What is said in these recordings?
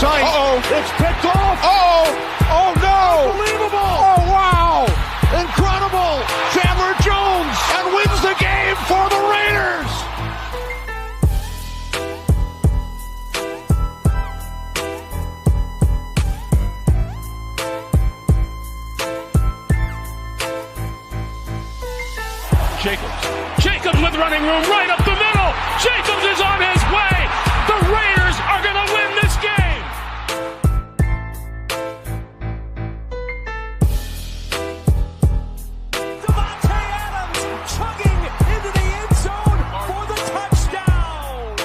tight. Uh-oh. It's picked off. Uh-oh. Oh, no. Unbelievable. Oh, wow. Incredible. Chandler Jones and wins the game for the Raiders. Jacobs with running room right up the middle. Jacobs is on his way. The Raiders are going to win this game. Devontae Adams chugging into the end zone for the touchdown.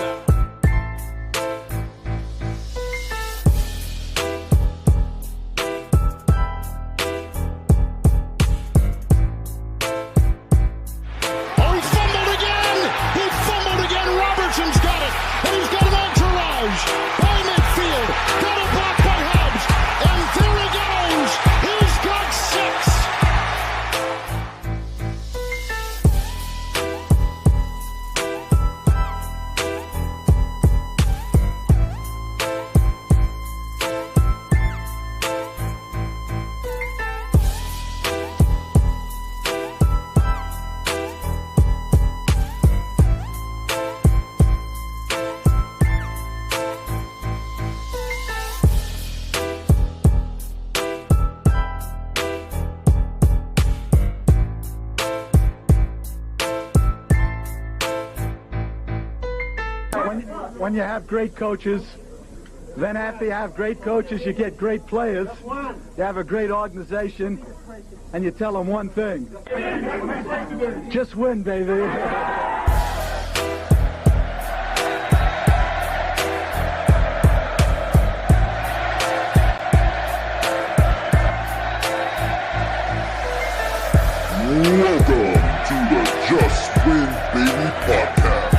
Oh, he fumbled again. Robertson's got it. And he's got an entourage. By midfield. Got a block by Hobbs. And there he goes. He's got 6. When you have great coaches, then after you have great coaches, you get great players. You have a great organization, and you tell them one thing: just win, baby. Welcome to the Just Win Baby podcast.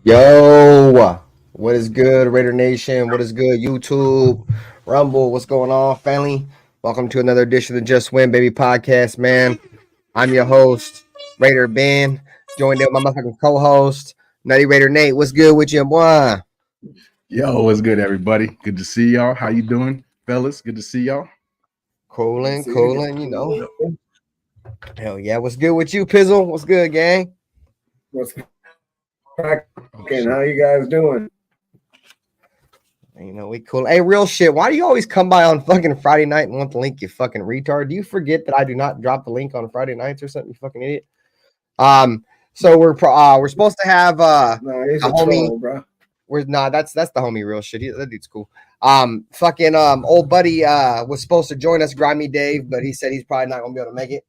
Yo, what is good, Raider Nation? What is good, YouTube, Rumble? What's going on, family? Welcome to another edition of the Just Win Baby podcast, man. I'm your host, Raider Ben, joined in with my motherfucking co-host, Nutty Raider Nate. What's good with you, boy? Yo, what's good, everybody? Good to see y'all. How you doing, fellas? Good to see y'all. Coolin', you know. Hell yeah. What's good with you, Pizzle? What's good, gang? What's cracking? How you guys doing? You know, we cool. Hey, real shit. Why do you always come by on fucking Friday night and want the link, you fucking retard? Do you forget that I do not drop the link on Friday nights or something, you fucking idiot? So we're supposed to have he's a homie, troll, bro. That's the homie real shit. That dude's cool. Old buddy was supposed to join us, Grimy Dave, but he said he's probably not gonna be able to make it.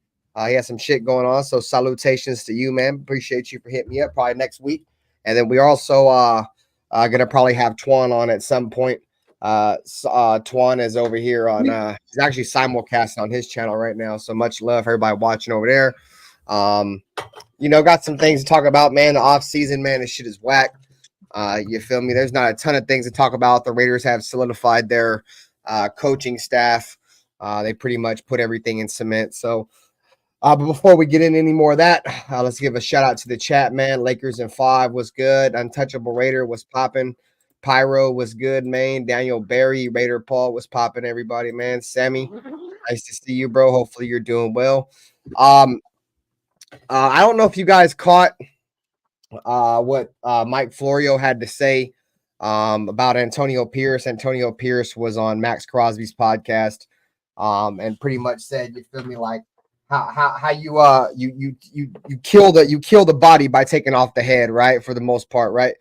He has some shit going on. So salutations to you, man. Appreciate you for hitting me up probably next week. And then we also gonna probably have Twuan on at some point. Twuan is over here on he's actually simulcasting on his channel right now. So much love for everybody watching over there. You know, got some things to talk about, man. The off season, man, this shit is whack. You feel me? There's not a ton of things to talk about. The Raiders have solidified their coaching staff. They pretty much put everything in cement. So, but before we get in any more of that, let's give a shout out to the chat, man. Lakers in 5 was good. Untouchable Raider was popping. Pyro was good, man. Daniel Barry, Raider Paul was popping. Everybody, man. Sammy, nice to see you, bro. Hopefully you're doing well. I don't know if you guys caught what Mike Florio had to say about Antonio Pierce. Antonio Pierce was on Max Crosby's podcast and pretty much said, you feel me, like how you kill the body by taking off the head, right? For the most part, right?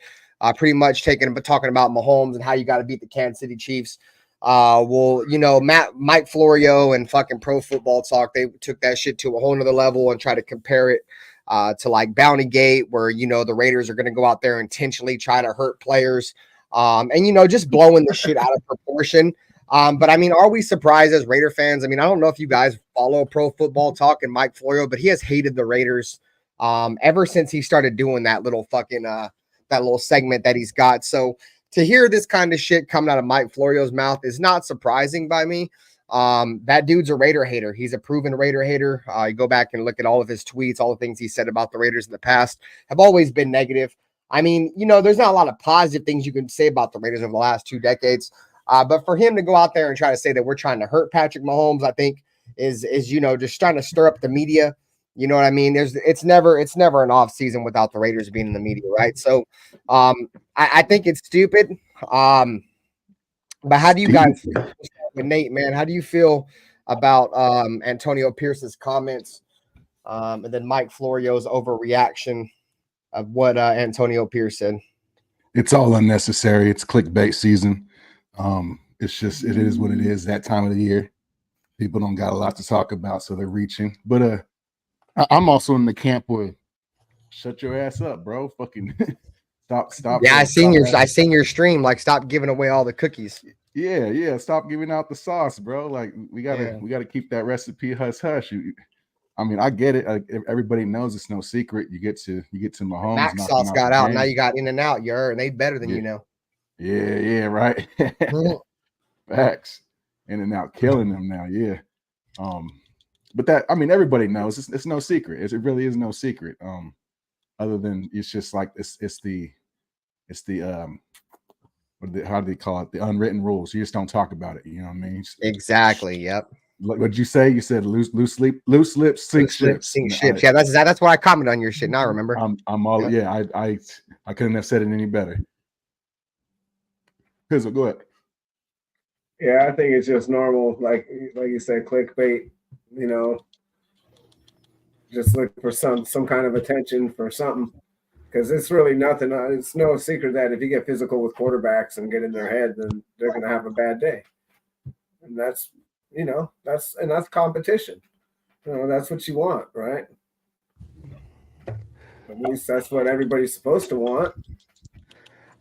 Pretty much talking about Mahomes and how you got to beat the Kansas City Chiefs. Well, you know, Mike Florio and fucking Pro Football Talk, they took that shit to a whole nother level and try to compare it to like Bounty Gate, where, you know, the Raiders are going to go out there and intentionally try to hurt players and, you know, just blowing the shit out of proportion. But I mean, are we surprised as Raider fans? I mean, I don't know if you guys follow Pro Football Talk and Mike Florio, but he has hated the Raiders ever since he started doing that little fucking that little segment that he's got. So to hear this kind of shit coming out of Mike Florio's mouth is not surprising by me. That dude's a Raider hater. He's a proven Raider hater. You go back and look at all of his tweets, all the things he said about the Raiders in the past have always been negative. I mean, you know, there's not a lot of positive things you can say about the Raiders over the last 2 decades. But for him to go out there and try to say that we're trying to hurt Patrick Mahomes, I think is you know, just trying to stir up the media. You know what I mean? It's never an off season without the Raiders being in the media, right? So I think it's stupid. But how do you guys feel, Nate, man? How do you feel about Antonio Pierce's comments and then Mike Florio's overreaction of what Antonio Pierce said? It's all unnecessary. It's clickbait season. It's just, it is what it is that time of the year. People don't got a lot to talk about, so they're reaching. But I'm also in the camp where shut your ass up, bro. Fucking stop. Yeah, I seen your stream. Like, stop giving away all the cookies. Yeah. Stop giving out the sauce, bro. Like, we gotta keep that recipe hush hush. I mean, I get it. Everybody knows it's no secret. You get to Mahomes. Max sauce got out. Now you got In-N-Out. And they better than you know. Yeah, right. Facts. In-N-Out killing them now. Yeah. But that, I mean, everybody knows it's no secret. It really is no secret. Other than it's just like it's the how do they call it? The unwritten rules. You just don't talk about it. You know what I mean? Exactly. Yep. What'd you say? You said loose lips sink ships. Sink ships. Yeah, that's why I commented on your shit. Now I remember. I'm all I couldn't have said it any better. Pizzle, go ahead. Yeah, I think it's just normal, like you said, clickbait. You know, just look for some kind of attention for something, because it's really nothing. It's no secret that if you get physical with quarterbacks and get in their head, then they're going to have a bad day, and that's competition. You know, that's what you want, right? At least that's what everybody's supposed to want.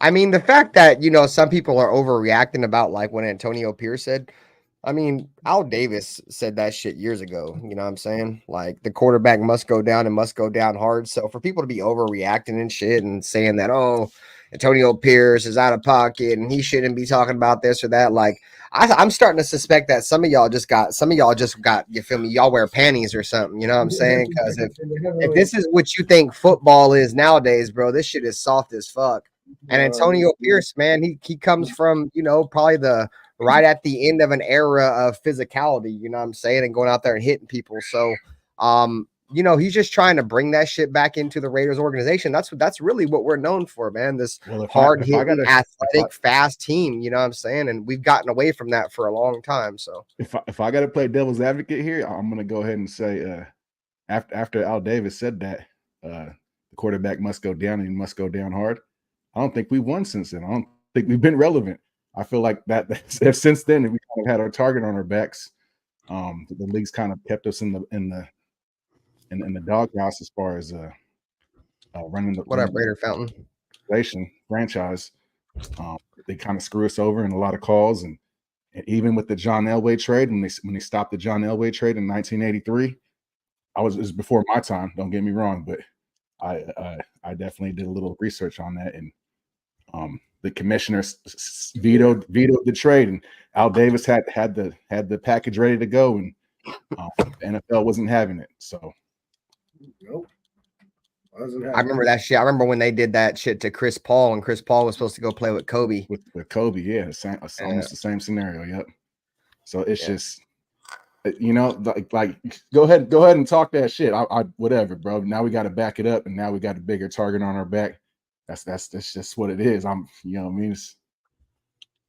I mean, the fact that, you know, some people are overreacting about like what Antonio Pierce said. I mean, Al Davis said that shit years ago. You know what I'm saying? Like, the quarterback must go down and must go down hard. So for people to be overreacting and shit and saying that, oh, Antonio Pierce is out of pocket and he shouldn't be talking about this or that, like, I'm starting to suspect that some of y'all just got, you feel me? Y'all wear panties or something. You know what I'm saying? Because if this is what you think football is nowadays, bro, this shit is soft as fuck. And Antonio Pierce, man, he comes from, you know, probably right at the end of an era of physicality, you know what I'm saying, and going out there and hitting people. So, you know, he's just trying to bring that shit back into the Raiders organization. That's really what we're known for, man. This hard-hitting, athletic, fast team, you know what I'm saying? And we've gotten away from that for a long time. So if I got to play devil's advocate here, I'm going to go ahead and say after Al Davis said that the quarterback must go down and he must go down hard, I don't think we won since then. I don't think we've been relevant. I feel like that since then we kind of had our target on our backs. The league's kind of kept us in the doghouse as far as running the Raider Fountain franchise. They kind of screw us over in a lot of calls, and even with the John Elway trade, when they stopped the John Elway trade in 1983, it was before my time. Don't get me wrong, but I definitely did a little research on that, and the commissioner vetoed the trade, and Al Davis had the package ready to go, and the NFL wasn't having it. So, nope. I remember that shit. I remember when they did that shit to Chris Paul, and Chris Paul was supposed to go play with Kobe. With Kobe, yeah, almost the same scenario. Yep. So it's just, you know, like go ahead and talk that shit. I whatever, bro. Now we got to back it up, and now we got a bigger target on our back. That's just what it is. You know what I mean?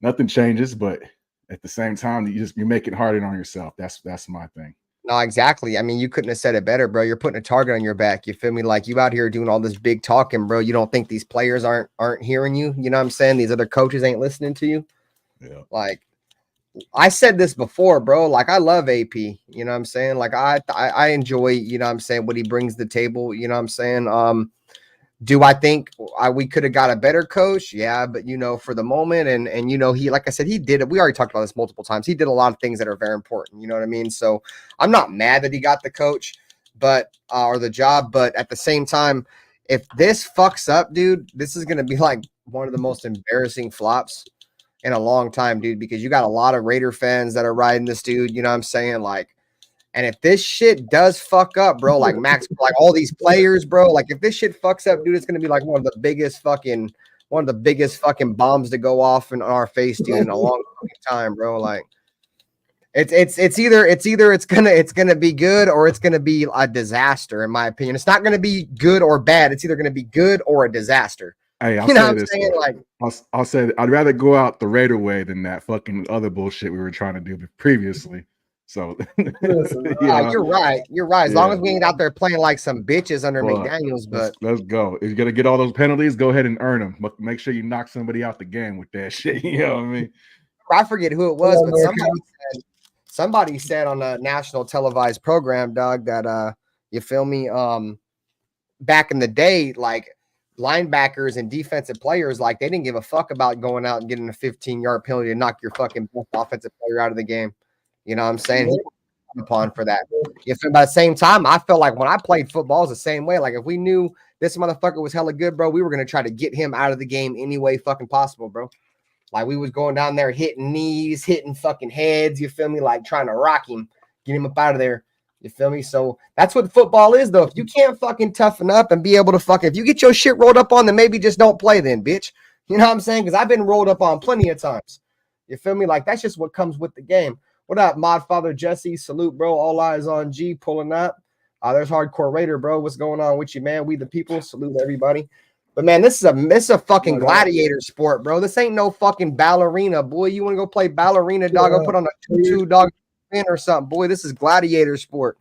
Nothing changes, but at the same time, you make it harder on yourself. That's my thing. No, exactly. I mean, you couldn't have said it better, bro. You're putting a target on your back. You feel me? Like, you out here doing all this big talking, bro. You don't think these players aren't hearing you? You know what I'm saying? These other coaches ain't listening to you. Yeah. Like, I said this before, bro. Like, I love AP. You know what I'm saying? Like, I enjoy, you know what I'm saying, what he brings to the table. You know what I'm saying? Do I think we could have got a better coach? Yeah, but, you know, for the moment, and you know, he, like I said, he did it. We already talked about this multiple times. He did a lot of things that are very important. You know what I mean? So I'm not mad that he got the coach, but or the job. But at the same time, if this fucks up, dude, this is gonna be like one of the most embarrassing flops in a long time, dude, because you got a lot of Raider fans that are riding this dude, you know what I'm saying? Like, and if this shit does fuck up, bro, like Max, like all these players, bro, like if this shit fucks up, dude, it's gonna be like one of the biggest fucking bombs to go off in our face, dude, in a long time, bro. Like it's gonna be good or it's gonna be a disaster, in my opinion. It's not gonna be good or bad. It's either gonna be good or a disaster. Hey, I'll you know say what I'm saying? Like, I'll say I'd rather go out the Raider way than that fucking other bullshit we were trying to do previously. So you're right. You're right. As long as we ain't out there playing like some bitches under McDaniels, but let's go. If you're gonna get all those penalties, go ahead and earn them. But make sure you knock somebody out the game with that shit. You know what I mean? I forget who it was, but somebody said on a national televised program, dog, that you feel me? Back in the day, like linebackers and defensive players, like they didn't give a fuck about going out and getting a 15-yard penalty to knock your fucking offensive player out of the game. You know what I'm saying? He upon for that. If by the same time, I felt like when I played football, it's the same way. Like if we knew this motherfucker was hella good, bro, we were gonna try to get him out of the game any way fucking possible, bro. Like we was going down there hitting knees, hitting fucking heads. You feel me? Like trying to rock him, get him up out of there. You feel me? So that's what football is, though. If you can't fucking toughen up and be able to fucking, if you get your shit rolled up on, then maybe just don't play, then, bitch. You know what I'm saying? Because I've been rolled up on plenty of times. You feel me? Like that's just what comes with the game. What up, Modfather Jesse? Salute, bro. All eyes on G pulling up. There's Hardcore Raider, bro. What's going on with you, man? We the people. Salute everybody. But man, this is a fucking gladiator sport, bro. This ain't no fucking ballerina, boy. You want to go play ballerina, dog? Go put on a tutu, dog, or something, boy. This is gladiator sport.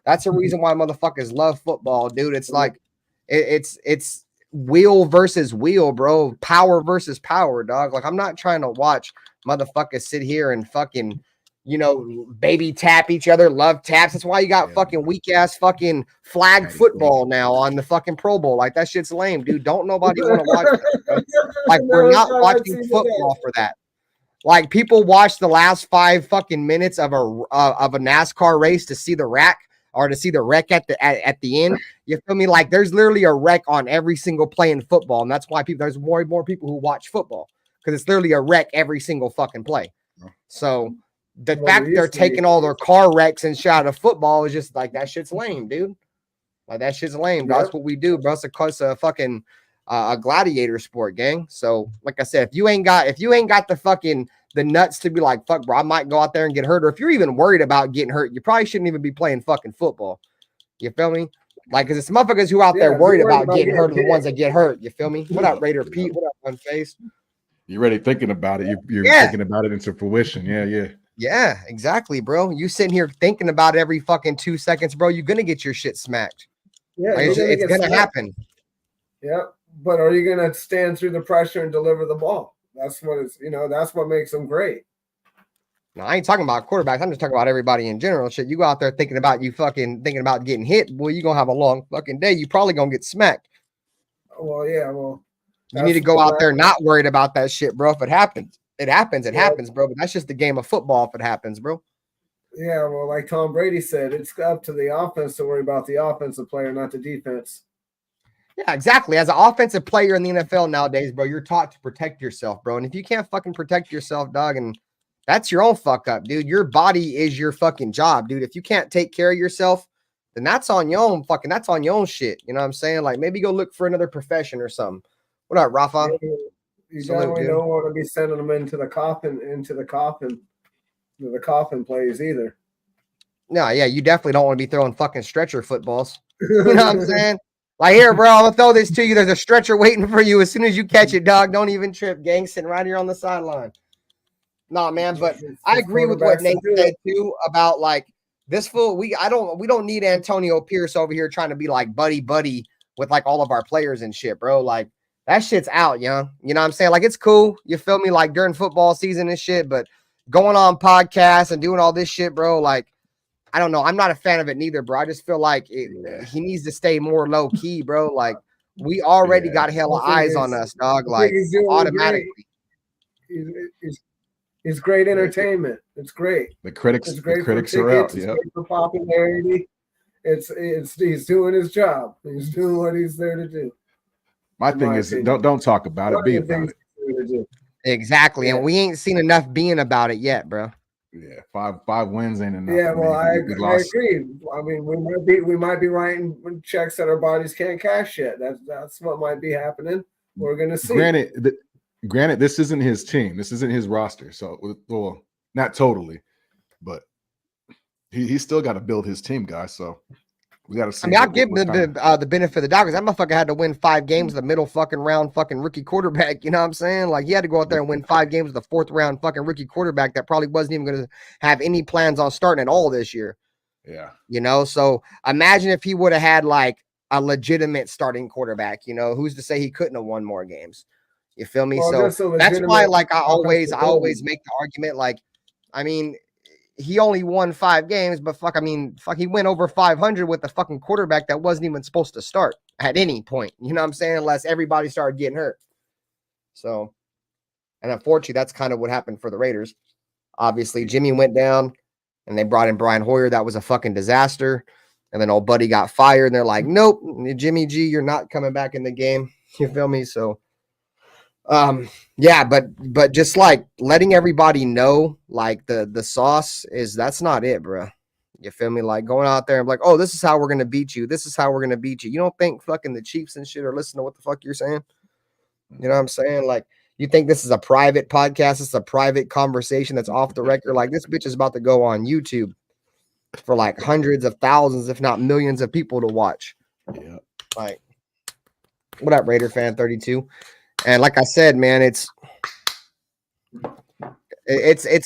That's the reason why motherfuckers love football, dude. It's like it's wheel versus wheel, bro. Power versus power, dog. Like I'm not trying to watch motherfuckers sit here and fucking, you know, baby tap each other, love taps. That's why you got fucking weak ass fucking flag football now on the fucking Pro Bowl. Like that shit's lame, dude. Don't nobody want to watch that, bro. Like we're not watching football for that. Like people watch the last 5 fucking minutes of a NASCAR race to see the rack or to see the wreck at the end. You feel me? Like there's literally a wreck on every single play in football, and that's why there's more and more people who watch football because it's literally a wreck every single fucking play. So the fact they're taking all their car wrecks and shot of football is just like that shit's lame, dude. Like that shit's lame. Yep. That's what we do, bro. It's a fucking a gladiator sport, gang. So like I said, if you ain't got the fucking the nuts to be like, fuck, bro, I might go out there and get hurt. Or if you're even worried about getting hurt, you probably shouldn't even be playing fucking football. You feel me? Like, because it's motherfuckers who out there worried about getting hurt are the ones that get hurt. You feel me? What up, Raider Pete? What up, One Face? You're already thinking about it. You're thinking about it into fruition. Yeah, exactly, bro. You sitting here thinking about it every fucking 2 seconds, bro. You're gonna get your shit smacked. Yeah, like, it's gonna happen. Yeah, but are you gonna stand through the pressure and deliver the ball? That's what it's, that's what makes them great. No, I ain't talking about quarterbacks. I'm just talking about everybody in general. Shit, you go out there thinking about getting hit, boy, you gonna have a long fucking day. You probably gonna get smacked. Well, yeah, well, you need to go out there not worried about that shit, bro. If it happens, it happens, bro. But that's just the game of football if it happens, bro. Yeah, well, like Tom Brady said, it's up to the offense to worry about the offensive player, not the defense. Yeah, exactly. As an offensive player in the NFL nowadays, bro, you're taught to protect yourself, bro. And if you can't fucking protect yourself, dog, and that's your own fuck up, dude. Your body is your fucking job, dude. If you can't take care of yourself, then that's on your own that's on your own shit. You know what I'm saying? Like maybe go look for another profession or something. What up, Rafa? You definitely don't want to be sending them into the coffin plays either. No, yeah, you definitely don't want to be throwing fucking stretcher footballs. You know what I'm saying? Like, here, bro, I'm going to throw this to you. There's a stretcher waiting for you. As soon as you catch it, dog, don't even trip, gang. Sitting right here on the sideline. Nah, man, but I agree with what Nate said, too, about, like, this fool. We don't need Antonio Pierce over here trying to be, like, buddy with, like, all of our players and shit, bro. Like, that shit's out, young. You know what I'm saying? Like, it's cool. You feel me? Like, during football season and shit, but going on podcasts and doing all this shit, bro, like, I don't know. I'm not a fan of it neither, bro. I just feel like he needs to stay more low key, bro. Like we already got hella eyes on us, dog. Like automatically. It's great entertainment. It's great. The critics are out. It's great for popularity. He's doing his job. He's doing what he's there to do. My thing is, don't talk about it. Be about it. Exactly, and we ain't seen enough being about it yet, bro. Yeah, five wins ain't enough. Yeah, well, I agree. I mean, we might be writing checks that our bodies can't cash yet. That's what might be happening. We're gonna see. Granted, this isn't his team. This isn't his roster. So, well, not totally, but he's still got to build his team, guys. So we got to see. I mean, I'll give the benefit of the doubt because that motherfucker had to win 5 games the middle fucking round fucking rookie quarterback. You know what I'm saying? Like, he had to go out there and win 5 games with the 4th round fucking rookie quarterback that probably wasn't even going to have any plans on starting at all this year. Yeah. You know, so imagine if he would have had like a legitimate starting quarterback. You know, who's to say he couldn't have won more games? You feel me? Well, so that's why, like, I always make the argument, like, I mean, he only won 5 games, but he went over 500 with the fucking quarterback that wasn't even supposed to start at any point. You know what I'm saying? Unless everybody started getting hurt. So, and unfortunately, that's kind of what happened for the Raiders. Obviously, Jimmy went down, and they brought in Brian Hoyer. That was a fucking disaster. And then old buddy got fired, and they're like, nope, Jimmy G, you're not coming back in the game. You feel me? So, yeah, but just like letting everybody know, like the sauce is, that's not it, bro. You feel me? Like going out there and like, oh, this is how we're gonna beat you. This is how we're gonna beat you. You don't think fucking the Chiefs and shit are listening to what the fuck you're saying? You know what I'm saying? Like, you think this is a private podcast? It's a private conversation that's off the record. Like, this bitch is about to go on YouTube for like hundreds of thousands, if not millions of people to watch. Yeah. Like, what up, Raider fan 32? And like I said, man, it's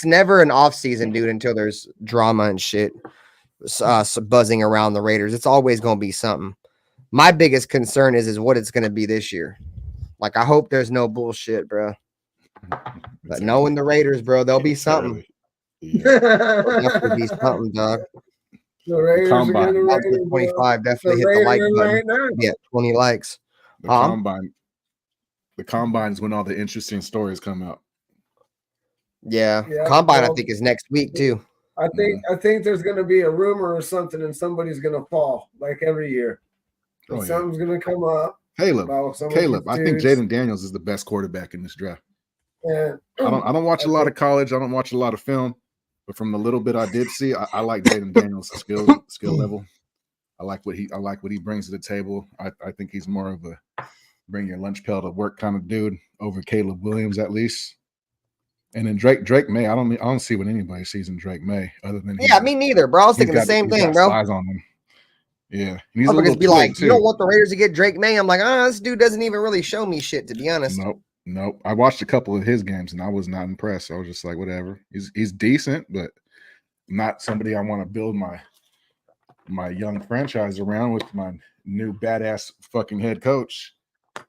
never an off season, dude, until there's drama and shit buzzing around the Raiders. It's always going to be something. My biggest concern is what it's going to be this year. Like, I hope there's no bullshit, bro. But knowing the Raiders, bro, there'll be something. There'll definitely be something, dog. The Raiders are going to Raiders, 25, definitely hit the like button. Right, yeah, 20 likes. The combine's when all the interesting stories come out. Yeah, combine, well, I think, is next week too. I think there's going to be a rumor or something, and somebody's going to fall like every year. Something's going to come up. Caleb, I think Jaden Daniels is the best quarterback in this draft. Yeah. I don't watch a lot of college. I don't watch a lot of film, but from the little bit I did see, I like Jaden Daniels' skill level. I like what he brings to the table. I think he's more of a bring your lunch pail to work kind of dude over Caleb Williams, at least. And then Drake May, I don't see what anybody sees in Drake May other than me neither, bro. I was thinking the same thing, bro. Size on him. Yeah, he's be like, you don't want the Raiders to get Drake May. I'm like, this dude doesn't even really show me shit, to be honest. Nope. I watched a couple of his games and I was not impressed. I was just like, whatever. He's decent, but not somebody I want to build my young franchise around with my new badass fucking head coach.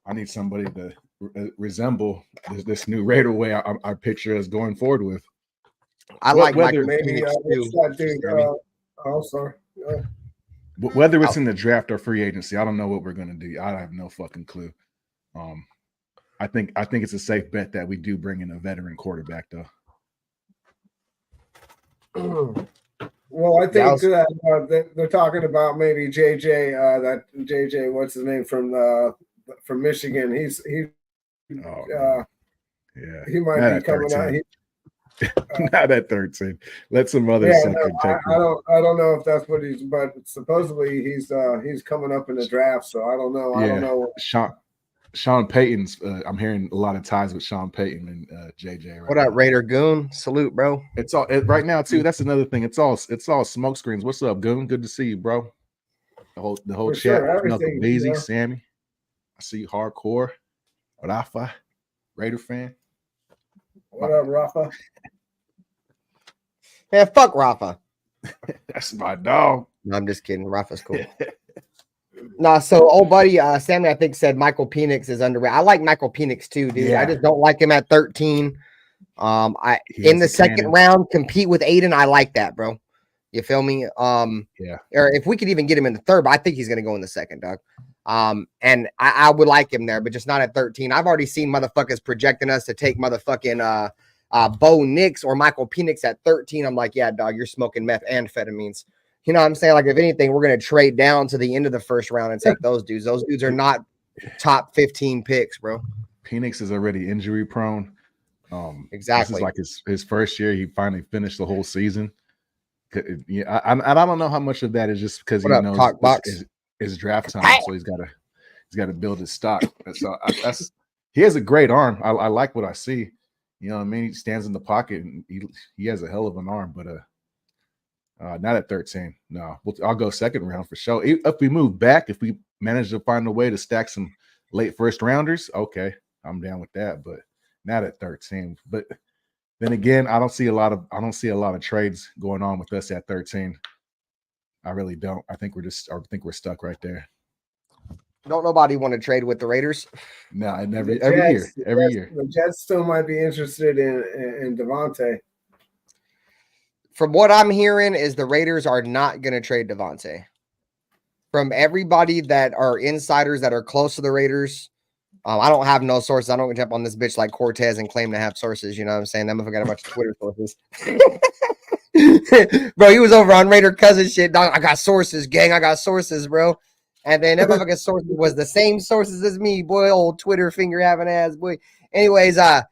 I need somebody to resemble this new Raider way I picture us going forward with. I like Michael Penix too. Sorry. Whether it's in the draft or free agency, I don't know what we're going to do. I have no fucking clue. I think it's a safe bet that we do bring in a veteran quarterback, though. Well, I think they're talking about maybe JJ. That JJ, what's his name from Michigan? He might be coming out. Not at 13. Let some other sucker take I don't know if that's what he's, but supposedly he's coming up in the draft. So I don't know. I don't know. Sean Payton's. I'm hearing a lot of ties with Sean Payton and JJ. Right what up, Raider Goon? Salute, bro. It's all right now too. That's another thing. It's all smoke screens. What's up, Goon? Good to see you, bro. The whole chat. Sure, Uncle Beezy, Sammy. I see you, hardcore. Rafa, Raider fan. What up, Rafa? Man, fuck Rafa. That's my dog. No, I'm just kidding. Rafa's cool. So old buddy Sammy, I think, said Michael Penix is underrated. I like Michael Penix too, dude. I just don't like him at 13. In the second round, compete with Aiden. I like that, bro. You feel me? Or if we could even get him in the third, but I think he's gonna go in the second, dog. And I would like him there, but just not at 13. I've already seen motherfuckers projecting us to take motherfucking Bo Nix or Michael Penix at 13. I'm like, yeah, dog, you're smoking meth and amphetamines. You know what I'm saying? Like, if anything, we're going to trade down to the end of the first round and take those dudes. Those dudes are not top 15 picks, bro. Penix is already injury prone. Exactly. This is like his first year. He finally finished the whole season. Yeah, I don't know how much of that is just because he knows it's draft time, so he's got to build his stock. So he has a great arm. I like what I see. You know what I mean? He stands in the pocket and he has a hell of an arm, but not at 13. No, I'll go second round for sure. If we move back, if we manage to find a way to stack some late first rounders, okay, I'm down with that, but not at 13. But then again, I don't see a lot of trades going on with us at 13. I really don't. I think we're stuck right there. Don't nobody want to trade with the Raiders? No, every year. The Jets still might be interested in Devontae. From what I'm hearing is the Raiders are not going to trade Devontae. From everybody that are insiders that are close to the Raiders, I don't have no sources. I don't jump on this bitch like Cortez and claim to have sources. You know what I'm saying? That motherfucker got a bunch of Twitter sources. Bro, he was over on Raider Cousin shit. Dog, I got sources, gang. I got sources, bro. And then that motherfucking sources was the same sources as me, boy. Old Twitter finger having ass, boy. Anyways, I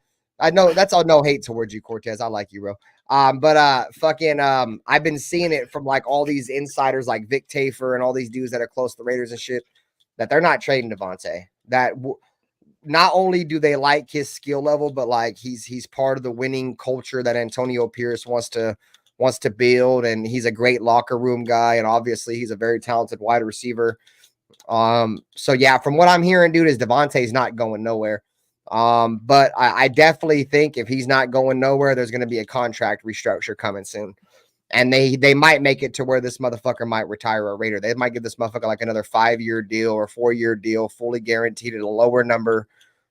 know that's all no hate towards you, Cortez. I like you, bro. I've been seeing it from like all these insiders like Vic Tafer and all these dudes that are close to the Raiders and shit that they're not trading Devontae. Not only do they like his skill level, but like he's part of the winning culture that Antonio Pierce wants to build, and he's a great locker room guy, and obviously he's a very talented wide receiver. So yeah, from what I'm hearing, dude, is Devontae's not going nowhere. But I definitely think if he's not going nowhere, there's going to be a contract restructure coming soon. And they might make it to where this motherfucker might retire a Raider. They might give this motherfucker like another 5-year deal or 4-year deal, fully guaranteed at a lower number,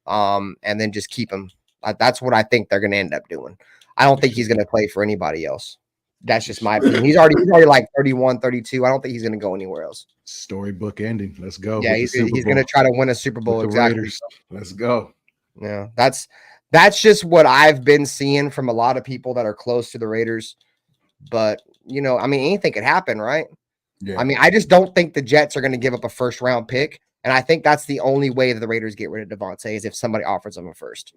and then just keep him. That's what I think they're going to end up doing. I don't think he's going to play for anybody else. That's just my opinion. He's already like 31, 32. I don't think he's going to go anywhere else. Storybook ending. Let's go. Yeah, he's going to try to win a Super Bowl. Exactly. Raiders. Let's go. Yeah, that's just what I've been seeing from a lot of people that are close to the Raiders. But, you know, I mean, anything could happen, right? Yeah. I mean, I just don't think the Jets are going to give up a first-round pick. And I think that's the only way that the Raiders get rid of Devontae is if somebody offers them a first.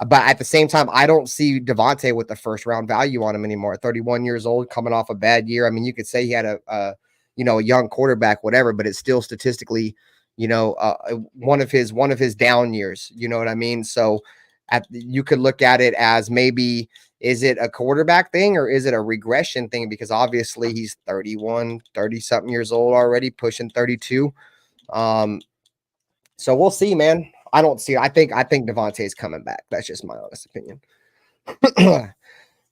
But at the same time, I don't see Devontae with the first-round value on him anymore. 31 years old, coming off a bad year. I mean, you could say he had a young quarterback, whatever, but it's still statistically, one of his down years. You know what I mean? So you could look at it as maybe, is it a quarterback thing or is it a regression thing? Because obviously he's 30-something years old already, pushing 32. So we'll see, man. I don't see it. I think Devontae's coming back. That's just my honest opinion.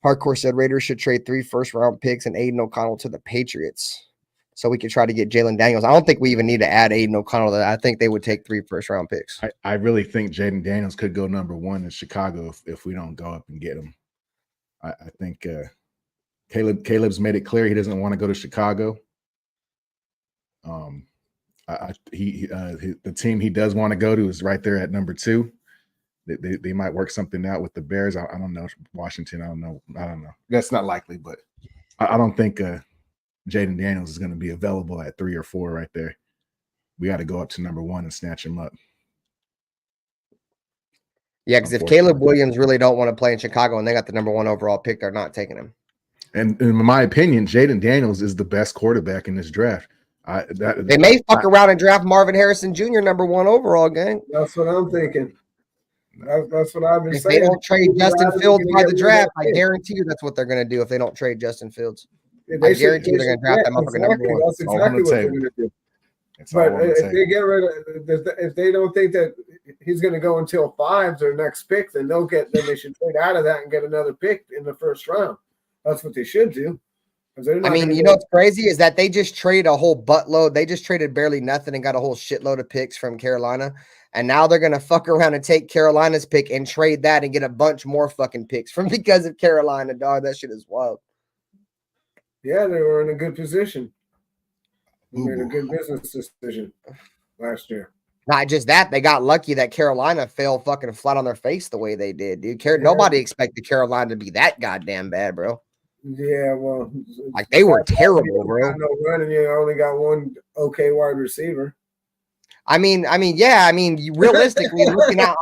Hardcore said Raiders should trade 3 first-round picks and Aiden O'Connell to the Patriots so we could try to get Jalen Daniels. I don't think we even need to add Aiden O'Connell. I think they would take 3 first-round picks. I really think Jaden Daniels could go number 1 in Chicago if we don't go up and get him. I think Caleb's made it clear he doesn't want to go to Chicago. The team he does want to go to is right there at number 2. They might work something out with the Bears. I don't know. Washington, I don't know. That's not likely, but I don't think Jaden Daniels is going to be available at 3 or 4 right there. We got to go up to number 1 and snatch him up. Yeah, because if Caleb Williams really don't want to play in Chicago and they got the number 1 overall pick, they're not taking him. And in my opinion, Jaden Daniels is the best quarterback in this draft. They may fuck around and draft Marvin Harrison Jr. number 1 overall, gang. That's what I'm thinking. That's what I've been saying. If they don't trade Justin Fields by the draft, I guarantee you that's what they're going to do if they don't trade Justin Fields. I guarantee you they're going to draft that motherfucker number 1. That's exactly what they're going to do. But if they get rid of, if they don't think that he's going to go until 5, their next pick, then they should trade out of that and get another pick in the first round. That's what they should do. I mean, you know what's crazy is that they just traded a whole buttload. They just traded barely nothing and got a whole shitload of picks from Carolina. And now they're going to fuck around and take Carolina's pick and trade that and get a bunch more fucking picks from because of Carolina, dog. That shit is wild. Yeah, they were in a good position. They made a good business decision last year. Not just that, they got lucky that Carolina fell fucking flat on their face the way they did, dude. Nobody expected Carolina to be that goddamn bad, bro. Yeah, well, like they were terrible, bro. No running, you only got one okay wide receiver. I mean, yeah. I mean, realistically, looking out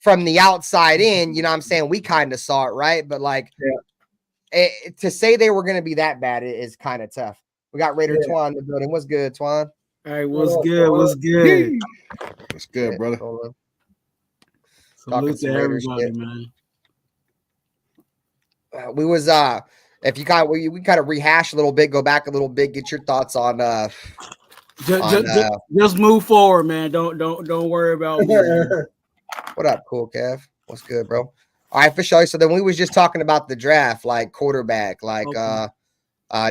from the outside in, you know what I'm saying? We kind of saw it, right? But like, to say they were going to be that bad is kind of tough. We got Raider Twuan in the building. What's good, Twuan? All right, what's good? What's good? What's good, brother? Salute to everybody, man. We was if you kind of we kind of rehash a little bit, go back a little bit, get your thoughts on just move forward, man. Don't worry about me. What up, Cool Kev? What's good, bro? All right, for sure. So then we was just talking about the draft, like quarterback, like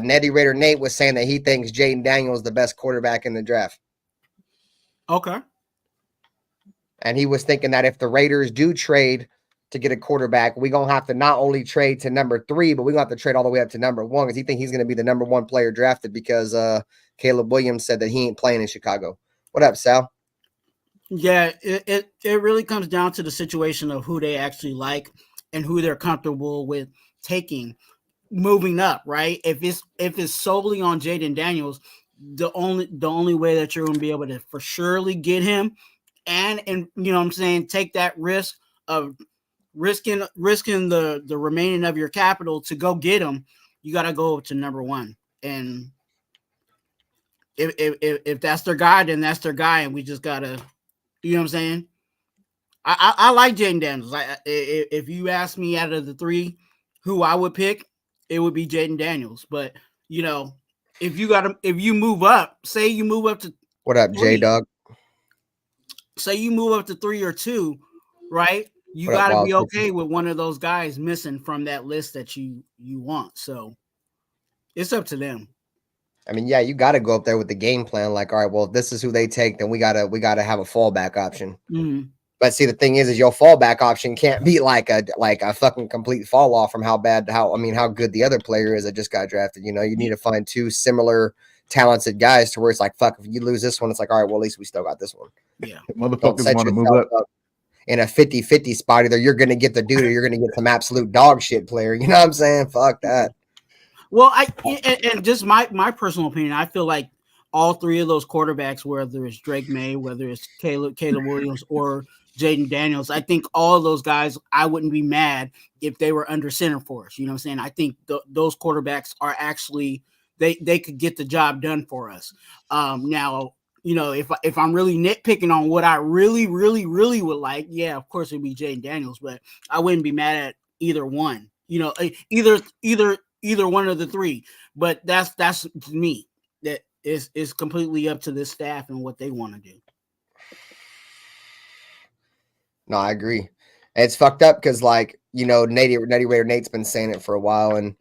Netty Raider Nate was saying that he thinks Jaden Daniels is the best quarterback in the draft. Okay. And he was thinking that if the Raiders do trade to get a quarterback, we're going to have to not only trade to number 3, but we're going to have to trade all the way up to number 1 because he thinks he's going to be the number 1 player drafted because Caleb Williams said that he ain't playing in Chicago. What up, Sal? Yeah, it really comes down to the situation of who they actually like and who they're comfortable with taking, moving up, right? If it's solely on Jaden Daniels, the only way that you're going to be able to for surely get him and you know what I'm saying, take that risk of risking the remaining of your capital to go get him, you got to go to number 1. And if that's their guy, then that's their guy, and we just gotta, you know what I'm saying. I like Jaden Daniels. If you ask me out of the 3 who I would pick, it would be Jaden Daniels. But you know, if you move up, say you move up to what up, J Dog? Say you move up to 3 or 2, right? You got to be okay with one of those guys missing from that list that you want. So it's up to them. I mean, yeah, you got to go up there with the game plan. Like, all right, well, if this is who they take, then we gotta have a fallback option. Mm-hmm. But see, the thing is your fallback option can't be like a fucking complete fall off from how good the other player is that just got drafted. You know, you need to find 2 similar talented guys to where it's like, fuck, if you lose this one, it's like, all right, well, at least we still got this one. Yeah, motherfuckers want to move up in a 50-50 spot. Either you're going to get the dude or you're going to get some absolute dog shit player. You know what I'm saying? Fuck that. Well, and just my personal opinion, I feel like all 3 of those quarterbacks, whether it's Drake May, whether it's Caleb Williams, or Jaden Daniels, I think all of those guys, I wouldn't be mad if they were under center for us. You know what I'm saying? I think those quarterbacks are actually they could get the job done for us. Now, you know, if I'm really nitpicking on what I really, really, really would like, yeah, of course it'd be Jaden Daniels, but I wouldn't be mad at either one. You know, either one of the 3. But that's me. That is completely up to the staff and what they want to do. No, I agree. It's fucked up because, like, you know, Netty Raider Nate's been saying it for a while, and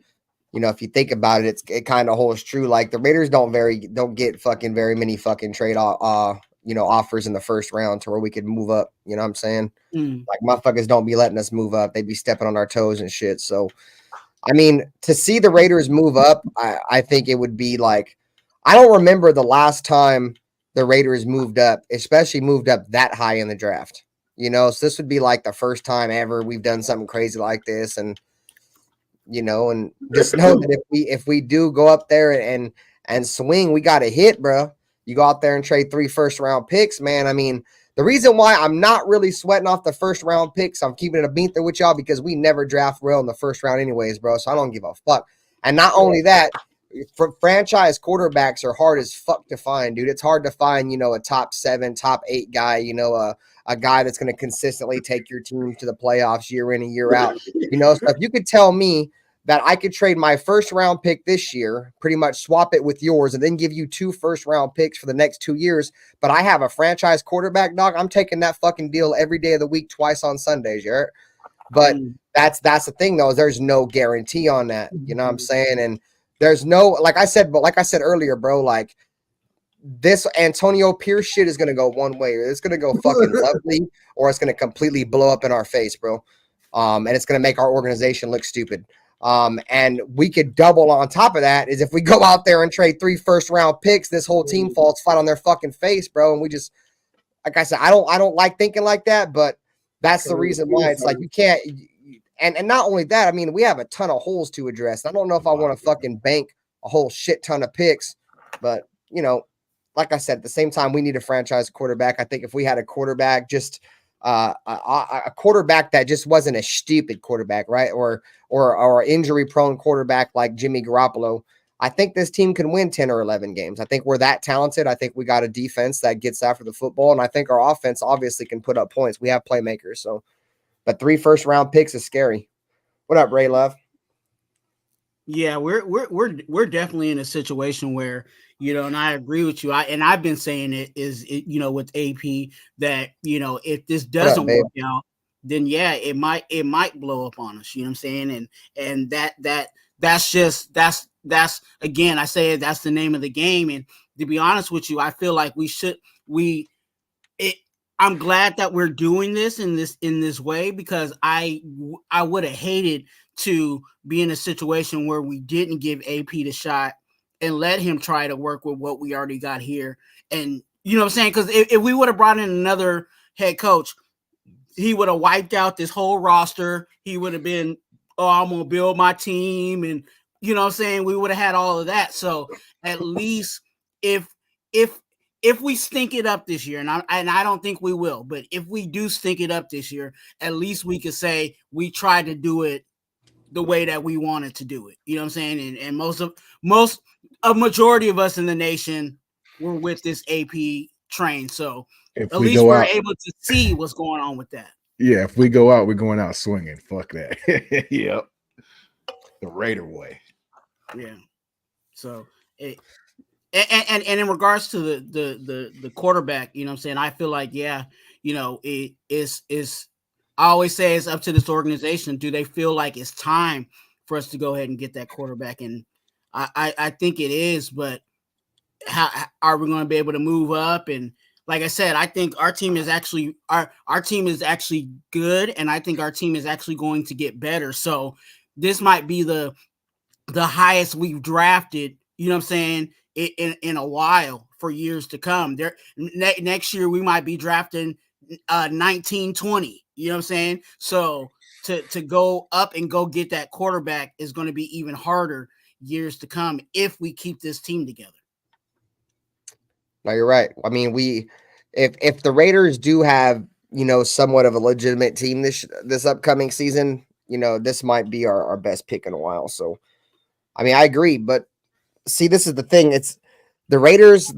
you know, if you think about it, it kind of holds true. Like the Raiders don't get fucking very many fucking trade offers in the first round to where we could move up. You know what I'm saying? Like motherfuckers don't be letting us move up. They be stepping on our toes and shit. So, I mean, to see the Raiders move up, I think it would be like, I don't remember the last time the Raiders moved up, especially moved up that high in the draft. You know, so this would be like the first time ever we've done something crazy like this, and you know, and just know that if we do go up there and swing, we got a hit, bro. You go out there and trade 3 first-round picks, man. I mean, the reason why I'm not really sweating off the first-round picks, I'm keeping it a beat there with y'all because we never draft well in the first round anyways, bro, so I don't give a fuck. And not only that, franchise quarterbacks are hard as fuck to find, dude. It's hard to find, you know, a top 7, top 8 guy, you know, a guy that's going to consistently take your team to the playoffs year in and year out. You know, so if you could tell me that I could trade my first-round pick this year, pretty much swap it with yours, and then give you 2 first-round picks for the next 2 years, but I have a franchise quarterback, dog, I'm taking that fucking deal every day of the week, twice on Sundays, you heard? But that's the thing, though, is there's no guarantee on that. You know what I'm saying? And there's no, like I said earlier, bro, like, this Antonio Pierce shit is going to go one way. It's going to go fucking lovely, or it's going to completely blow up in our face, bro. And it's going to make our organization look stupid. And we could double on top of that is if we go out there and trade 3 first-round picks, this whole team falls flat on their fucking face, bro. And we just, like I said, I don't like thinking like that, but that's the reason why it's like you can't. And not only that, I mean, we have a ton of holes to address. I don't know if I want to fucking bank a whole shit ton of picks, but you know, like I said, at the same time, we need a franchise quarterback. I think if we had a quarterback, just a quarterback that just wasn't a stupid quarterback, right? Or injury prone quarterback like Jimmy Garoppolo, I think this team can win 10 or 11 games. I think we're that talented. I think we got a defense that gets after the football, and I think our offense obviously can put up points. We have playmakers. So, but 3 first-round picks is scary. What up, Ray Love? Yeah, we're definitely in a situation where, you know, and I agree with you. I've been saying you know, with AP that, you know, if this doesn't work out, then yeah, it might blow up on us. You know what I'm saying? And that's again, I say that's the name of the game. And to be honest with you, I feel like I'm glad that we're doing this in this way, because I would have hated to be in a situation where we didn't give AP the shot and let him try to work with what we already got here. And you know what I'm saying? Because if we would have brought in another head coach, he would have wiped out this whole roster. He would have been, oh, I'm gonna build my team, and you know what I'm saying? We would have had all of that. So at least if we stink it up this year, and I don't think we will, but if we do stink it up this year, at least we could say we tried to do it the way that we wanted to do it. You know what I'm saying? And a majority of us in the nation were with this AP train. So at least we're able to see what's going on with that. Yeah, if we go out, we're going out swinging. Fuck that. Yep. The Raider way. Yeah. So and in regards to the quarterback, you know what I'm saying? I feel like, yeah, you know, it is I always say it's up to this organization. Do they feel like it's time for us to go ahead and get that quarterback? And I think it is, but how are we going to be able to move up? And like I said, I think our team is actually our team is actually good, and I think our team is actually going to get better. So this might be the highest we've drafted, you know what I'm saying, in a while, for years to come. There next year we might be drafting 19, 20. You know what I'm saying? So to go up and go get that quarterback is going to be even harder years to come if we keep this team together. No, you're right. I mean, if the Raiders do have, you know, somewhat of a legitimate team this upcoming season, you know, this might be our best pick in a while. So, I mean, I agree, but see, this is the thing. It's the Raiders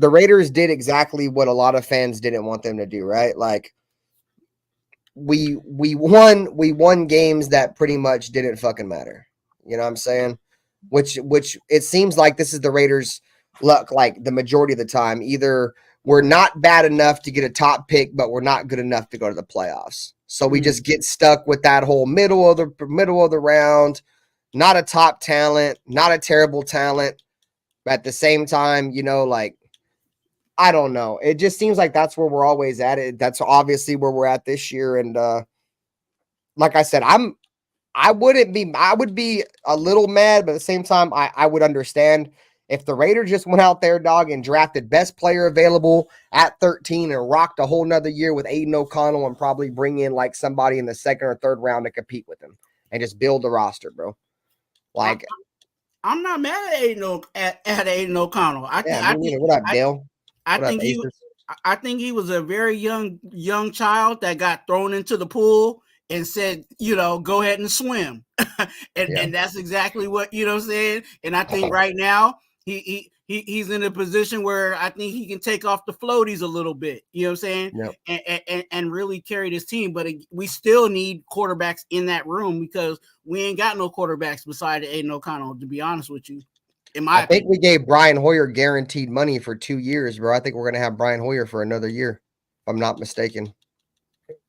did exactly what a lot of fans didn't want them to do, right? Like we won games that pretty much didn't fucking matter. You know what I'm saying? Which it seems like this is the Raiders' luck, like the majority of the time. Either we're not bad enough to get a top pick, but we're not good enough to go to the playoffs. So we just get stuck with that whole middle of the round, not a top talent, not a terrible talent. But at the same time, you know, like, I don't know. It just seems like that's where we're always at. That's obviously where we're at this year. And like I said, I would be a little mad, but at the same time, I would understand if the Raiders just went out there, dog, and drafted best player available at 13 and rocked a whole nother year with Aiden O'Connell and probably bring in like somebody in the second or third round to compete with him and just build the roster, bro. Like, I'm not mad at Aiden O'Connell. What up, Dale? I think he was a very young child that got thrown into the pool and said, you know, go ahead and swim. and that's exactly what, you know what I'm saying? And I think right now he's in a position where I think he can take off the floaties a little bit, you know what I'm saying? Yep. And really carry this team. But we still need quarterbacks in that room because we ain't got no quarterbacks beside Aiden O'Connell, to be honest with you. I think we gave Brian Hoyer guaranteed money for 2 years, bro. I think we're going to have Brian Hoyer for another year, if I'm not mistaken.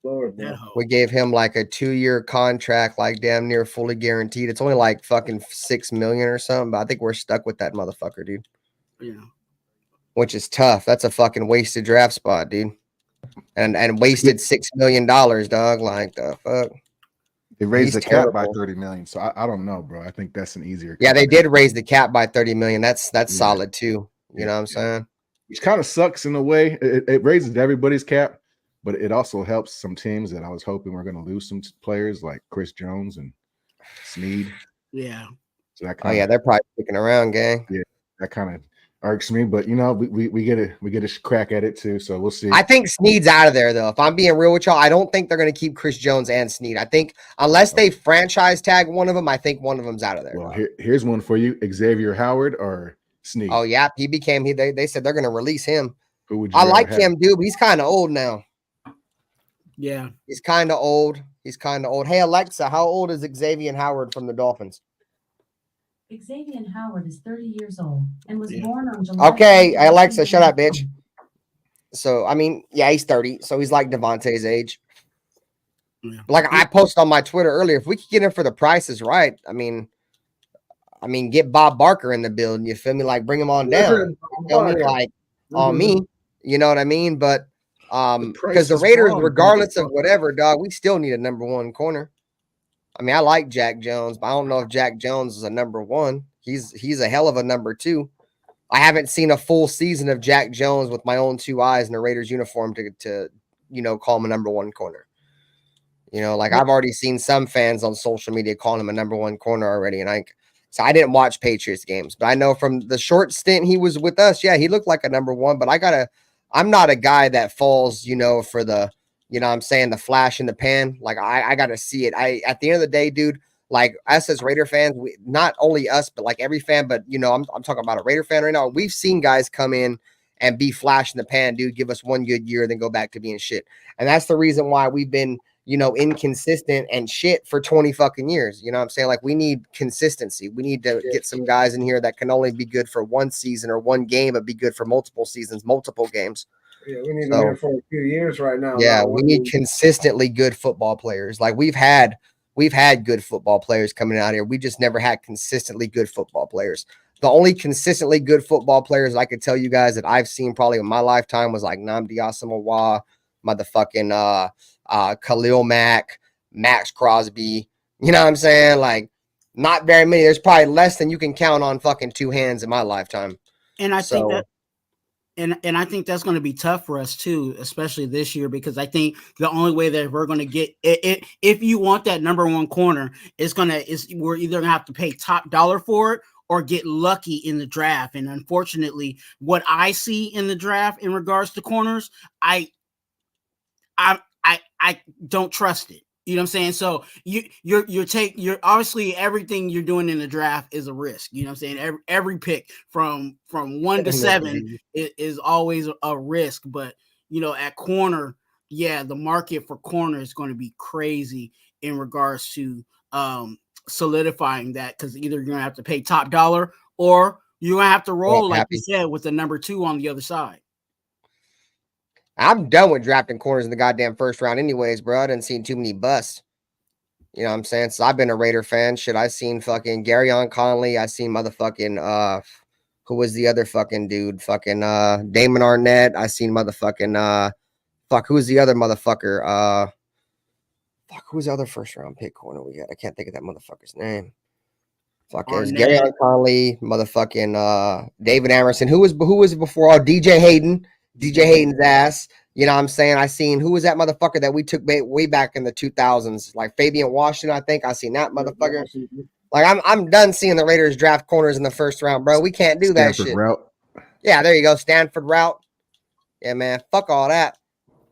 Lord, we gave him like a 2-year contract, like damn near fully guaranteed. It's only like fucking $6 million or something, but I think we're stuck with that motherfucker, dude. Yeah. Which is tough. That's a fucking wasted draft spot, dude. And wasted $6 million, dog. Like the fuck. They raised the cap by 30 million. So I don't know, bro. I think that's an easier. Yeah, they did raise the cap by 30 million. That's solid too. You know what I'm saying? Which kind of sucks in a way. It raises everybody's cap, but it also helps some teams that I was hoping were going to lose some players like Chris Jones and Snead. Yeah. So that they're probably sticking around, gang. Yeah, that kind of. irks me, but we get a crack at it too. So we'll see. I think Snead's out of there though. If I'm being real with y'all, I don't think they're going to keep Chris Jones and Snead. I think unless they franchise tag one of them, I think one of them's out of there. Well, here's one for you: Xavier Howard or Snead. Oh yeah, they said they're going to release him. Who would you? I like him, dude. But he's kind of old now. Yeah, he's kind of old. Hey Alexa, how old is Xavier Howard from the Dolphins? Xavier Howard is 30 years old and was born on July. Okay, Alexa, shut up, bitch. So, I mean, yeah, he's 30. So he's like Devontae's age. Yeah. Like I posted on my Twitter earlier, if we could get him for the prices right, I mean, get Bob Barker in the building. You feel me? Like bring him on down. You feel me? Like on me. You know what I mean? But because the Raiders, regardless of whatever, dog, we still need a number one corner. I mean, I like Jack Jones, but I don't know if Jack Jones is a number one. He's a hell of a number two. I haven't seen a full season of Jack Jones with my own two eyes in a Raiders uniform to call him a number one corner. Like I've already seen some fans on social media calling him a number one corner already. And so I didn't watch Patriots games, but I know from the short stint he was with us, yeah, he looked like a number one, but I'm not a guy that falls, for the, I'm saying the flash in the pan. Like I got to see it. At the end of the day, dude, like us as Raider fans, not only us, but like every fan, but I'm talking about a Raider fan right now. We've seen guys come in and be flash in the pan, dude, give us one good year, then go back to being shit. And that's the reason why we've been, inconsistent and shit for 20 fucking years. You know what I'm saying? Like we need consistency. We need to get some guys in here that can only be good for one season or one game, but be good for multiple seasons, multiple games. Yeah, we need them here for a few years right now. Yeah, we need consistently good football players. Like we've had good football players coming out here. We just never had consistently good football players. The only consistently good football players I could tell you guys that I've seen probably in my lifetime was like Nnamdi Asomugha, motherfucking Khalil Mack, Max Crosby. You know what I'm saying? Like not very many. There's probably less than you can count on fucking two hands in my lifetime. And I think that. And I think that's going to be tough for us too, especially this year, because I think the only way that we're going to get it, if you want that number one corner, we're either going to have to pay top dollar for it or get lucky in the draft. And unfortunately, what I see in the draft in regards to corners, I don't trust it. You know what I'm saying? So you're obviously everything you're doing in the draft is a risk. You know what I'm saying? Every pick from 1 to 7 is always a risk. But at corner, yeah, the market for corner is going to be crazy in regards to solidifying that, because either you're gonna have to pay top dollar or you're gonna have to roll, like you said, with the number 2 on the other side. I'm done with drafting corners in the goddamn first round anyways, bro. I didn't see too many busts. You know what I'm saying? So I've been a Raider fan. Shit, I seen fucking Garyon Conley. I seen motherfucking who was the other fucking dude? Fucking Damon Arnett. I seen motherfucking who's the other motherfucker? Who's the other first round pick corner we got? I can't think of that motherfucker's name. Fucking it was Garyon Conley, motherfucking David Amerson. Who was before all? DJ Hayden. DJ Hayden's ass. You know what I'm saying? I seen who was that motherfucker that we took way back in the 2000s, like Fabian Washington. I think I seen that motherfucker. Like I'm done seeing the Raiders draft corners in the first round, bro. We can't do that shit. Route. Yeah, there you go. Stanford route. Yeah, man. Fuck all that.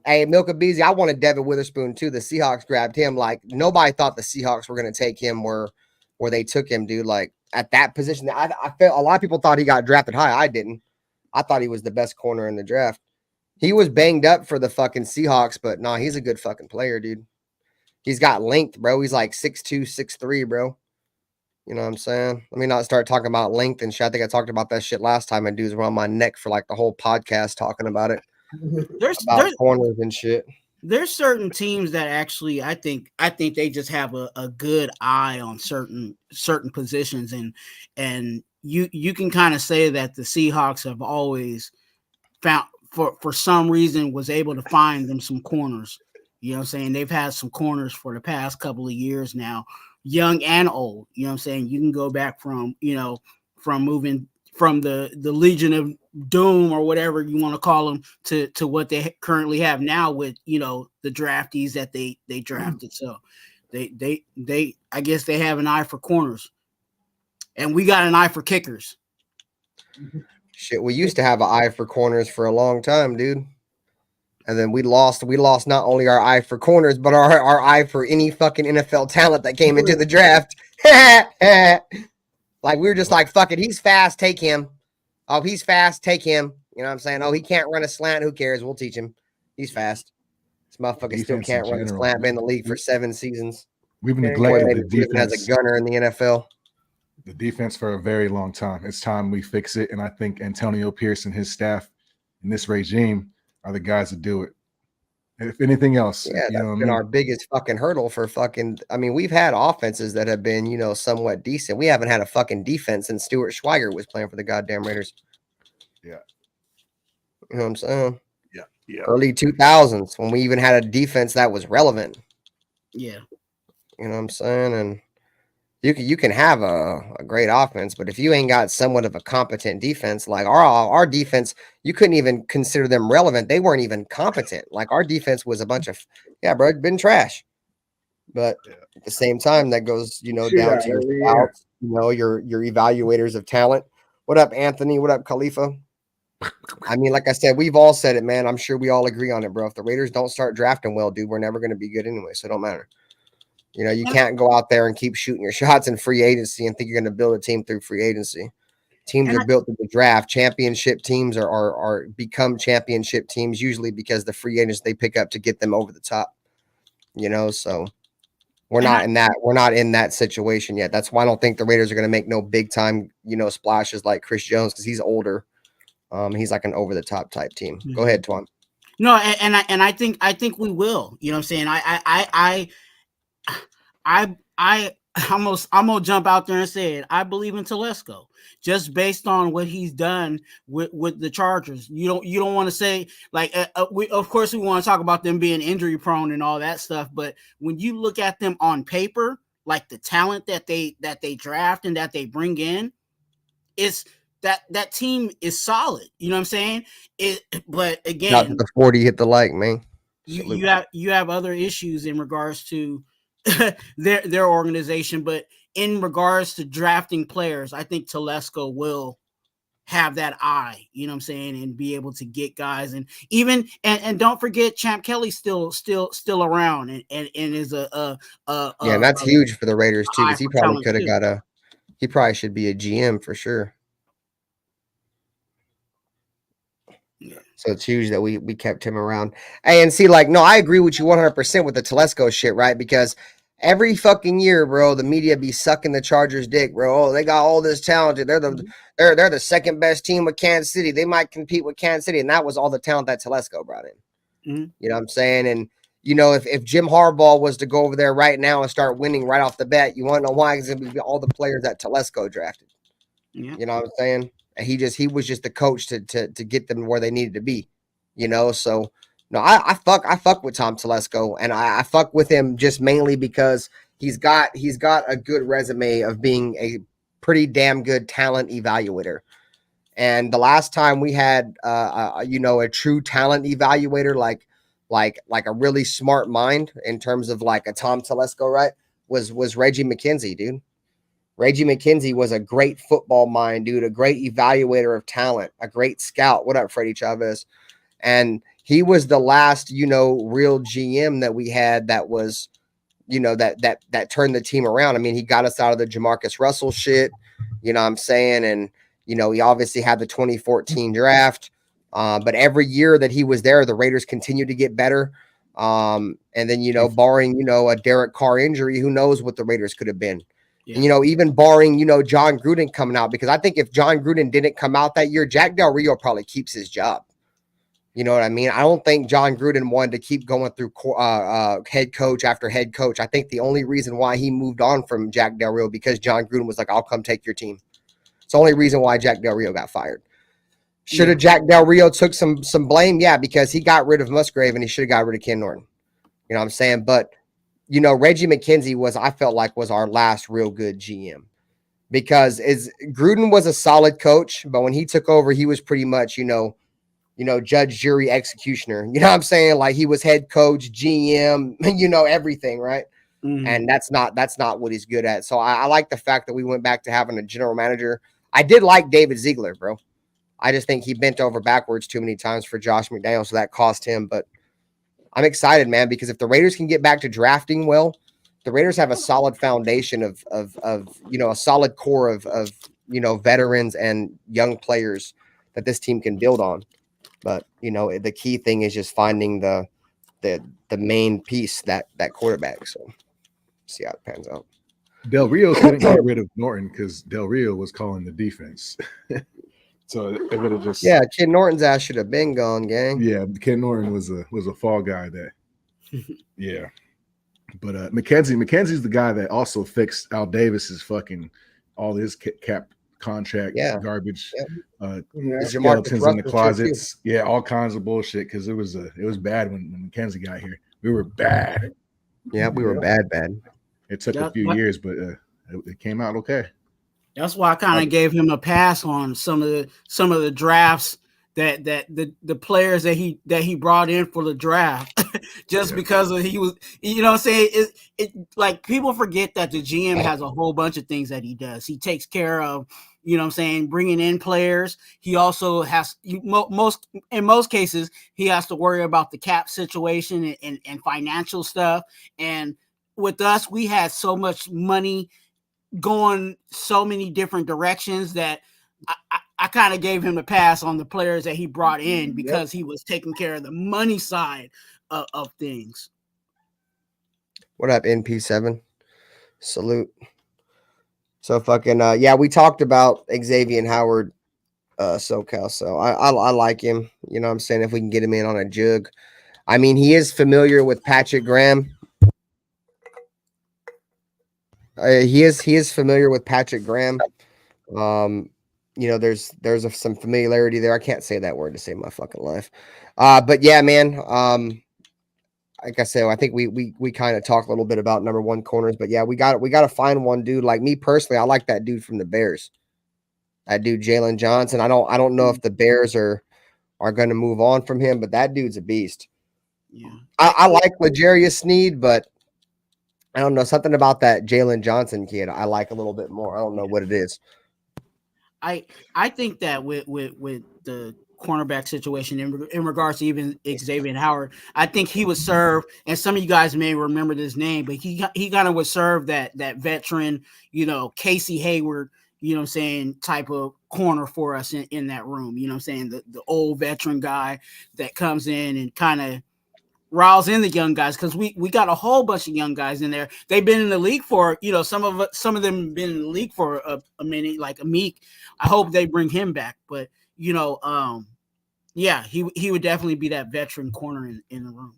Hey, Milka Beasley, I wanted Devin Witherspoon too. The Seahawks grabbed him. Like nobody thought the Seahawks were gonna take him where they took him, dude. Like at that position, I felt a lot of people thought he got drafted high. I didn't. I thought he was the best corner in the draft. He was banged up for the fucking Seahawks, but nah, he's a good fucking player, dude. He's got length, bro. He's like 6'2", 6'3", bro. You know what I'm saying? Let me not start talking about length and shit. I think I talked about that shit last time, and dudes were on my neck for like the whole podcast talking about it. There's corners and shit. There's certain teams that actually I think they just have a good eye on certain positions, and you can kind of say that the Seahawks have always found for some reason was able to find them some corners. You know what I'm saying? They've had some corners for the past couple of years now, young and old. You know what I'm saying? You can go back from moving from the Legion of Doom or whatever you want to call them to what they currently have now with, the draftees that they drafted. So they I guess they have an eye for corners, and we got an eye for kickers. Shit, we used to have an eye for corners for a long time, dude. And then we lost not only our eye for corners, but our eye for any fucking NFL talent that came into the draft. Like we were just like, fuck it, he's fast, take him. Oh, he's fast, take him. You know what I'm saying? Oh, he can't run a slant, who cares? We'll teach him. He's fast. This motherfucker still can't run a slant, been in the league for 7 seasons. We've neglected the defense. As a gunner in the NFL. The defense for a very long time. It's time we fix it. And I think Antonio Pierce and his staff in this regime are the guys that do it. And if anything else, yeah, that's been our biggest fucking hurdle for fucking. I mean, we've had offenses that have been, somewhat decent. We haven't had a fucking defense since Stuart Schweiger was playing for the goddamn Raiders. Yeah. You know what I'm saying? Yeah. Yeah. Early 2000s when we even had a defense that was relevant. Yeah. You know what I'm saying? And you can have a great offense, but if you ain't got somewhat of a competent defense, like our defense, you couldn't even consider them relevant. They weren't even competent. Like our defense was a bunch of, bro, it's been trash. But at the same time, that goes, down to your scouts, your evaluators of talent. What up, Anthony? What up, Khalifa? I mean, like I said, we've all said it, man. I'm sure we all agree on it, bro. If the Raiders don't start drafting well, dude, we're never going to be good anyway, so it don't matter. You can't go out there and keep shooting your shots in free agency and think you're going to build a team through free agency. Teams are built through the draft. Championship teams are become championship teams usually because the free agents they pick up to get them over the top. So we're not in that situation yet. That's why I don't think the Raiders are going to make no big time, splashes like Chris Jones because he's older. He's like an over the top type team. Go ahead, Twuan. No, and I think we will. You know what I'm saying? I'm gonna jump out there and say it. I believe in Telesco just based on what he's done with the Chargers. You don't want to say like we of course we want to talk about them being injury prone and all that stuff, but when you look at them on paper, like the talent that they draft and that they bring in, it's that team is solid. You know what I'm saying? But again, not the 40 hit the like, man. You have other issues in regards to their organization, but in regards to drafting players, I think Telesco will have that eye, you know what I'm saying, and be able to get guys and even and don't forget Champ Kelly's still around and is and that's huge for the Raiders too, because he probably could have got he probably should be a GM for sure. Yeah. So it's huge that we kept him around. And see, like, no, I agree with you 100% with the Telesco shit, right? Because every fucking year, bro, the media be sucking the Chargers' dick, bro. Oh, they got all this talent. They're the second best team with Kansas City. They might compete with Kansas City, and that was all the talent that Telesco brought in. Mm-hmm. You know what I'm saying? And if Jim Harbaugh was to go over there right now and start winning right off the bat, you want to know why? Because it'd be all the players that Telesco drafted. Yeah. You know what I'm saying? He was just the coach to get them where they needed to be, So no, I fuck with Tom Telesco, and I fuck with him just mainly because he's got a good resume of being a pretty damn good talent evaluator. And the last time we had a true talent evaluator like a really smart mind in terms of like a Tom Telesco, right, was Reggie McKenzie, dude. Reggie McKenzie was a great football mind, dude, a great evaluator of talent, a great scout. What up, Freddie Chavez? And he was the last, real GM that we had that was, that turned the team around. I mean, he got us out of the Jamarcus Russell shit, you know what I'm saying? And, he obviously had the 2014 draft. But every year that he was there, the Raiders continued to get better. And then, barring, a Derek Carr injury, who knows what the Raiders could have been. Yeah. And, even barring, John Gruden coming out, because I think if John Gruden didn't come out that year, Jack Del Rio probably keeps his job. You know what I mean? I don't think John Gruden wanted to keep going through head coach after head coach. I think the only reason why he moved on from Jack Del Rio because John Gruden was like, I'll come take your team. It's the only reason why Jack Del Rio got fired. Should have Jack Del Rio took some blame? Yeah, because he got rid of Musgrave and he should have got rid of Ken Norton. You know what I'm saying? But Reggie McKenzie I felt like was our last real good GM, because Gruden was a solid coach, but when he took over, he was pretty much, judge, jury, executioner. You know what I'm saying? Like he was head coach, GM, everything, right? Mm-hmm. And that's not what he's good at. So I like the fact that we went back to having a general manager. I did like David Ziegler, bro. I just think he bent over backwards too many times for Josh McDaniels, so that cost him. But I'm excited, man, because if the Raiders can get back to drafting well, the Raiders have a solid foundation of a solid core of veterans and young players that this team can build on. But the key thing is just finding the main piece, that quarterback. So see how it pans out. Del Rio couldn't get rid of Norton because Del Rio was calling the defense. So it would have just Ken Norton's ass should have been gone, gang. Yeah, Ken Norton was a fall guy that But McKenzie's the guy that also fixed Al Davis's fucking all his cap contract garbage. Skeletons in the closets. Yeah, all kinds of bullshit because it was bad when McKenzie got here. We were bad. Yeah, we were bad. It took a few years, but it came out okay. That's why I kind of gave him a pass on some of the drafts that the players that he brought in for the draft, just because he was, what I'm saying, it like people forget that the GM has a whole bunch of things that he does. He takes care of, what I'm saying, bringing in players. He also has in most cases he has to worry about the cap situation and financial stuff. And with us, we had so much money going so many different directions that I kind of gave him a pass on the players that he brought in because he was taking care of the money side of things. What up, NP7? Salute. So fucking we talked about Xavier Howard, SoCal. So I like him. You know what I'm saying? If we can get him in on a jug. I mean, he is familiar with Patrick Graham. He is familiar with Patrick Graham. There's some familiarity there. I can't say that word to save my fucking life. But yeah, man. Like I said, I think we kind of talked a little bit about number one corners, but yeah, we got to find one dude. Like me personally, I like that dude from the Bears. That dude Jalen Johnson. I don't know if the Bears are going to move on from him, but that dude's a beast. Yeah, I like L'Jarius Sneed, but I don't know, something about that Jalen Johnson kid I like a little bit more. I don't know what it is. I think that with the cornerback situation in regards to even Xavier Howard, I think he would serve, and some of you guys may remember this name, but he kind of would serve that veteran, Casey Hayward, what I'm saying, type of corner for us in that room. What I'm saying, the old veteran guy that comes in and kind of riles in the young guys, because we got a whole bunch of young guys in there. They've been in the league for, some of them have been in the league for a minute, like Amik. I hope they bring him back, but he would definitely be that veteran corner in the room.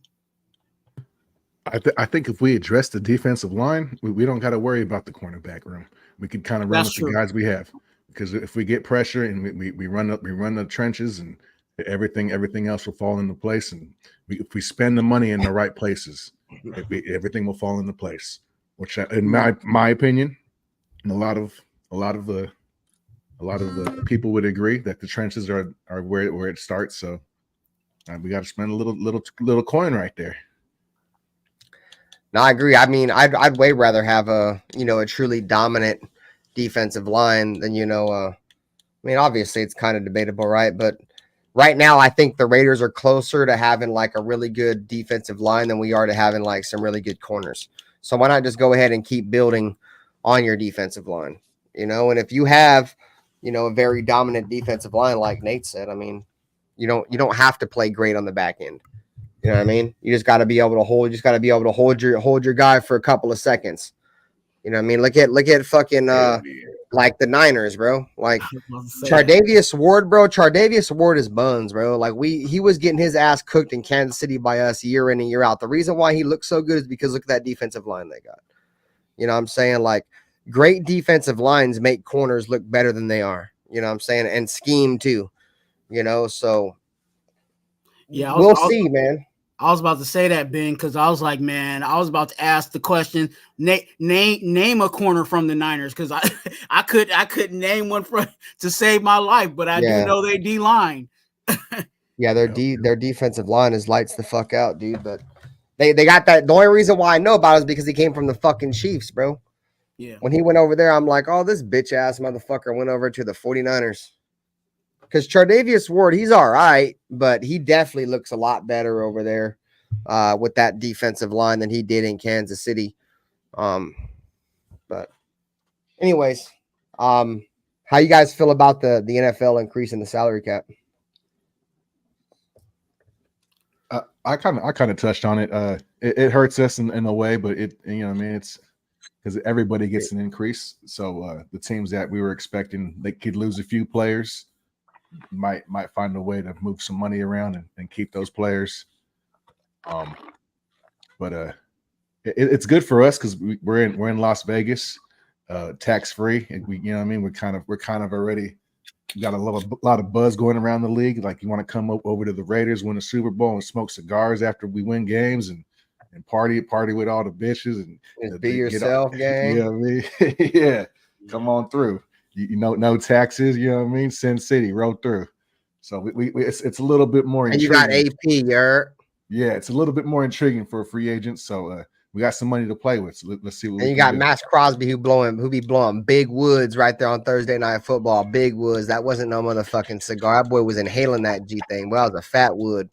I think if we address the defensive line, we don't got to worry about the cornerback room. We can kind of run with the guys we have, because if we get pressure and we run the trenches, and everything else will fall into place. And if we spend the money in the right places, everything will fall into place. Which, in my opinion, and a lot of the people would agree that the trenches are where it starts. So we got to spend a little coin right there. No, I agree. I mean, I'd way rather have a truly dominant defensive line than I mean, obviously it's kind of debatable, right? But right now, I think the Raiders are closer to having like a really good defensive line than we are to having like some really good corners. So why not just go ahead and keep building on your defensive line? And if you have, a very dominant defensive line, like Nate said, I mean, you don't have to play great on the back end. You know what I mean? You just got to be able to hold. You just got to be able to hold your guy for a couple of seconds. You know what I mean? Look at fucking like the Niners, bro. Like Chardavius Ward, bro. Chardavius Ward is buns, bro. Like he was getting his ass cooked in Kansas City by us year in and year out. The reason why he looks so good is because look at that defensive line they got. You know what I'm saying? Like great defensive lines make corners look better than they are. You know what I'm saying? And scheme too. So yeah, we'll see, man. I was about to say that, Ben, because I was like, man, I was about to ask the question, name a corner from the Niners, because I couldn't name one to save my life, but I do know they D-line. Yeah, their defensive line is lights the fuck out, dude. But they got that. The only reason why I know about it is because he came from the fucking Chiefs, bro. Yeah. When he went over there, I'm like, oh, this bitch ass motherfucker went over to the 49ers. because Chardavius Ward, he's all right, but he definitely looks a lot better over there with that defensive line than he did in Kansas City. But anyways, how you guys feel about the NFL increasing the salary cap? I kind of touched on it. It hurts us in a way, but it's because everybody gets an increase. So the teams that we were expecting, they could lose a few players, might find a way to move some money around and keep those players. But it's good for us because we're in Las Vegas, tax free, and we're kind of already got a lot of buzz going around the league. Like, you want to come over to the Raiders, win a Super Bowl, and smoke cigars after we win games, and party with all the bitches, and just be yourself, gang. You know what I mean? Yeah, come on through. You know, no taxes. You know what I mean? Sin City, roll through. So it's a little bit more. And you got AP, yeah, it's a little bit more intriguing for a free agent. So we got some money to play with. So let's see what. And you got Max Crosby who be blowing big woods right there on Thursday Night Football. Big woods. That wasn't no motherfucking cigar. That boy was inhaling that G thing. Well, that was a fat wood.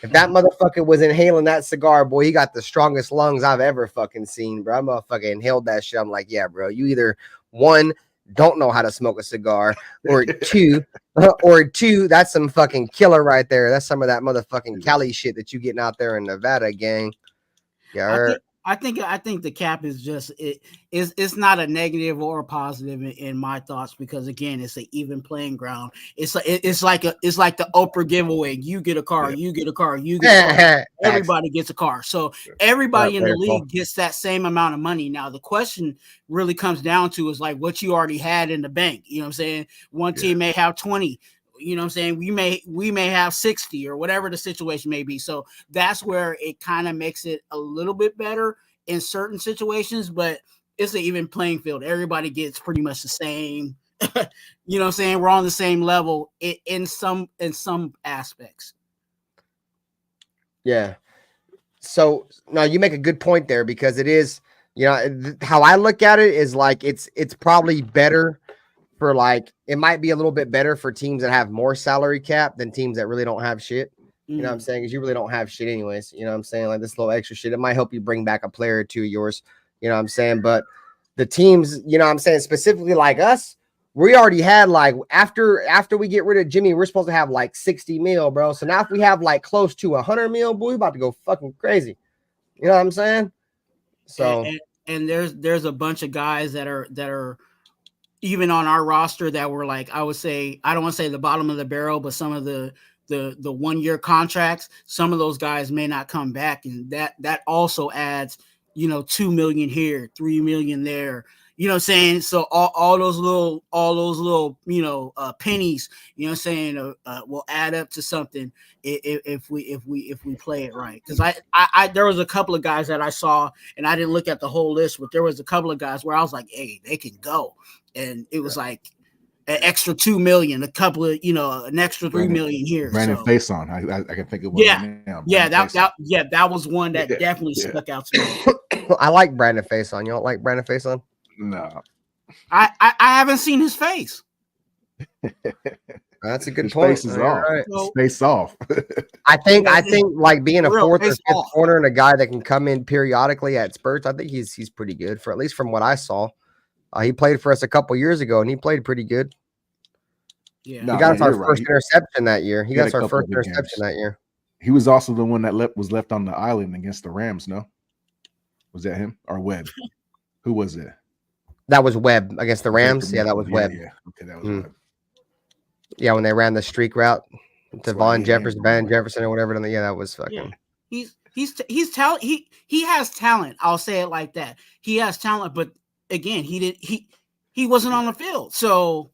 If that motherfucker was inhaling that cigar, boy, he got the strongest lungs I've ever fucking seen, bro. I motherfucking inhaled that shit. I'm like, yeah, bro, you either one, don't know how to smoke a cigar, or two, that's some fucking killer right there. That's some of that motherfucking Cali shit that you getting out there in Nevada, gang. Yeah. I think the cap is just it's not a negative or a positive in my thoughts, because again, it's an even playing ground. It's like the Oprah giveaway. You get a car, you get a car, you get a car. Everybody gets a car. So everybody in the league gets that same amount of money. Now the question really comes down to is like what you already had in the bank. You know what I'm saying? One team may have 20. You know what I'm saying? We may have 60 or whatever the situation may be. So that's where it kind of makes it a little bit better in certain situations, but it's an even playing field. Everybody gets pretty much the same. You know what I'm saying? We're on the same level in some aspects. Yeah. So now you make a good point there, because it is, how I look at it is like it's probably better for, like, it might be a little bit better for teams that have more salary cap than teams that really don't have shit. You know what I'm saying? Because you really don't have shit anyways. You know what I'm saying? Like, this little extra shit, it might help you bring back a player or two of yours. You know what I'm saying? But the teams, you know what I'm saying, specifically like us, we already had, like, after we get rid of Jimmy, we're supposed to have like 60 mil, bro. So now if we have like close to 100 mil, boy, we about to go fucking crazy. You know what I'm saying? So and there's a bunch of guys that are even on our roster that were, like, I would say, I don't want to say the bottom of the barrel, but some of the 1 year contracts, some of those guys may not come back. And that also adds, 2 million here, 3 million there, you know what I'm saying? So all those little, pennies, you know what I'm saying, will add up to something if we play it right. Because I there was a couple of guys that I saw, and I didn't look at the whole list, but there was a couple of guys where I was like, hey, they can go. And it was like an extra 2 million, a couple of, an extra 3 million here. Brandon Faison, I can think of one. That was one that definitely stuck out to me. I like Brandon Faison. You don't like Brandon Faison? No, I haven't seen his face. That's a good his point. Face is off. Right. So, face off. I think like being a fourth or fifth corner and a guy that can come in periodically at spurts, I think he's pretty good, for at least from what I saw. He played for us a couple years ago, and he played pretty good. Yeah, he got us our first interception that year. He got us our first interception that year. He was also the one that was left on the island against the Rams. No, was that him or Webb? Who was it? That was Webb against the Rams. Yeah, that was Webb. Yeah, okay, that was Webb. Yeah, when they ran the streak route to Van Jefferson or whatever. Yeah, that was fucking. Yeah. He's talent. He has talent. I'll say it like that. He has talent, but again, he wasn't on the field, so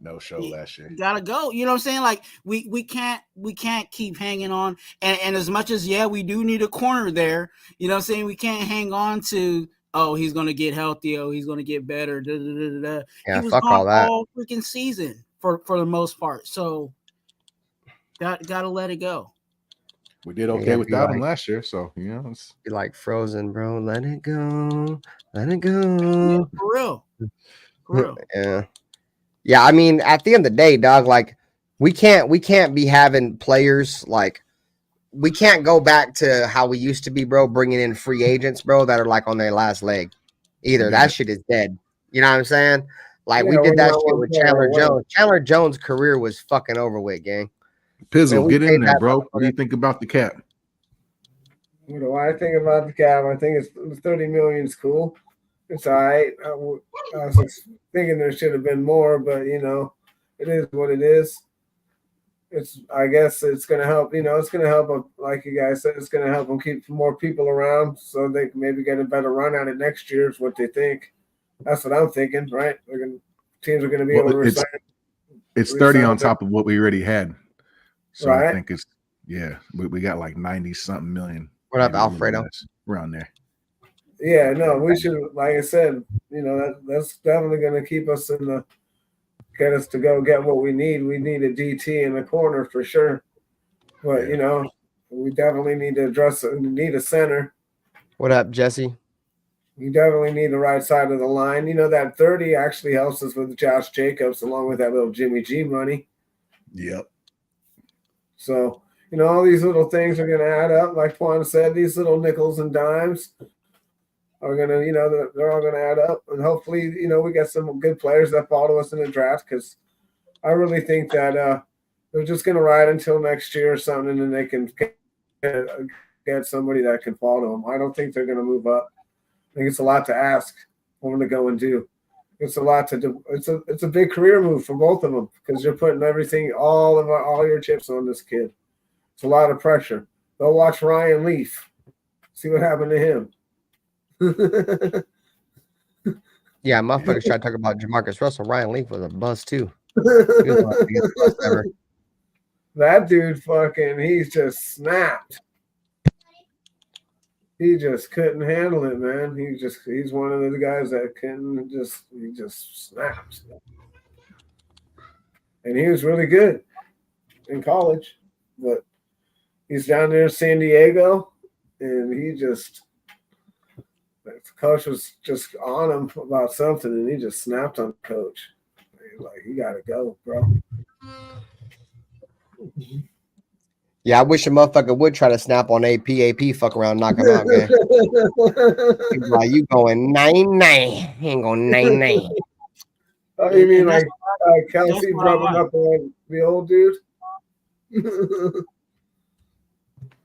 no show last year. Gotta go. You know what I'm saying? Like we can't keep hanging on. And as much as we do need a corner there. You know what I'm saying? We can't hang on to. Oh, he's gonna get healthy. Oh, he's gonna get better. Da, da, da, da. Yeah, he was fuck all that. All freaking season for the most part. So gotta let it go. We did okay without him last year, so it's be like Frozen, bro. Let it go. Let it go. Yeah, for real. Yeah. I mean, at the end of the day, dog, like We can't be having players like we can't go back to how we used to be, bro, bringing in free agents, bro, that are like on their last leg. Either that shit is dead. You know what I'm saying? Like we did that shit with Chandler Jones. Chandler Jones' career was fucking over with, gang. Pizzle, get in there, bro. What do you think about the cap? What do I think about the cap? I think it's 30 million is cool. It's all right. I was thinking there should have been more, but you know, it is what it is. I guess it's going to help, you know, it's going to help them, like you guys said, it's going to help them keep more people around so they can maybe get a better run at it next year is what they think. That's what I'm thinking, right? Teams are going to be able to resign. It's 30 on top of what we already had. So right? I think it's, we got like 90-something million. What up, Alfredo? Around there. Yeah, no, we should, like I said, you know, that's definitely going to keep us get us to go get what we need. We need a DT in the corner for sure. But, you know, we definitely need to need a center. What up, Jesse? You definitely need the right side of the line. You know, that 30 actually helps us with Josh Jacobs along with that little Jimmy G money. Yep. So, you know, all these little things are going to add up. Like Twuan said, these little nickels and dimes are going to, you know, they're all going to add up. And hopefully, you know, we get some good players that fall to us in the draft because I really think that they're just going to ride until next year or something, and then they can get somebody that can fall to them. I don't think they're going to move up. I think it's a lot to ask for them to go and do. It's a lot to do. It's a big career move for both of them because you're putting everything, all your chips on this kid. It's a lot of pressure. Go watch Ryan Leaf. See what happened to him. Yeah, motherfuckers try to talk about Jamarcus Russell. Ryan Leaf was a buzz too. He was one of the biggest buzz ever. That dude he's just snapped. He just couldn't handle it, man. He's one of the guys that he just snaps. And he was really good in college, but he's down there in San Diego, and the coach was just on him about something, and he just snapped on the coach. He's like, you got to go, bro. Yeah, I wish a motherfucker would try to snap on AP. AP fuck around, knock him out, man. He's like, you going 9-9. He ain't going 9-9. Oh, you mean like Kelsey rubbing up on the old dude?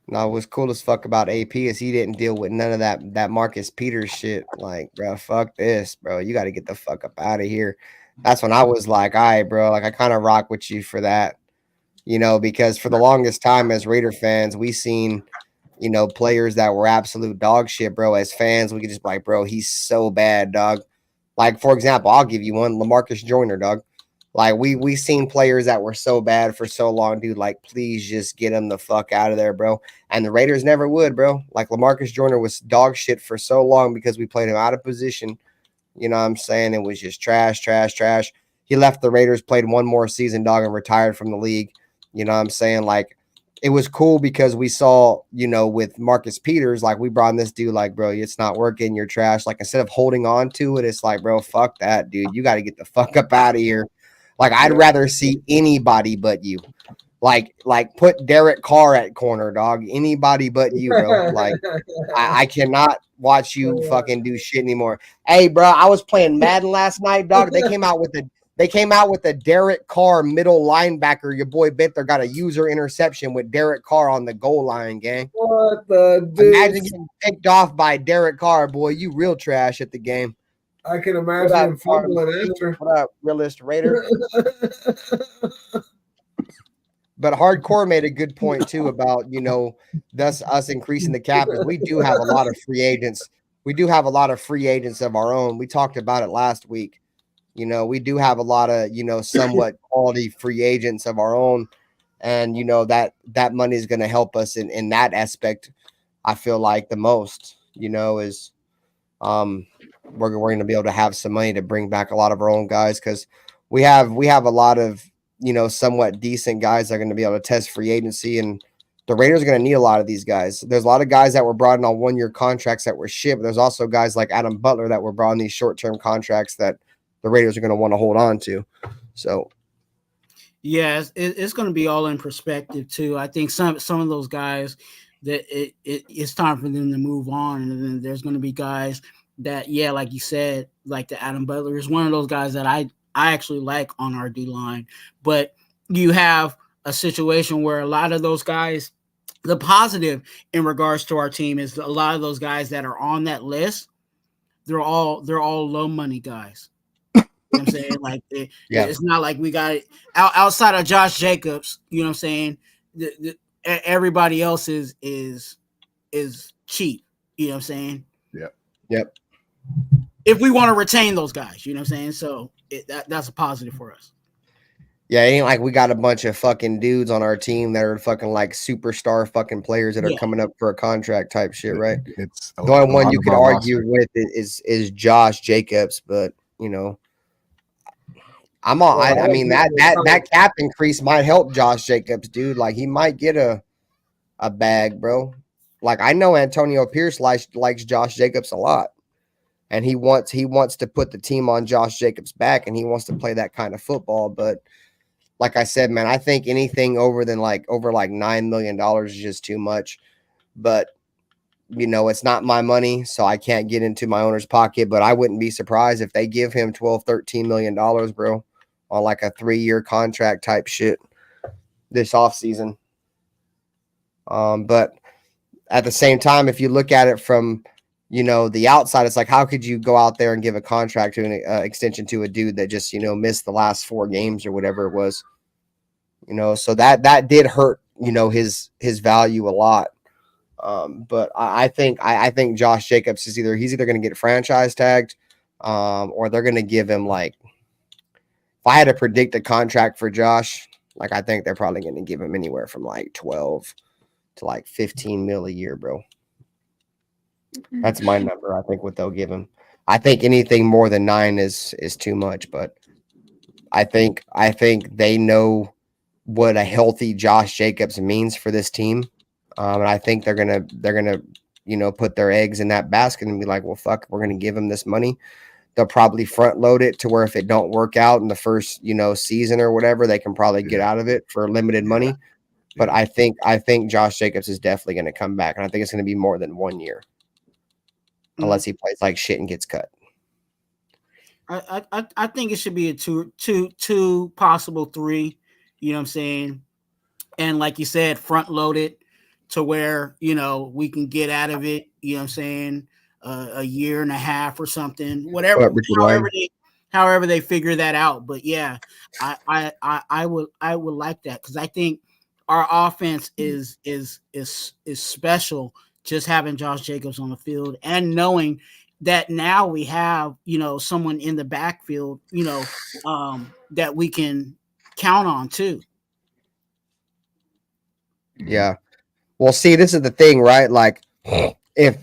No, what's cool as fuck about AP is he didn't deal with none of that Marcus Peters shit. Like, bro, fuck this, bro. You got to get the fuck up out of here. That's when I was like, all right, bro. Like, I kind of rock with you for that. You know, because for the longest time as Raider fans, we seen, you know, players that were absolute dog shit, bro. As fans, we could just be like, bro, he's so bad, dog. Like, for example, I'll give you one, LaMarcus Joyner, dog. Like, we seen players that were so bad for so long, dude. Like, please just get him the fuck out of there, bro. And the Raiders never would, bro. Like, LaMarcus Joyner was dog shit for so long because we played him out of position. You know what I'm saying? It was just trash, trash, trash. He left the Raiders, played one more season, dog, and retired from the league. You know what I'm saying? Like, it was cool because we saw, you know, with Marcus Peters, like, we brought in this dude, like, bro, it's not working. You're trash. Like, instead of holding on to it, it's like, bro, fuck that, dude. You got to get the fuck up out of here. Like, I'd rather see anybody but you. Like put Derek Carr at corner, dog. Anybody but you, bro. Like, I cannot watch you fucking do shit anymore. Hey, bro, I was playing Madden last night, dog. They came out with a Derek Carr middle linebacker. Your boy Bither got a user interception with Derek Carr on the goal line, gang. What the dude? Imagine getting picked off by Derek Carr, boy. You real trash at the game. I can imagine him fumbling after. What up, realist Raider? But Hardcore made a good point too about, you know, us increasing the cap. We do have a lot of free agents. We do have a lot of free agents of our own. We talked about it last week. You know, we do have a lot of, you know, somewhat quality free agents of our own. And, you know, that money is going to help us in that aspect. I feel like the most, you know, is we're going to be able to have some money to bring back a lot of our own guys because we have a lot of, you know, somewhat decent guys that are going to be able to test free agency. And the Raiders are going to need a lot of these guys. There's a lot of guys that were brought in on 1-year contracts that were shit. But there's also guys like Adam Butler that were brought in these short-term contracts that the Raiders are going to want to hold on to. So, Yeah, it's going to be all in perspective too. I think some of those guys that it's time for them to move on, and then there's going to be guys that, yeah, like you said, like the Adam Butler is one of those guys that I actually like on our D line. But you have a situation where a lot of those guys, the positive in regards to our team is a lot of those guys that are on that list, they're all low money guys. You know what I'm saying? Like it's not like we got it outside of Josh Jacobs. You know what I'm saying? Everybody else is cheap. You know what I'm saying? Yep. If we want to retain those guys, you know what I'm saying? So that's a positive for us. Yeah, it ain't like we got a bunch of fucking dudes on our team that are fucking like superstar fucking players that are coming up for a contract type shit, right? It's the only one you could argue with is Josh Jacobs, but you know, I mean that cap increase might help Josh Jacobs, dude. Like he might get a bag, bro. Like I know Antonio Pierce likes Josh Jacobs a lot, and he wants to put the team on Josh Jacobs' back, and he wants to play that kind of football. But like I said, man, I think anything over $9 million is just too much. But you know, it's not my money, so I can't get into my owner's pocket. But I wouldn't be surprised if they give him $12-13 million, bro, on like a 3-year contract type shit this offseason. But at the same time, if you look at it from, you know, the outside, it's like, how could you go out there and give a contract to an extension to a dude that just, you know, missed the last 4 games or whatever it was, you know? So that did hurt, you know, his value a lot. But I think Josh Jacobs he's either going to get franchise tagged, or they're going to give him like, if I had to predict a contract for Josh, like I think they're probably going to give him anywhere from like 12 to like 15 mil a year, bro. That's my number. I think what they'll give him. I think anything more than 9 is too much, but I think they know what a healthy Josh Jacobs means for this team. And I think they're gonna, you know, put their eggs in that basket and be like, well, fuck, we're gonna give him this money. They'll probably front load it to where if it don't work out in the first, you know, season or whatever, they can probably get out of it for limited money. But I think Josh Jacobs is definitely going to come back, and I think it's going to be more than 1 year, unless he plays like shit and gets cut. I think it should be a two, possible 3. You know what I'm saying? And like you said, front loaded to where, you know, we can get out of it. You know what I'm saying? A year and a half or something, whatever. However they figure that out. But yeah, I would like that, because I think our offense is special, just having Josh Jacobs on the field and knowing that now we have, you know, someone in the backfield, you know, that we can count on too. Yeah. Well, see, this is the thing, right? Like if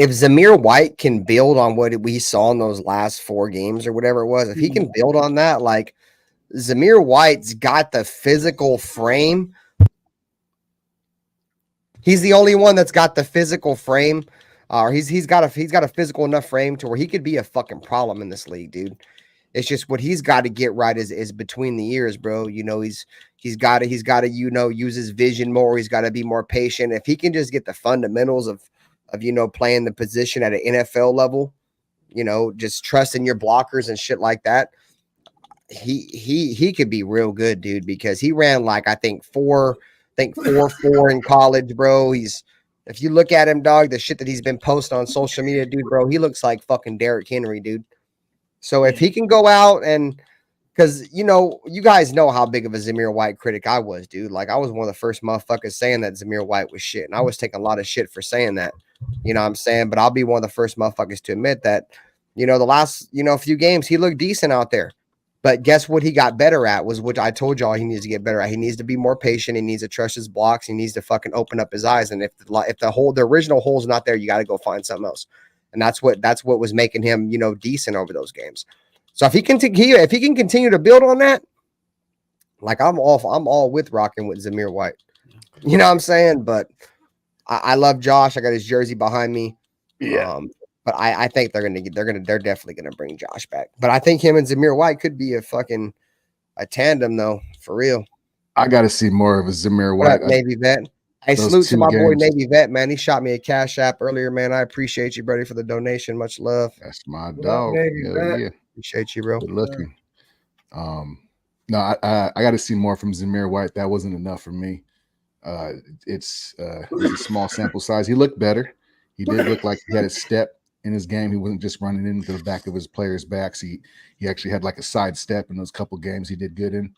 Zamir White can build on what we saw in those last 4 games or whatever it was, if he can build on that, like Zamir White's got the physical frame. He's the only one that's got the physical frame. He's got a physical enough frame to where he could be a fucking problem in this league, dude. It's just what he's got to get right is between the ears, bro. You know, he's got to, you know, use his vision more. He's got to be more patient. If he can just get the fundamentals of, you know, playing the position at an NFL level, you know, just trusting your blockers and shit like that, he could be real good, dude, because he ran like, I think 4.4 in college, bro. If you look at him, dog, the shit that he's been posting on social media, dude, bro, he looks like fucking Derrick Henry, dude. So if he can go out and, because, you know, you guys know how big of a Zamir White critic I was, dude. Like, I was one of the first motherfuckers saying that Zamir White was shit, and I was taking a lot of shit for saying that, you know what I'm saying? But I'll be one of the first motherfuckers to admit that, you know, the last, you know, few games, he looked decent out there. But guess what he got better at was what I told y'all he needs to get better at. He needs to be more patient. He needs to trust his blocks. He needs to fucking open up his eyes. And if the original hole's not there, you got to go find something else. And that's what was making him, you know, decent over those games. So if he can continue to build on that, like I'm all with rocking with Zamir White. You know what I'm saying? But I love Josh. I got his jersey behind me. Yeah. But I think they're definitely gonna bring Josh back. But I think him and Zamir White could be a fucking a tandem though, for real. I got to see more of a Zamir What White. up, Navy vet? Hey, those salute to two my boy games- Navy vet, man. He shot me a cash app earlier, man. I appreciate you, buddy, for the donation. Much love. That's my What up, dog. Navy Hell vet? yeah. Appreciate you, bro. Good looking. No, I got to see more from Zamir White. That wasn't enough for me. It's a small sample size. He looked better. He did look like he had a step in his game. He wasn't just running into the back of his players' backs. He actually had like a side step in those couple games he did good in.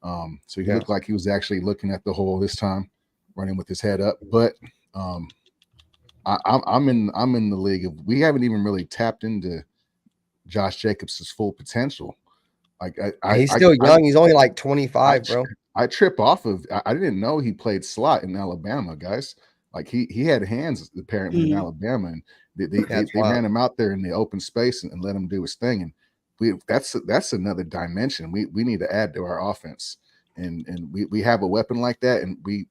So he looked like he was actually looking at the hole this time, running with his head up. But I'm in the league of, we haven't even really tapped into Josh Jacobs' full potential. Like he's still young. He's only like 25, bro. I trip off of. I didn't know he played slot in Alabama, guys. Like he had hands apparently in Alabama, and they ran him out there in the open space and let him do his thing. And that's another dimension we need to add to our offense. And we have a weapon like that, and we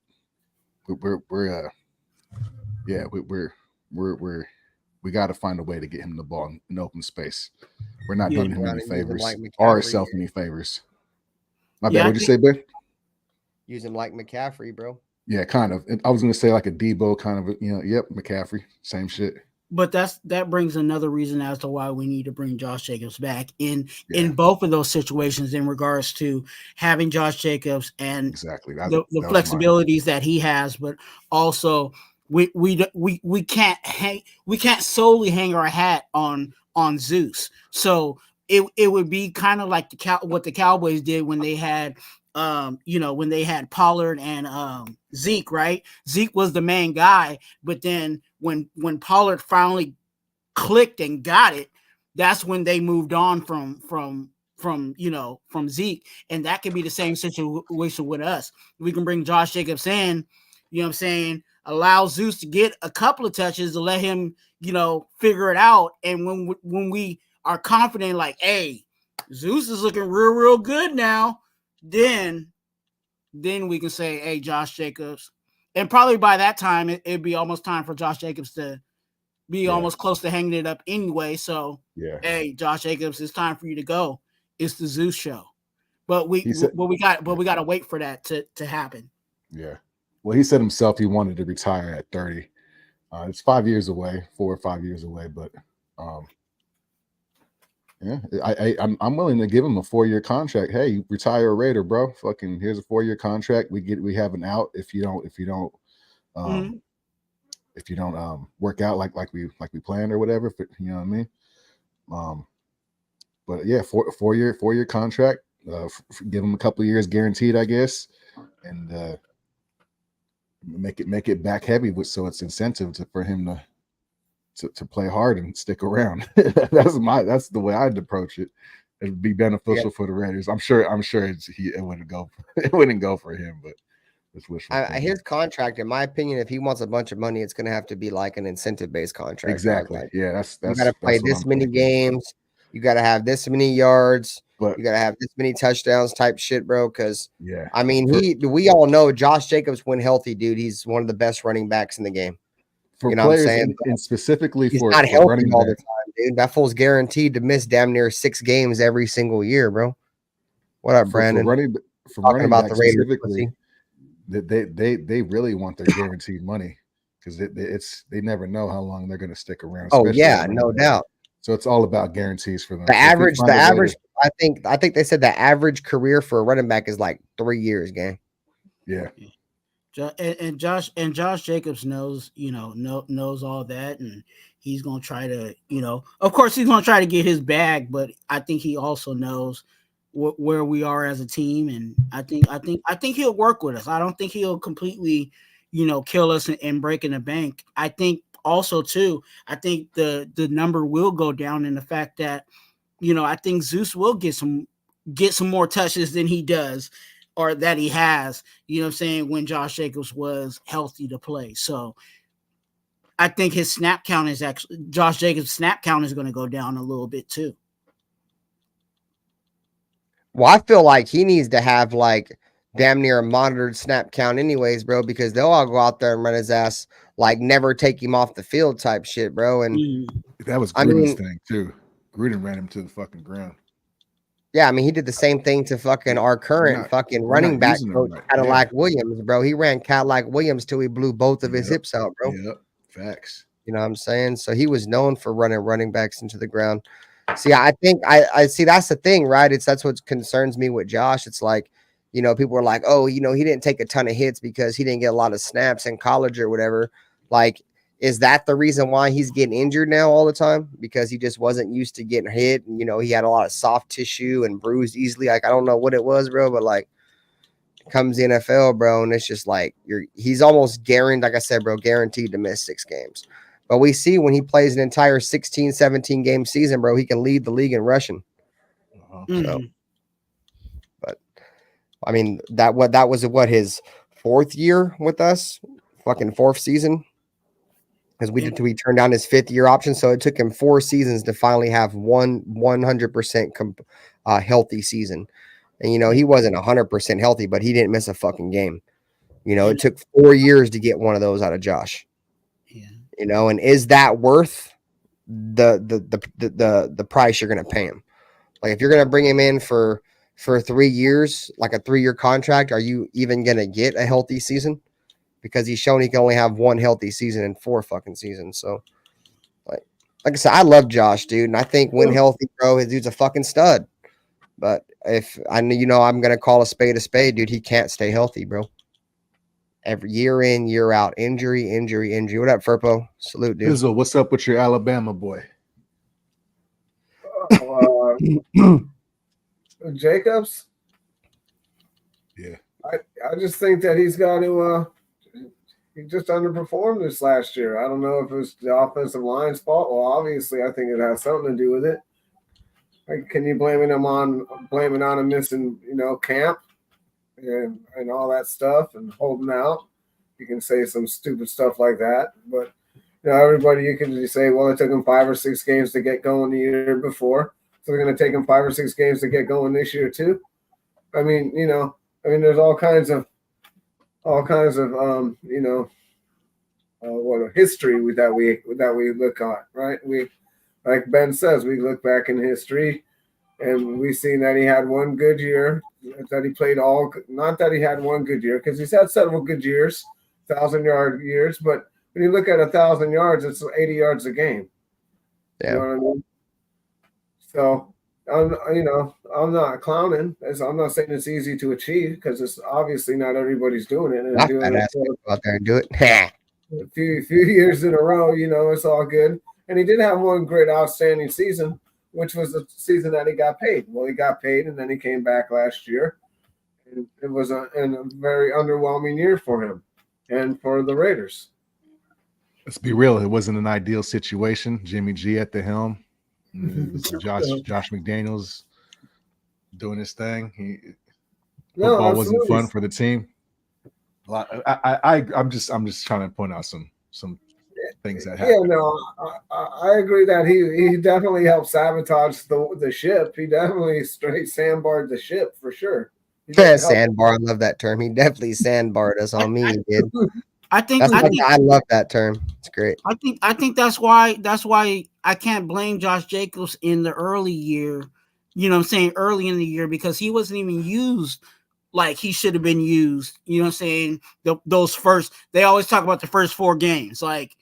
got to find a way to get him the ball in open space. We're not doing him any favors or ourselves any favors. My bad. What'd you say, Ben? Use him like McCaffrey, bro. Yeah, kind of. I was going to say like a Debo kind of, yep, McCaffrey, same shit. But that brings another reason as to why we need to bring Josh Jacobs back in both of those situations in regards to having Josh Jacobs and exactly the flexibilities that he has, but also we can't solely hang our hat on Zeus. So it would be kind of like what the Cowboys did when they had when they had Pollard and Zeke, right? Zeke was the main guy, but then when Pollard finally clicked and got it, that's when they moved on from Zeke. And that could be the same situation with us. We can bring Josh Jacobs in, you know what I'm saying, allow Zeus to get a couple of touches to let him, figure it out. And when we are confident, like, hey, Zeus is looking real good now, then we can say, hey, Josh Jacobs. And probably by that time, it'd be almost time for Josh Jacobs to be almost close to hanging it up anyway. So, hey, Josh Jacobs, it's time for you to go. It's the Zeus show. But we got to wait for that to happen. Yeah. Well, he said himself he wanted to retire at 30. It's 5 years away, 4 or 5 years away, but I'm willing to give him a 4-year contract. Hey, you retire a Raider, bro. Fucking here's a 4-year contract. We have an out if you don't work out like we planned or whatever. You know what I mean? But yeah, 4-year contract. Give him a couple of years guaranteed, I guess, and make it back heavy so it's incentive for him to play hard and stick around. That's the way I'd approach it. It'd be beneficial for the Raiders. I'm sure it wouldn't go for him, but it's wishful. His contract, in my opinion, if he wants a bunch of money, it's gonna have to be like an incentive-based contract. Exactly. Like, yeah, that's you gotta play this many games, you gotta have this many yards, you gotta have this many touchdowns type shit, bro. Because I mean, we all know Josh Jacobs, when healthy, dude, he's one of the best running backs in the game. For players, and specifically he's for not healthy running all the time, dude. That fool's guaranteed to miss damn near 6 games every single year, bro. What up, Brandon? For running about the Raiders specifically, they really want their guaranteed mony because they never know how long they're going to stick around. Oh yeah, no doubt. So it's all about guarantees for them. The average. I think they said the average career for a running back is like 3 years, gang. Yeah. And Josh Jacobs knows all that, and he's gonna try to, of course he's gonna try to get his bag, but I think he also knows where we are as a team, and I think he'll work with us. I don't think he'll completely, kill us and break in the bank. I think also too, I think the number will go down in the fact that, I think Zeus will get some more touches than he does. Or that he has, when Josh Jacobs was healthy to play. So I think his snap count is Josh Jacobs' snap count is going to go down a little bit too. Well, I feel like he needs to have like damn near a monitored snap count anyways, bro, because they'll all go out there and run his ass, like never take him off the field type shit, bro. And that was Gruden's thing too. Gruden ran him to the fucking ground. Yeah, I mean, he did the same thing to fucking our current fucking running back coach, Cadillac Williams, bro. He ran Cadillac Williams till he blew both of his hips out, bro. Yep, facts. You know what I'm saying? So he was known for running backs into the ground. See, I think I see that's the thing, right? That's what concerns me with Josh. It's like, you know, people are like, oh, you know, he didn't take a ton of hits because he didn't get a lot of snaps in college or whatever. Like, is that the reason why he's getting injured now all the time? Because he just wasn't used to getting hit. And, you know, he had a lot of soft tissue and bruised easily. Like, I don't know what it was, bro, but like, comes the NFL, bro, and it's just like he's almost guaranteed, like I said, bro, guaranteed to miss 6 games. But we see when he plays an entire 16, 17 game season, bro, he can lead the league in rushing. So, but I mean, that was his 4th year with us, fucking 4th season. Because we turned down his 5th year option, so it took him 4 seasons to finally have 100% healthy season. And you know, he wasn't 100% healthy, but he didn't miss a fucking game. You know, it took 4 years to get one of those out of Josh. Yeah. You know, and is that worth the price you're going to pay him? Like, if you're going to bring him in for 3 years, like a 3-year contract, are you even going to get a healthy season? Because he's shown he can only have 1 healthy season in 4 fucking seasons. So, like I said, I love Josh, dude, and I think when healthy, bro, his dude's a fucking stud. But if I know, you know, I'm gonna call a spade, dude. He can't stay healthy, bro. Every year in, year out, injury. What up, Furpo? Salute, dude. Fizzle, what's up with your Alabama boy? Jacobs. Yeah, I just think that he's got to. He just underperformed this last year. I don't know if it was the offensive line's fault. Well, obviously, I think it has something to do with it. Like, can you blame him on him missing, you know, camp and all that stuff and holding out? You can say some stupid stuff like that, but you know, everybody, you can just say, well, it took him 5 or 6 games to get going the year before, so they're going to take him 5 or 6 games to get going this year too. I mean, you know, there's all kinds of you know, what history that we look at, right? We, like Ben says, we look back in history and we've seen that he had 1 good year, that he played not that he had 1 good year, because he's had several good years, 1,000-yard years, but when you look at 1,000 yards, it's 80 yards a game. Yeah. You know what I mean? So, I'm not clowning. I'm not saying it's easy to achieve, because it's obviously not everybody's doing it. And doing it out there and do it. a few years in a row, you know, it's all good. And he did have 1 great, outstanding season, which was the season that he got paid. Well, he got paid, and then he came back last year. And it was a very underwhelming year for him and for the Raiders. Let's be real. It wasn't an ideal situation. Jimmy G at the helm. Josh McDaniels doing his thing. Football wasn't fun for the team. I'm just trying to point out some things that happened. Yeah, no, I agree that he definitely helped sabotage the ship. He definitely straight sandbarred the ship for sure. Sandbar, I love that term. He definitely sandbarred us on me, dude. I love that term. It's great. I think that's why I can't blame Josh Jacobs in the early year. You know what I'm saying? Early in the year, because he wasn't even used like he should have been used. You know what I'm saying? They always talk about the first 4 games. Like,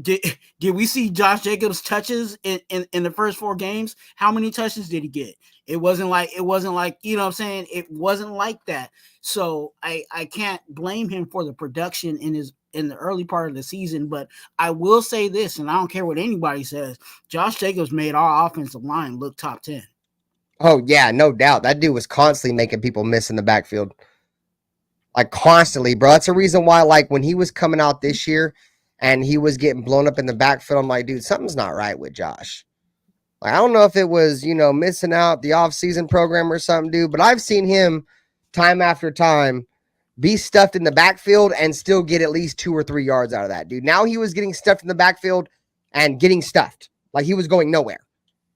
did we see Josh Jacobs touches in the first 4 games? How many touches did he get? It wasn't like, you know what I'm saying? It wasn't like that. So I can't blame him for the production in the early part of the season, but I will say this, and I don't care what anybody says, Josh Jacobs made our offensive line look top 10. Oh yeah, no doubt. That dude was constantly making people miss in the backfield. Like, constantly, bro. That's the reason why, like, when he was coming out this year and he was getting blown up in the backfield, I'm like, dude, something's not right with Josh. Like, I don't know if it was, you know, missing out the off-season program or something, dude, but I've seen him time after time be stuffed in the backfield and still get at least 2 or 3 yards out of that, dude. Now he was getting stuffed in the backfield and getting stuffed. Like, he was going nowhere.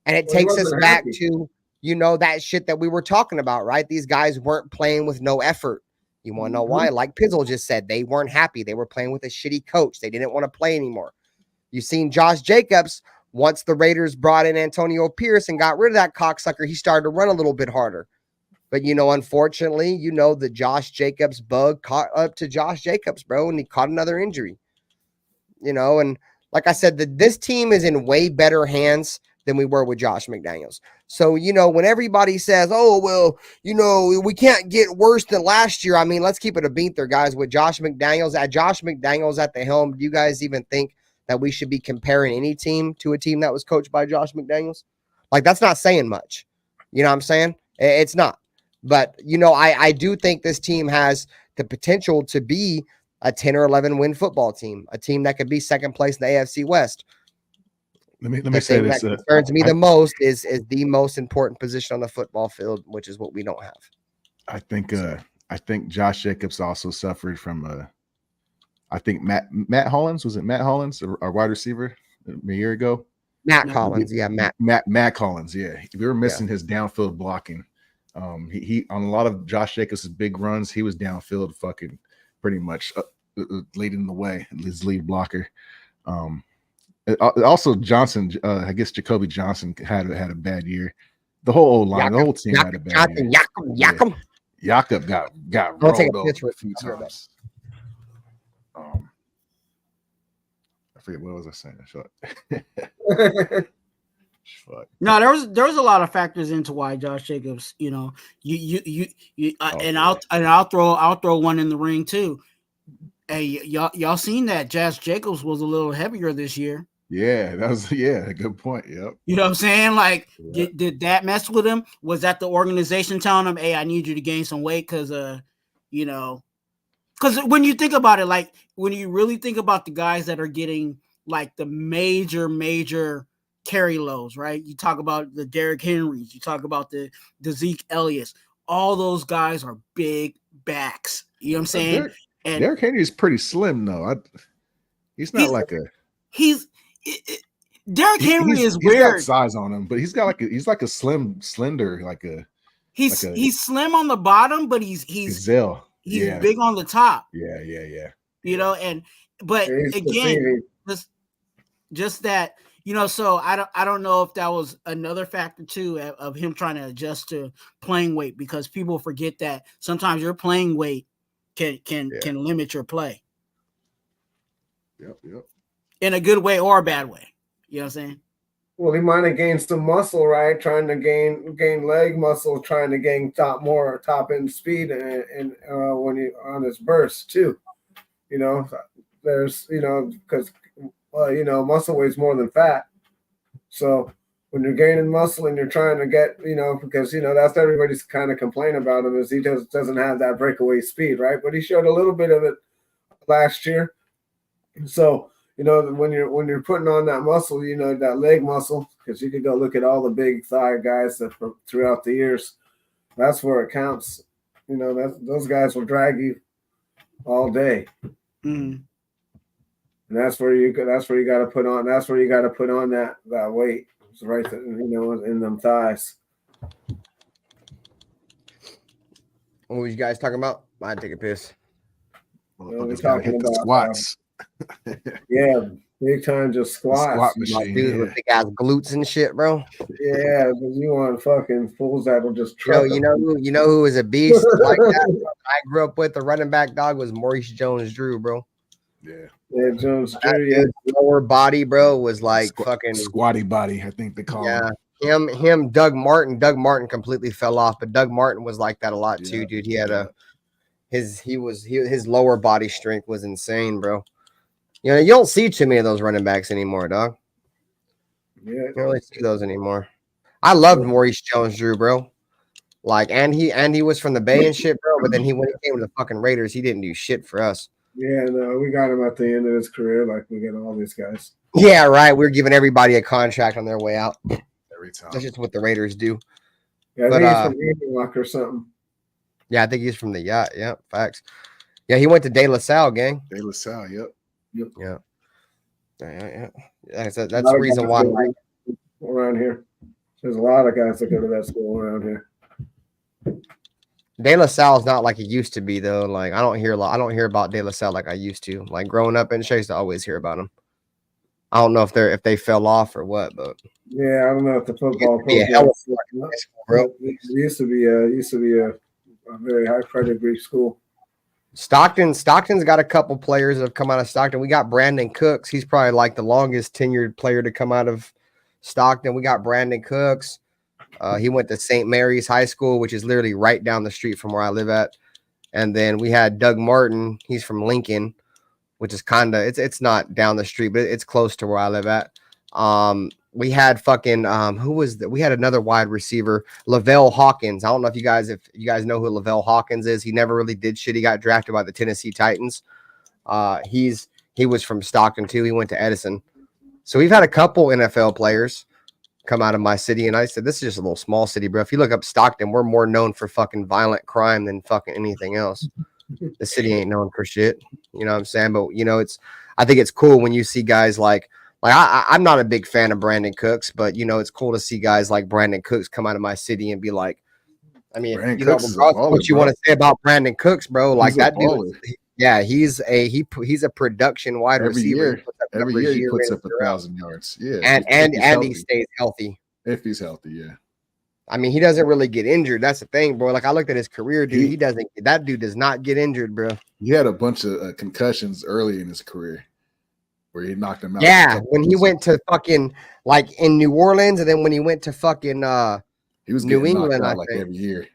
And it takes us back to, you know, that shit that we were talking about, right? These guys weren't playing with no effort. You want to know why? Like Pizzle just said, they weren't happy. They were playing with a shitty coach. They didn't want to play anymore. You've seen Josh Jacobs Once the Raiders brought in Antonio Pierce and got rid of that cocksucker, he started to run a little bit harder. But, unfortunately, the Josh Jacobs bug caught up to Josh Jacobs, bro, and he caught another injury. And like I said, this team is in way better hands than we were with Josh McDaniels. So, when everybody says, oh, well, we can't get worse than last year. I mean, let's keep it a beat there, guys. With Josh McDaniels at the helm, do you guys even think that we should be comparing any team to a team that was coached by Josh McDaniels? Like, that's not saying much. You know what I'm saying? It's not. But, I do think this team has the potential to be a 10 or 11 win football team, a team that could be second place in the AFC West. Let me say this. That concerns me the most is the most important position on the football field, which is what we don't have. I think Josh Jacobs also suffered from I think Matt Hollins, was it Matt Hollins, our wide receiver a year ago? Matt Collins, yeah, Matt Collins, yeah. We were missing his downfield blocking. He on a lot of Josh Jacobs' big runs, he was downfield fucking pretty much leading the way, his lead blocker. Also, Johnson, I guess Jacoby Johnson had a bad year. The whole line, the whole team had a bad year. Jakob got rolled over a few times. I forget what was I saying. Fuck. No, there was a lot of factors into why Josh Jacobs, and I'll throw one in the ring too. Hey, y'all seen that Josh Jacobs was a little heavier this year. Yeah, that was a good point. Yep. You know what I'm saying? Like, did that mess with him? Was that the organization telling him, "Hey, I need you to gain some weight"? Because because when you think about it, like when you really think about the guys that are getting like the major carry loads, right? You talk about the Derrick Henrys, you talk about the Zeke Elliott's. All those guys are big backs. You know what I'm saying? And Derrick Henry is pretty slim, though. He's not like a. Derrick Henry is he's weird. Got size on him, but he's like a slender, like a. He's slim on the bottom, but he's big on the top. Yeah. But again, just that. So I don't know if that was another factor too of him trying to adjust to playing weight, because people forget that sometimes your playing weight can limit your play. Yep. In a good way or a bad way. You know what I'm saying? Well, he might have gained some muscle, right? Trying to gain leg muscle, trying to gain top end speed, and when he on his burst too. There's because muscle weighs more than fat. So when you're gaining muscle and you're trying to get, because that's everybody's kind of complaint about him, is he doesn't have that breakaway speed, right? But he showed a little bit of it last year. So when you're putting on that muscle, that leg muscle, because you could go look at all the big thigh guys that throughout the years, that's where it counts. Those guys will drag you all day. Mm. And that's where you got to put on. That's where you got to put on that weight. It's right there, in them thighs. What were you guys talking about? I'd take a piss. We're talking about squats. Yeah, big time, just squats. Squat machine, dude, with big ass glutes and shit, bro. Yeah, because you want fucking fools that'll just truck. You know who is a beast like that? I grew up with the running back dog was Maurice Jones-Drew, bro. Yeah, Jones-Drew. Lower body, bro, was like fucking squatty body. I think they call him. Him, Doug Martin. Doug Martin completely fell off, but Doug Martin was like that a lot too, dude. He had his lower body strength was insane, bro. You don't see too many of those running backs anymore, dog. Yeah, you don't really see those anymore. I loved Maurice Jones-Drew, bro. Like, and he was from the Bay and shit, bro. But then when he came to the fucking Raiders, he didn't do shit for us. Yeah, no, we got him at the end of his career, like we get all these guys. Yeah, right. We're giving everybody a contract on their way out every time. That's just what the Raiders do. Yeah, I think he's from Enoch or something. Yeah, I think he's from the yacht. Yeah, facts. Yeah, he went to De La Salle, gang. De La Salle, yep. Yeah. That's the reason why. Around here, there's a lot of guys that go to that school around here. De La Salle is not like it used to be, though. Like I don't hear about De La Salle like I used to. Like growing up in Chase, I always hear about him. I don't know if they fell off or what, but Yeah, I don't know if the football yeah, program. bro. It used to be a very high pedigree school. Stockton's got a couple players that have come out of Stockton. We got Brandon Cooks. He's probably like the longest tenured player to come out of Stockton. We got Brandon Cooks. He went to St. Mary's High School, which is literally right down the street from where I live at. And then we had Doug Martin. He's from Lincoln, which is kind of it's not down the street, but it's close to where I live at. We had fucking we had another wide receiver, Lavelle Hawkins. I don't know if you guys know who Lavelle Hawkins is. He never really did shit. He got drafted by the Tennessee Titans. He was from Stockton too. He went to Edison. So we've had a couple NFL players come out of my city, and I said, this is just a little small city, bro. If you look up Stockton, we're more known for fucking violent crime than fucking anything else. The city ain't known for shit. You know what I'm saying? But I think it's cool when you see guys like I'm not a big fan of Brandon Cooks, but it's cool to see guys like Brandon Cooks come out of my city and be like, I mean, what you want to say about Brandon Cooks, bro? Like that dude. Yeah, he's a production wide receiver. Every year he puts up 1,000 yards. Yeah, and he stays healthy. If he's healthy, yeah. I mean, he doesn't really get injured. That's the thing, bro. Like I looked at his career, dude. That dude does not get injured, bro. He had a bunch of concussions early in his career, where he knocked him out. Yeah, when he went to fucking like in New Orleans, and then when he went to fucking he was New England, I think every year.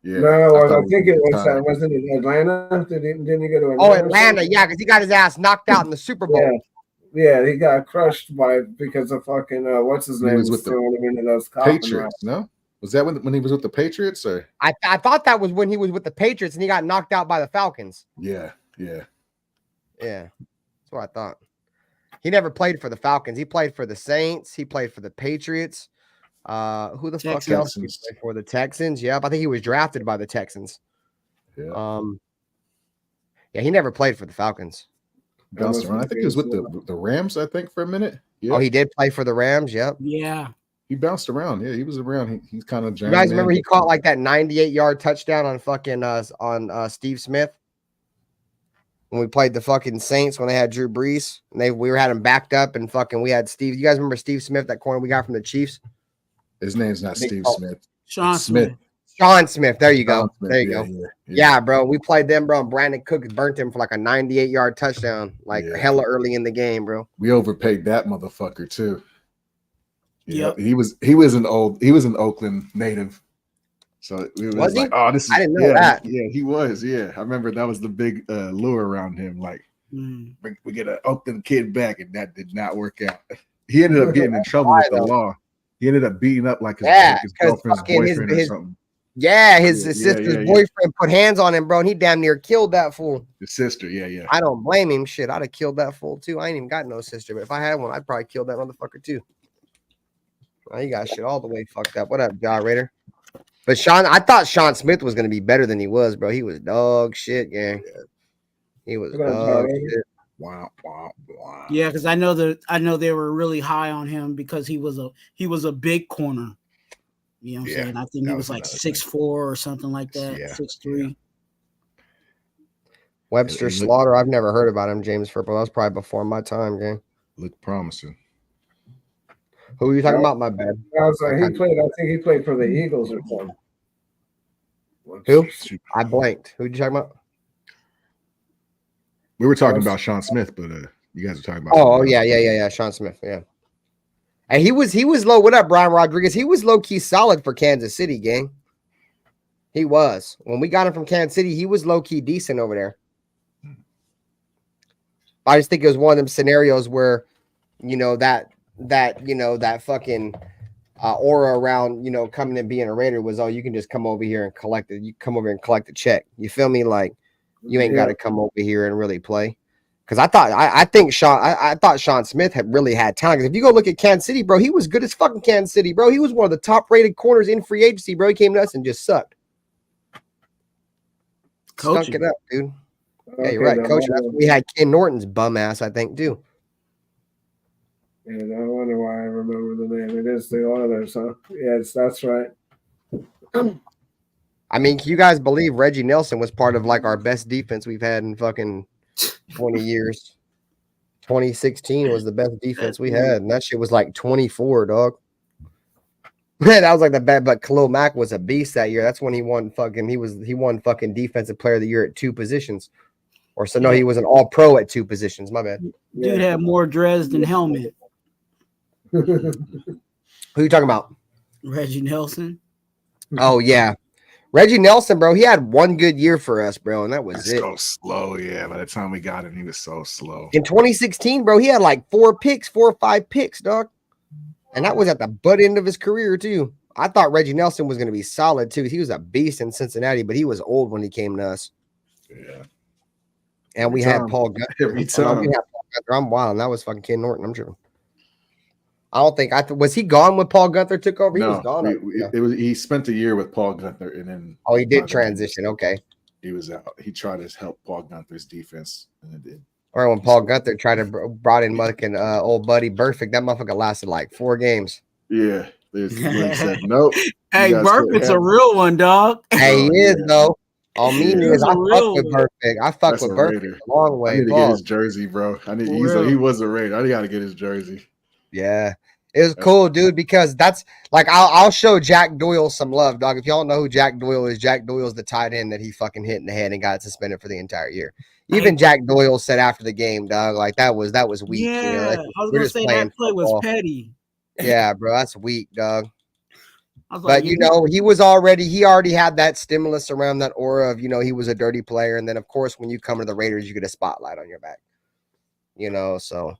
Yeah, no, I think it was wasn't it Atlanta? Didn't he go to Atlanta? Oh, Atlanta, yeah, because he got his ass knocked out in the Super Bowl. Yeah, he got crushed because of fucking what's his name? He was with throwing him into those Patriots. No, was that when he was with the Patriots? Or I thought that was when he was with the Patriots and he got knocked out by the Falcons. Yeah. That's what I thought. He never played for the Falcons. He played for the Saints. He played for the Patriots. Who the fuck else did he play for? The Texans. Yep, I think he was drafted by the Texans. Yeah. Yeah, he never played for the Falcons. Bounced around. I think he was with the Rams, I think, for a minute. Yeah. Oh, he did play for the Rams. Yep. Yeah. He bounced around. Yeah, he was around. He's kind of. You guys remember he caught like that 98-yard touchdown on fucking on Steve Smith when we played the fucking Saints when they had Drew Brees and we had him backed up and fucking we had Steve. You guys remember Steve Smith, that corner we got from the Chiefs? His name's not Steve Smith. Sean Smith. Sean Smith. There you go. Smith, there you go. Yeah, bro. We played them, bro. And Brandon Cooks burnt him for like a 98-yard touchdown, like hella early in the game, bro. We overpaid that motherfucker too. Yeah, he was an Oakland native. So it was like, oh, this is, I didn't know that. Yeah, he was. Yeah, I remember that was the big lure around him. Like, we get an Oakland kid back, and that did not work out. He ended up getting in trouble with the law. He ended up beating up like his girlfriend's boyfriend or something. Yeah, his sister's boyfriend put hands on him, bro, and he damn near killed that fool. His sister, yeah. I don't blame him. Shit, I'd have killed that fool too. I ain't even got no sister, but if I had one, I'd probably kill that motherfucker too. Well, you got shit all the way fucked up. What up, Raider? But I thought Sean Smith was gonna be better than he was, bro. He was dog shit, gang. He was dog shit. Wow. Yeah, because I know they were really high on him because he was a big corner. You know what I'm saying? I think he was like 6'4" or something like that. 6'3". Webster Slaughter. I've never heard about him, James Furpo. That was probably before my time, gang. Looked promising. Who are you talking about? My bad. I think he played for the Eagles or something. Who? I blanked. Who did you talking about? We were talking about Sean Smith, but you guys are talking about. Oh yeah. Sean Smith, yeah. And he was low. What up, Brian Rodriguez? He was low key solid for Kansas City, gang. He was. When we got him from Kansas City, he was low key decent over there. I just think it was one of them scenarios where, that fucking aura around, coming and being a Raider was, oh, you can just come over here and collect it. You come over and collect the check. You feel me? Like, you ain't got to come over here and really play. Because I thought Sean Smith had really had talent. Because if you go look at Kansas City, bro, he was good as fucking Kansas City, bro. He was one of the top rated corners in free agency, bro. He came to us and just sucked. Stunk it up, dude. Yeah, you're right, coach. We had Ken Norton's bum ass, I think, too. Yeah, I wonder why I remember the name. It is the Oilers, huh? Yes, that's right. I mean, can you guys believe Reggie Nelson was part of like our best defense we've had in fucking 20 years? 2016 was the best defense we had, and that shit was like 24, dog. Man, that was like the bad, but Khalil Mack was a beast that year. That's when he won fucking. He won fucking defensive player of the year at 2 positions, or so no, he was an all pro at 2 positions. My bad. Dude had more dreads than helmet. Who you talking about? Reggie Nelson. Oh yeah, Reggie Nelson, bro. He had 1 good year for us, bro, and that was it. So slow, yeah. By the time we got him, he was so slow. In 2016, bro, he had like 4 or 5 picks, dog. And that was at the butt end of his career, too. I thought Reggie Nelson was going to be solid, too. He was a beast in Cincinnati, but he was old when he came to us. Yeah. And we had Paul Gunther. Every time. I'm wild. And that was fucking Ken Norton. I'm sure. I don't think was he gone when Paul Gunther took over? He was gone. He spent a year with Paul Gunther, and then he did transition. Okay. He was out. He tried to help Paul Gunther's defense, and it did. Or when Paul Gunther tried to brought in fucking old buddy Burfict, that motherfucker lasted like 4 games. Yeah, he said nope. Hey, Burfict's a real one, dog. Hey, he is though. All me is I fuck with Burfict. I fuck with Burfict a long way. I need to get his jersey, bro. He was a Raider. I got to get his jersey. Yeah, it was cool, dude. Because that's like I'll show Jack Doyle some love, dog. If y'all know who Jack Doyle is, Jack Doyle's the tight end that he fucking hit in the head and got suspended for the entire year. Even Jack Doyle said after the game, dog, like that was weak. Yeah, you know? Like, I was gonna say that play was petty. Yeah, bro, that's weak, dog. But he already had that stimulus around that aura of, he was a dirty player, and then of course when you come to the Raiders, you get a spotlight on your back. So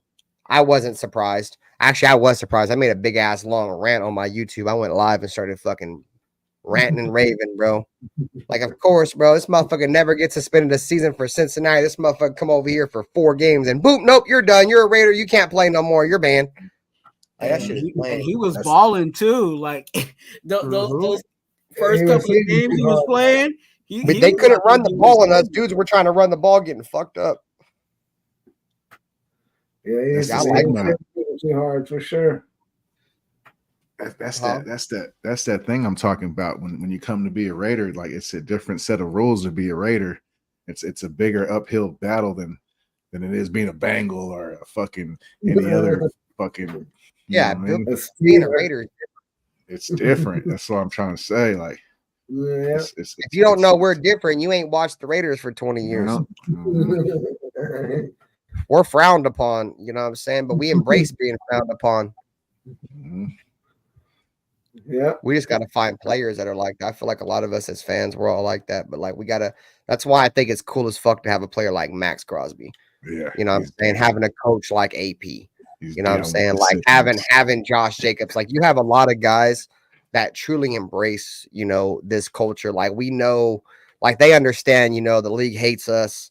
I wasn't surprised. Actually, I was surprised. I made a big ass long rant on my YouTube. I went live and started fucking ranting and raving, bro. Like, of course, bro, this motherfucker never gets suspended a season for Cincinnati. This motherfucker come over here for 4 games and boom, nope, you're done. You're a Raider. You can't play no more. You're banned. Like, that shit is and he was balling too. Like those first couple of games he was playing. They couldn't run the ball, and us dudes were trying to run the ball, getting fucked up. Yeah, I like that. Too hard for sure. That's that thing I'm talking about. When you come to be a Raider, like it's a different set of rules to be a Raider. It's a bigger uphill battle than it is being a Bengal or a fucking any other fucking. Being a Raider, it's different. That's what I'm trying to say. Like, if you don't know we're different, you ain't watched the Raiders for 20 years. We're frowned upon, you know what I'm saying? But we embrace being frowned upon. Mm-hmm. Yeah, we just got to find players that are like that. I feel like a lot of us as fans, we're all like that. But like, we gotta. That's why I think it's cool as fuck to have a player like Max Crosby. Yeah, you know what I'm saying? Having a coach like AP. You know what I'm saying? Like having Josh Jacobs. Like, you have a lot of guys that truly embrace, this culture. Like, we know, like, they understand, the league hates us.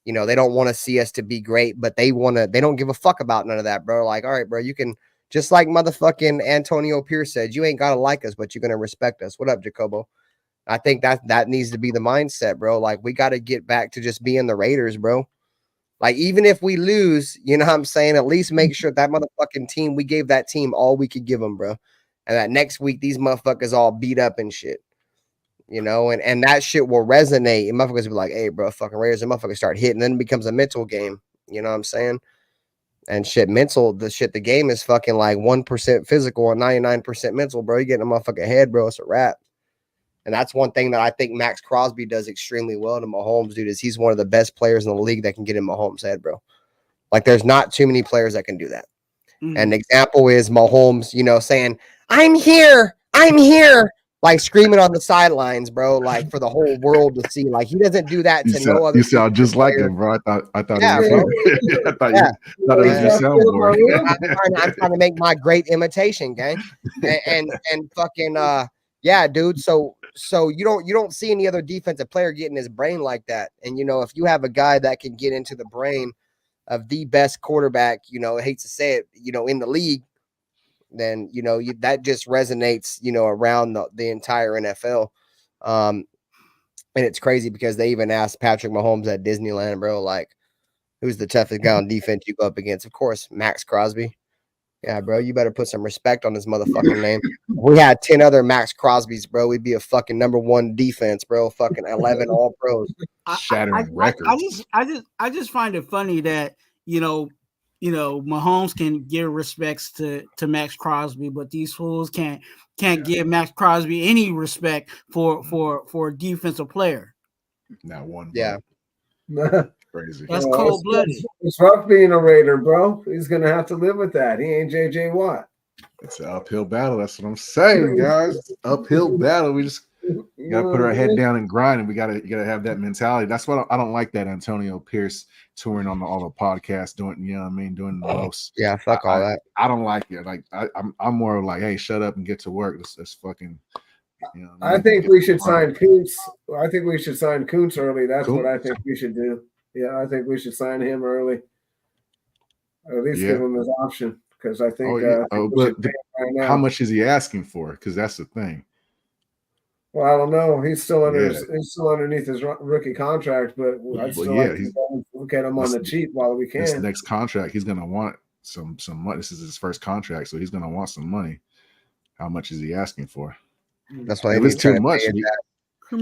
They don't want to see us to be great, but they don't give a fuck about none of that, bro. Like, all right, bro, you can, just like motherfucking Antonio Pierce said, you ain't got to like us, but you're going to respect us. What up, Jacobo? I think that needs to be the mindset, bro. Like, we got to get back to just being the Raiders, bro. Like, even if we lose, you know what I'm saying? At least make sure that motherfucking team, we gave that team all we could give them, bro. And that next week, these motherfuckers all beat up and shit. And that shit will resonate. And motherfuckers will be like, hey, bro, fucking Raiders, and motherfuckers start hitting. Then it becomes a mental game. You know what I'm saying? And shit, the game is fucking like 1% physical and 99% mental, bro. You get in a motherfucking head, bro. It's a wrap. And that's one thing that I think Max Crosby does extremely well to Mahomes, dude, is he's one of the best players in the league that can get in Mahomes' head, bro. Like, there's not too many players that can do that. Mm-hmm. And the example is Mahomes, saying, I'm here, like screaming on the sidelines, bro, like for the whole world to see. Like, he doesn't do that to no other. You sound just like him, bro. I thought it was your soundboard. I'm trying to make my great imitation, gang. And fucking yeah, dude. So you don't see any other defensive player getting his brain like that. And if you have a guy that can get into the brain of the best quarterback, I hate to say it, in the league, then that just resonates, around the entire NFL. And it's crazy because they even asked Patrick Mahomes at Disneyland, bro, like, who's the toughest guy on defense you go up against? Of course, Max Crosby. Yeah, bro, you better put some respect on his motherfucking name. If we had 10 other Max Crosbys, bro, we'd be a fucking #1 defense, bro. Fucking 11 all pros. Shattering records. I just find it funny that, Mahomes can give respects to Max Crosby, but these fools can't give Max Crosby any respect for a defensive player. Not one. Yeah. Crazy. That's cold-blooded. It's rough being a Raider, bro. He's gonna have to live with that. He ain't JJ Watt. It's an uphill battle. That's what I'm saying, guys. Uphill battle. We just gotta put our head down and grind, and you gotta have that mentality. That's what I don't like, that Antonio Pierce touring on all the podcasts, doing doing the most. Yeah, fuck all that. I don't like it. Like I'm more like, hey, shut up and get to work. Let's fucking. I think we should sign Kuntz. I think we should sign Kuntz early. That's what I think we should do. Yeah, I think we should sign him early. Or at least give him his option, because I think. How much is he asking for? Because that's the thing. Well, I don't know. He's still underneath his rookie contract, but I'd still like to look at him on the cheap while we can. This next contract, he's going to want some money. This is his first contract, so he's going to want some money. How much is he asking for? That's why if it's too much,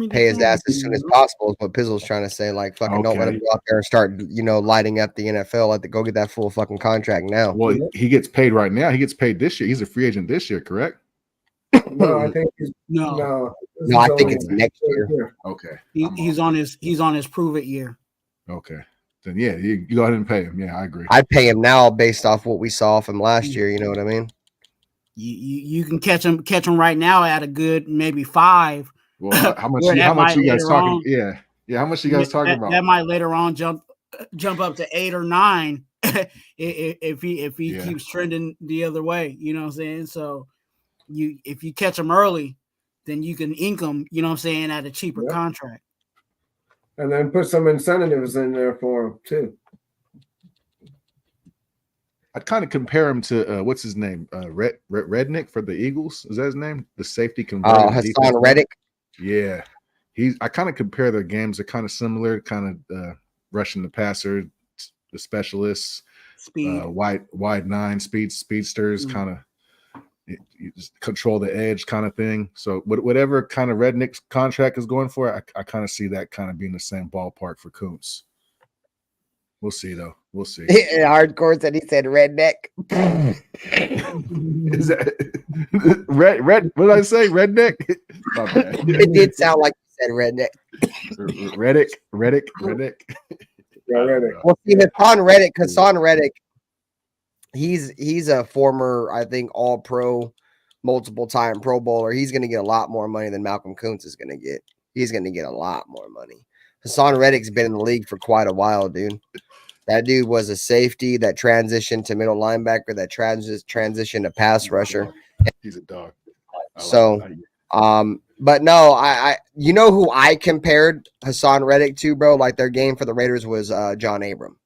pay his ass as soon as possible is what Pizzle's trying to say. Like, fucking don't let him go out there and start, lighting up the NFL. Go get that full fucking contract now. Well, he gets paid right now. He gets paid this year. He's a free agent this year, correct? No, I think no. I think it's next year. Okay, he's on his prove it year. Okay, then you go ahead and pay him. Yeah, I agree. I'd pay him now based off what we saw from last year. You know what I mean? You can catch him right now at a good maybe 5. Well, how much you guys talking? Yeah. How much you guys talking about? That might later on jump up to 8 or 9 if he keeps trending the other way. You know what I'm saying? So if you catch him early, then you can ink him. You know what I'm saying, at a cheaper contract. And then put some incentives in there for him too. I'd kind of compare him to what's his name, Rednick for the Eagles. Is that his name? The safety converted. Hassan Reddick. Yeah, I kind of compare their games. They're kind of similar, kind of rushing the passer, the specialists, wide nine speedsters, kind of you just control the edge kind of thing. So whatever kind of Rednick's contract is going for, I kind of see that kind of being the same ballpark for Kuntz. We'll see, though. We'll see. Hardcore said he said redneck. Is that red? What did I say? Redneck? My bad. It did sound like you said redneck. Reddick. Yeah, Reddick. Well, see, Hassan Reddick, he's a former, I think, all-pro, multiple-time Pro Bowler. He's going to get a lot more money than Malcolm Kuntz is going to get. He's going to get a lot more money. Hassan Reddick's been in the league for quite a while, dude. That dude was a safety that transitioned to middle linebacker, that transitioned to pass rusher. He's a dog. But no, I you know who I compared Hassan Reddick to, bro? Like, their game for the Raiders was John Abram.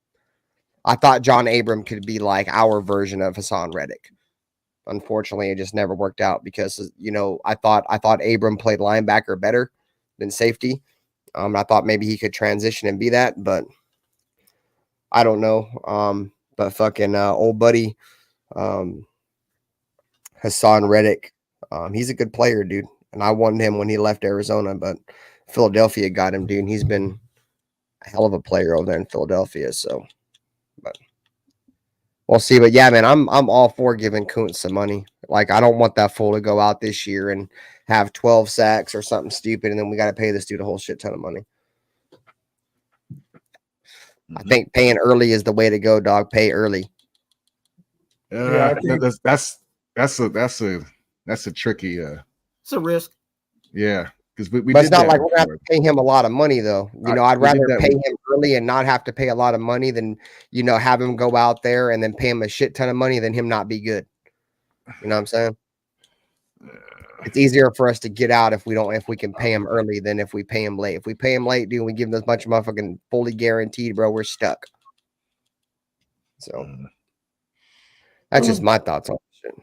I thought John Abram could be like our version of Hassan Reddick. Unfortunately, it just never worked out because, I thought Abram played linebacker better than safety. I thought maybe he could transition and be that, but I don't know. But fucking old buddy Hassan Reddick, he's a good player, dude. And I wanted him when he left Arizona, but Philadelphia got him, dude. And he's been a hell of a player over there in Philadelphia. So, but we'll see. But yeah, man, I'm all for giving Kuntz some money. Like, I don't want that fool to go out this year and have 12 sacks or something stupid, and then we got to pay this dude a whole shit ton of money. I think paying early is the way to go, dog. Pay early. That's a tricky. It's a risk. Yeah, because but it's not like we're gonna have to pay him a lot of money, though. I'd rather pay him early and not have to pay a lot of money than have him go out there and then pay him a shit ton of money than him not be good. You know what I'm saying? It's easier for us to get out if we can pay him early than if we pay him late. If we pay him late, dude, we give him this bunch of motherfucking fully guaranteed, bro, we're stuck. So that's just my thoughts on shit.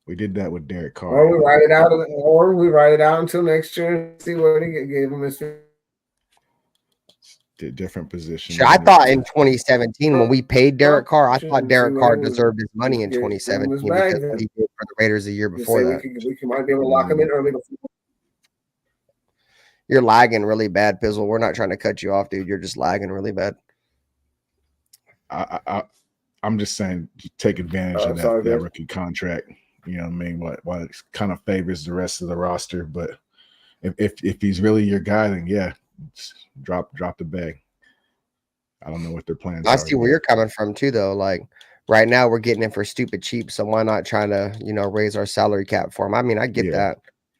We did that with Derek Carr. Or we write it out until next year and see what he gave him his different positions. I thought in 2017 when we paid Derek Carr, I thought Derek Carr deserved his money in 2017 because what he did for the Raiders the year before that. We might be able to lock him in early. You're lagging really bad, Pizzle. We're not trying to cut you off, dude. You're just lagging really bad. I'm just saying, take advantage of that rookie contract. You know what I mean? What it kind of favors the rest of the roster. But if he's really your guy, then yeah, drop the bag. I don't know what their plans are. I see where you're coming from too, though. Like right now, we're getting him for stupid cheap, so why not try to raise our salary cap for him? I mean, I get that.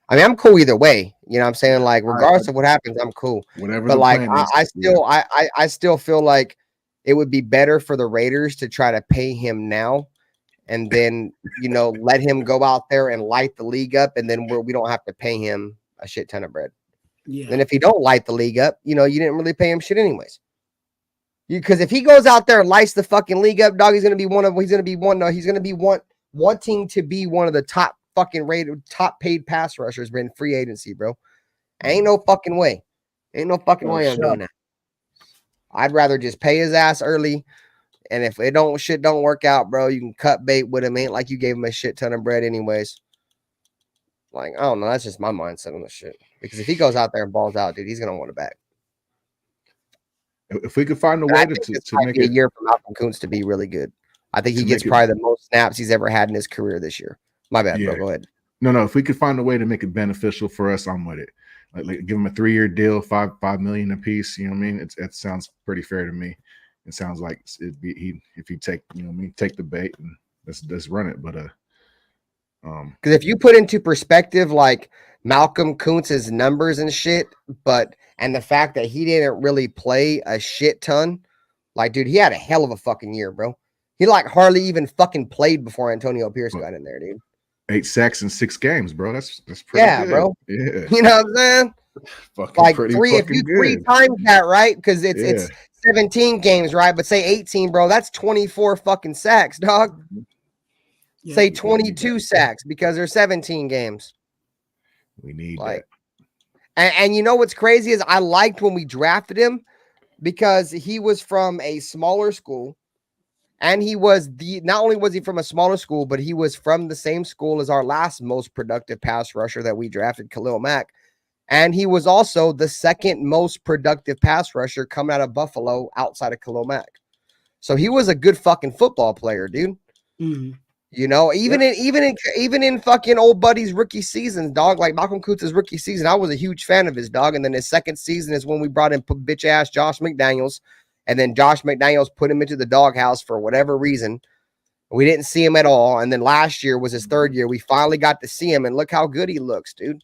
I mean, I'm cool either way. You know what I'm saying? Like, regardless of what happens, I'm cool. Whatever. But like, I still feel like it would be better for the Raiders to try to pay him now, and then let him go out there and light the league up, and then we don't have to pay him a shit ton of bread. Yeah. And if he don't light the league up, you didn't really pay him shit anyways. Because if he goes out there and lights the fucking league up, dog, he's gonna be wanting to be one of the top fucking rated, top paid pass rushers in free agency, bro. Ain't no fucking way. Ain't no fucking way I'm doing that. I'd rather just pay his ass early, and if shit don't work out, bro, you can cut bait with him. Ain't like you gave him a shit ton of bread anyways. Like, I don't know. That's just my mindset on this shit. Because if he goes out there and balls out, dude, he's gonna want it back. If we could find a way to make it a year for Malcolm Kuntz to be really good, I think he gets probably the most snaps he's ever had in his career this year. My bad, bro. Go ahead. No. If we could find a way to make it beneficial for us, I'm with it. Like give him a 3-year deal, $5 million a piece. You know what I mean? It sounds pretty fair to me. It sounds like if he take take the bait and let's run it. But because if you put into perspective like Malcolm Kuntz's numbers and shit, and the fact that he didn't really play a shit ton, like, dude, he had a hell of a fucking year, bro. He like hardly even fucking played before Antonio Pierce got in there, dude. 8 sacks in 6 games, bro. That's pretty good. Bro. Yeah. You know what I'm saying? Like if you 3 times that, right? Because it's 17 games, right? But say 18, bro. That's 24 fucking sacks, dog. Yeah, say 22 sacks because there's 17 games. We need that. And you know what's crazy is I liked when we drafted him because he was from a smaller school, and he was not only was he from a smaller school, but he was from the same school as our last most productive pass rusher that we drafted, Khalil Mack. And he was also the second most productive pass rusher coming out of Buffalo outside of Khalil Mack. So he was a good fucking football player, dude. Mm-hmm. Even in fucking old buddy's rookie seasons, dog, like Malcolm Kuntz's rookie season, I was a huge fan of his, dog. And then his second season is when we brought in bitch ass Josh McDaniels, and then Josh McDaniels put him into the doghouse for whatever reason. We didn't see him at all. And then last year was his third year. We finally got to see him, and look how good he looks, dude.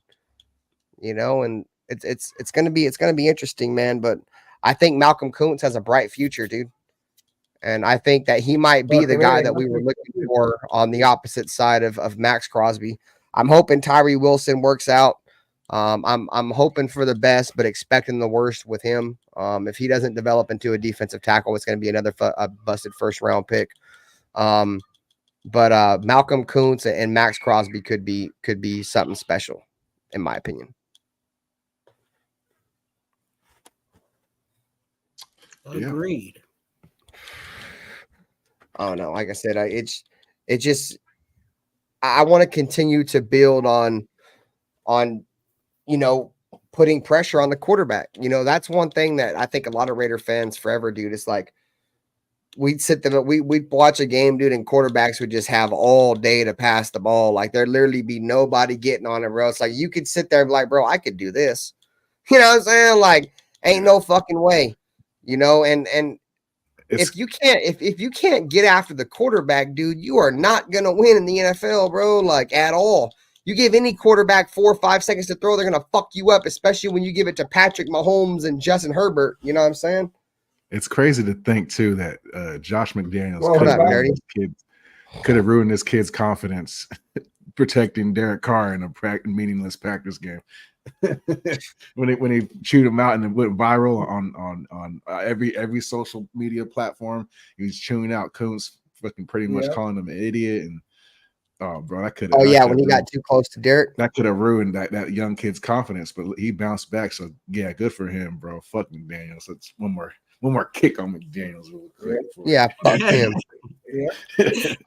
And it's gonna be interesting, man. But I think Malcolm Kuntz has a bright future, dude. And I think that he might be the guy that we were looking for on the opposite side of Max Crosby. I'm hoping Tyree Wilson works out. I'm hoping for the best, but expecting the worst with him. If he doesn't develop into a defensive tackle, it's going to be another busted first-round pick. But Malcolm Kuntz and Max Crosby could be something special, in my opinion. Agreed. Oh no, like I said, I want to continue to build on putting pressure on the quarterback. That's one thing that I think a lot of Raider fans forever, dude. It's like we'd watch a game, dude, and quarterbacks would just have all day to pass the ball. Like there'd literally be nobody getting on it, bro. It's like you could sit there and be like, bro, I could do this. You know what I'm saying? Like, ain't no fucking way. And if you can't get after the quarterback, dude, you are not gonna win in the NFL, bro. Like at all. You give any quarterback 4 or 5 seconds to throw, they're gonna fuck you up, especially when you give it to Patrick Mahomes and Justin Herbert. You know what I'm saying? It's crazy to think too that Josh McDaniels could have ruined this kid's confidence protecting Derek Carr in a meaningless practice game. when he chewed him out and it went viral on every social media platform, he was chewing out Kuntz, fucking pretty much calling him an idiot. And bro, that could. When he got too close to Derek, that could have ruined that young kid's confidence. But he bounced back, so yeah, good for him, bro. Fuck McDaniels. So it's one more kick on McDaniels. Yeah, fuck him.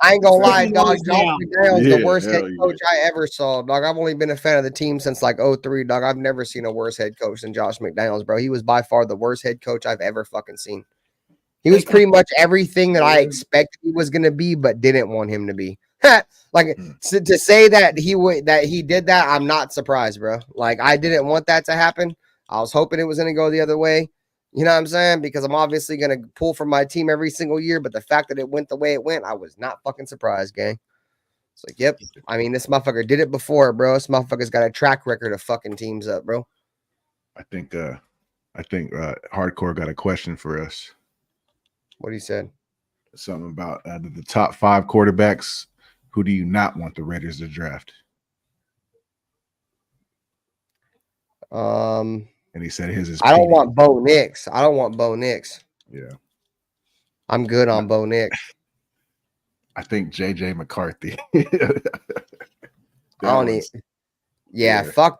I ain't gonna lie, dog. Josh McDaniels the worst head coach I ever saw, dog. I've only been a fan of the team since like 03, dog. I've never seen a worse head coach than Josh McDaniels, bro. He was by far the worst head coach I've ever fucking seen. He was pretty much everything that I expected he was going to be, but didn't want him to be. Like to say that he did that, I'm not surprised, bro. Like I didn't want that to happen. I was hoping it was going to go the other way. You know what I'm saying? Because I'm obviously going to pull for my team every single year, but the fact that it went the way it went, I was not fucking surprised, gang. It's like, yep. I mean, this motherfucker did it before, bro. This motherfucker's got a track record of fucking teams up, bro. I think Hardcore got a question for us. What he said? Something about the top 5 quarterbacks. Who do you not want the Raiders to draft? And he said his is. I don't want Bo Nix. I don't want Bo Nix. Yeah, I'm good on Bo Nix. I think JJ McCarthy. Yeah, fuck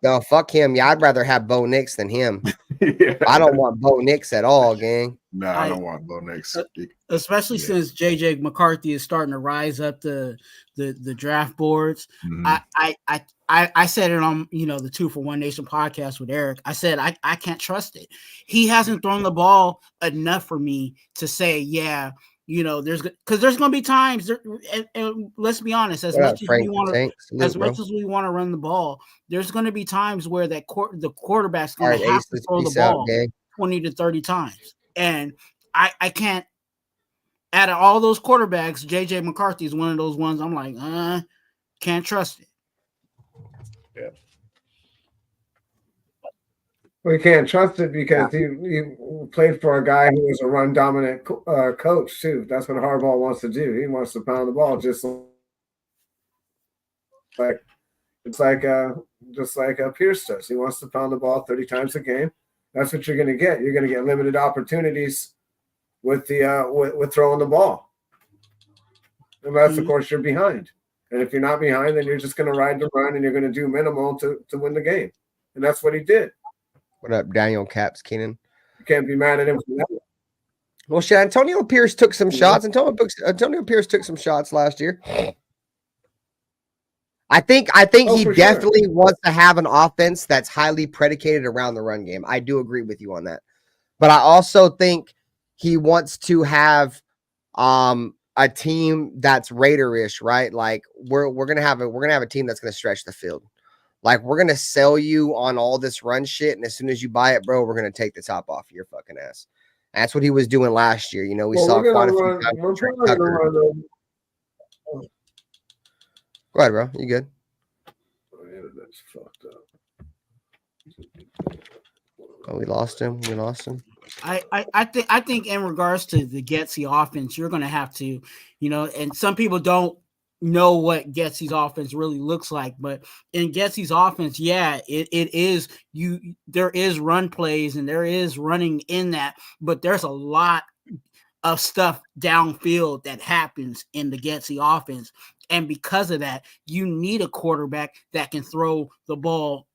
him. Yeah, I'd rather have Bo Nix than him. Yeah. I don't want Bo Nix at all, gang. No, I don't want Bo Nix. Especially since JJ McCarthy is starting to rise up the draft boards. Mm-hmm. I said it on the 2 for 1 Nation podcast with Eric. I said I can't trust it. He hasn't thrown the ball enough for me to say, yeah, there's going to be times, and let's be honest, as much as we want to run the ball, there's going to be times where the quarterback's going to have to throw the ball 20 to 30 times. And I can't, out of all those quarterbacks, JJ McCarthy is one of those ones I'm like, can't trust it. Yeah. We can't trust it because he played for a guy who was a run dominant coach too. That's what Harbaugh wants to do. He wants to pound the ball just like Pierce does. He wants to pound the ball 30 times a game. That's what you're going to get. You're going to get limited opportunities with with throwing the ball, unless of course you're behind. And if you're not behind, then you're just going to ride the run and you're going to do minimal to win the game. And that's what he did. What up, Daniel Caps Keenan? You can't be mad at him for that. Well, shit, Antonio Pierce took some shots. Antonio Pierce took some shots last year. I think he definitely wants to have an offense that's highly predicated around the run game. I do agree with you on that. But I also think he wants to have a team that's Raider-ish, right? Like we're gonna have a team that's gonna stretch the field. Like, we're going to sell you on all this run shit, and as soon as you buy it, bro, we're going to take the top off your fucking ass. And that's what he was doing last year. We saw quite a few times. Go ahead, bro. You good? That's fucked up. Oh, we lost him. I think in regards to the Getsy offense, you're going to have to, and some people don't know what Getsy's offense really looks like, but in Getsy's offense, yeah, it is there is run plays and there is running in that, but there's a lot of stuff downfield that happens in the Getsy offense, and because of that, you need a quarterback that can throw the ball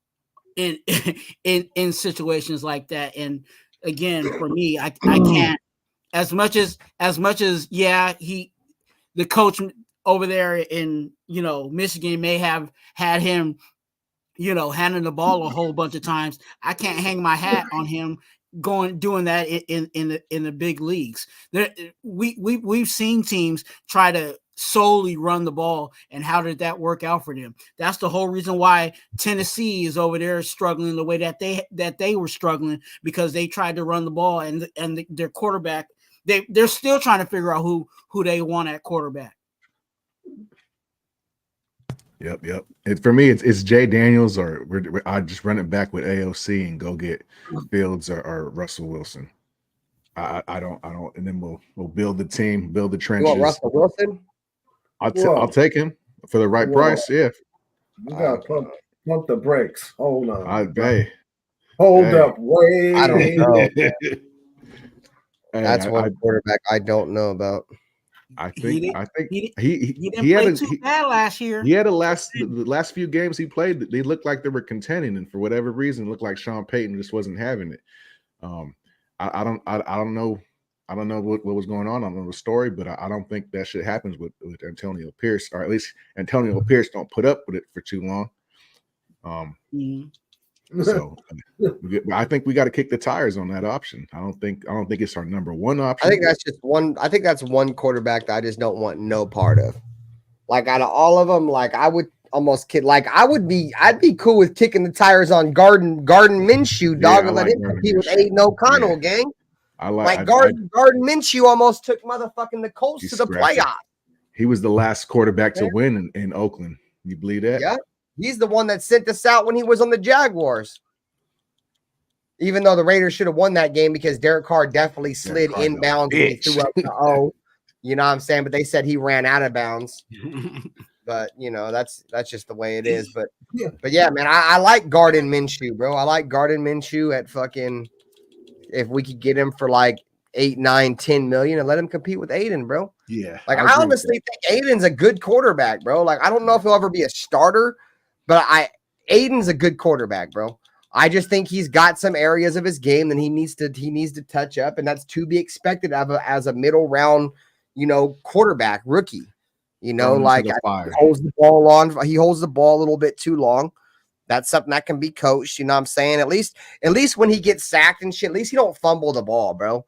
in situations like that. And again, for me, I can't, as much as yeah, the coach over there in Michigan may have had him handing the ball a whole bunch of times. I can't hang my hat on him doing that in the big leagues. We've seen teams try to solely run the ball, and how did that work out for them? That's the whole reason why Tennessee is over there struggling the way that they were struggling, because they tried to run the ball and their quarterback, they're still trying to figure out who they want at quarterback. Yep. And for me, it's Jay Daniels, or I just run it back with AOC and go get Fields or Russell Wilson. I don't, and then we'll build the team, build the trenches. You want Russell Wilson? I'll take him for the right price. Yeah. You gotta pump the brakes. Hold on. Hold up. Wait. I don't know. That's one quarterback I don't know about. I think he didn't play too bad last year. He had the last few games he played, they looked like they were contending, and for whatever reason, it looked like Sean Payton just wasn't having it. I don't know what was going on. I don't know the story, but I don't think that shit happens with Antonio Pierce, or at least Antonio Pierce don't put up with it for too long. So I think we got to kick the tires on that option. I don't think it's our number one option. I think that's just one. I think that's one quarterback that I just don't want no part of. Like out of all of them, like I would almost kid. Like I'd be cool with kicking the tires on Garden Minshew, dog, and let him compete with Aiden O'Connell, gang. Garden Minshew almost took motherfucking the Colts to the playoffs. He was the last quarterback to win in Oakland. You believe that? Yeah. He's the one that sent us out when he was on the Jaguars. Even though the Raiders should have won that game because Derek Carr definitely slid inbounds and he threw up the O. You know what I'm saying? But they said he ran out of bounds. But you know, that's just the way it is. But yeah, man, I like Garden Minshew, bro. I like Garden Minshew at fucking if we could get him for like 8, 9, 10 million and let him compete with Aiden, bro. Yeah. Like I honestly think Aiden's a good quarterback, bro. Like I don't know if he'll ever be a starter, but Aiden's a good quarterback, bro. I just think he's got some areas of his game that he needs to touch up, and that's to be expected as a middle round, you know, quarterback rookie. You know, like he holds the ball a little bit too long. That's something that can be coached. You know what I'm saying? At least when he gets sacked and shit, at least he don't fumble the ball, bro.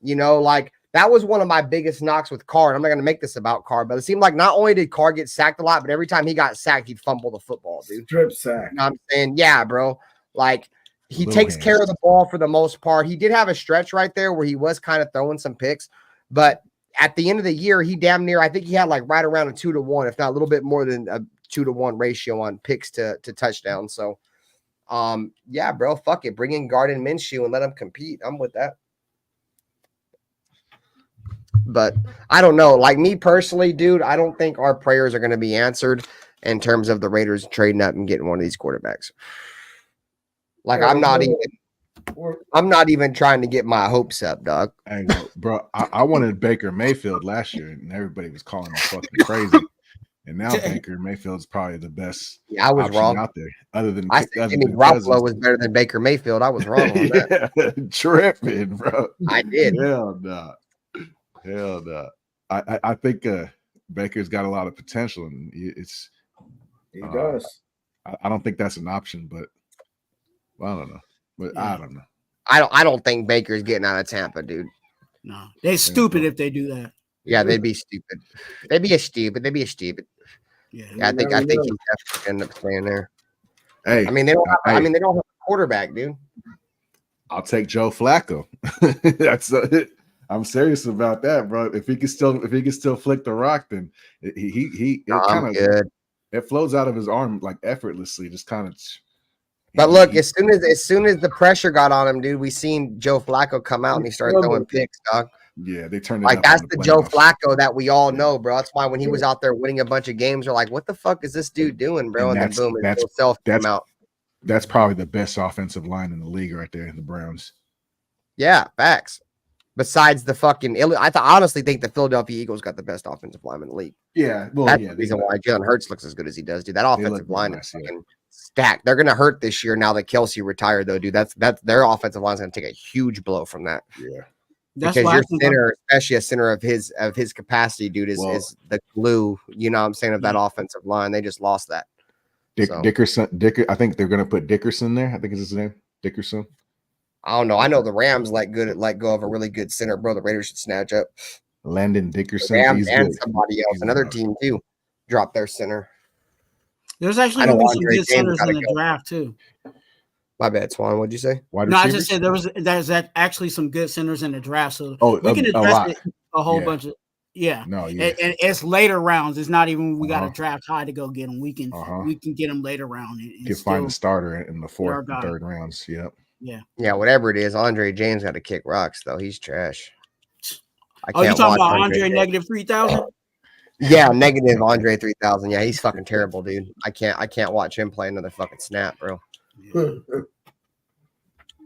You know, like that was one of my biggest knocks with Carr. I'm not going to make this about Carr, but it seemed like not only did Carr get sacked a lot, but every time he got sacked, he'd fumble the football, dude. Strip sack. You know what I'm saying? Yeah, bro. Like he takes care of the ball for the most part. He did have a stretch right there where he was kind of throwing some picks, but at the end of the year, he damn near, I think he had like right around a 2-to-1, if not a little bit more than a 2-to-1 ratio on picks to touchdowns. So, yeah, bro, fuck it. Bring in Garden Minshew and let him compete. I'm with that. But I don't know. Like me personally, dude, I don't think our prayers are going to be answered in terms of the Raiders trading up and getting one of these quarterbacks. Like I'm not even trying to get my hopes up, dog. Hey, bro, I wanted Baker Mayfield last year, and everybody was calling him fucking crazy. And now Baker Mayfield's probably the best. Yeah, I was wrong out there. Other than I said Jimmy Garoppolo was better than Baker Mayfield. I was wrong on that. Tripping, bro. I did. Hell no. I think Baker's got a lot of potential, and he does. I don't think that's an option, but I don't know. But yeah. I don't know. I don't think Baker's getting out of Tampa, dude. No, they're stupid if they do that. Yeah, they'd be stupid. They'd be a stupid. Yeah, I think he's definitely end up staying there. Hey, I mean they don't have a quarterback, dude. I'll take Joe Flacco. I'm serious about that, bro. If he can still flick the rock, then it flows out of his arm like effortlessly, just kind of. But look, as soon as the pressure got on him, dude, we seen Joe Flacco come out and he started throwing picks, dog. Yeah, they turned it like that's the Joe Flacco that we all know, bro. That's why when he was out there winning a bunch of games, we're like, "What the fuck is this dude doing, bro?" And then boom, himself came out. That's probably the best offensive line in the league, right there in the Browns. Yeah, facts. Besides the fucking, I honestly think the Philadelphia Eagles got the best offensive line in the league. Yeah, well, that's the reason why Jalen Hurts looks as good as he does, dude. That offensive line is fucking stacked. They're gonna hurt this year now that Kelsey retired, though, dude. That's their offensive line is gonna take a huge blow from that. Yeah. Because your center, especially a center of his capacity, dude, is the glue, you know what I'm saying, of that offensive line. They just lost that. Dickerson, I think they're gonna put Dickerson there. I think is his name. Dickerson. I don't know. I know the Rams let go of a really good center, bro. The Raiders should snatch up Landon Dickerson. The Rams and somebody else. Another team too dropped their center. There's actually going to be some good centers in the draft too. My bad, Twuan. What'd you say? I just said there's actually some good centers in the draft. So we can address a whole bunch of and it's later rounds. It's not even we got to draft high to go get them. We can get them later round. And find a starter in the fourth and third rounds. Yep. Yeah, whatever it is, Andre James got to kick rocks though. He's trash. You talking about Andre negative 3,000? Yeah, negative Andre 3,000. Yeah, he's fucking terrible, dude. I can't watch him play another fucking snap, bro.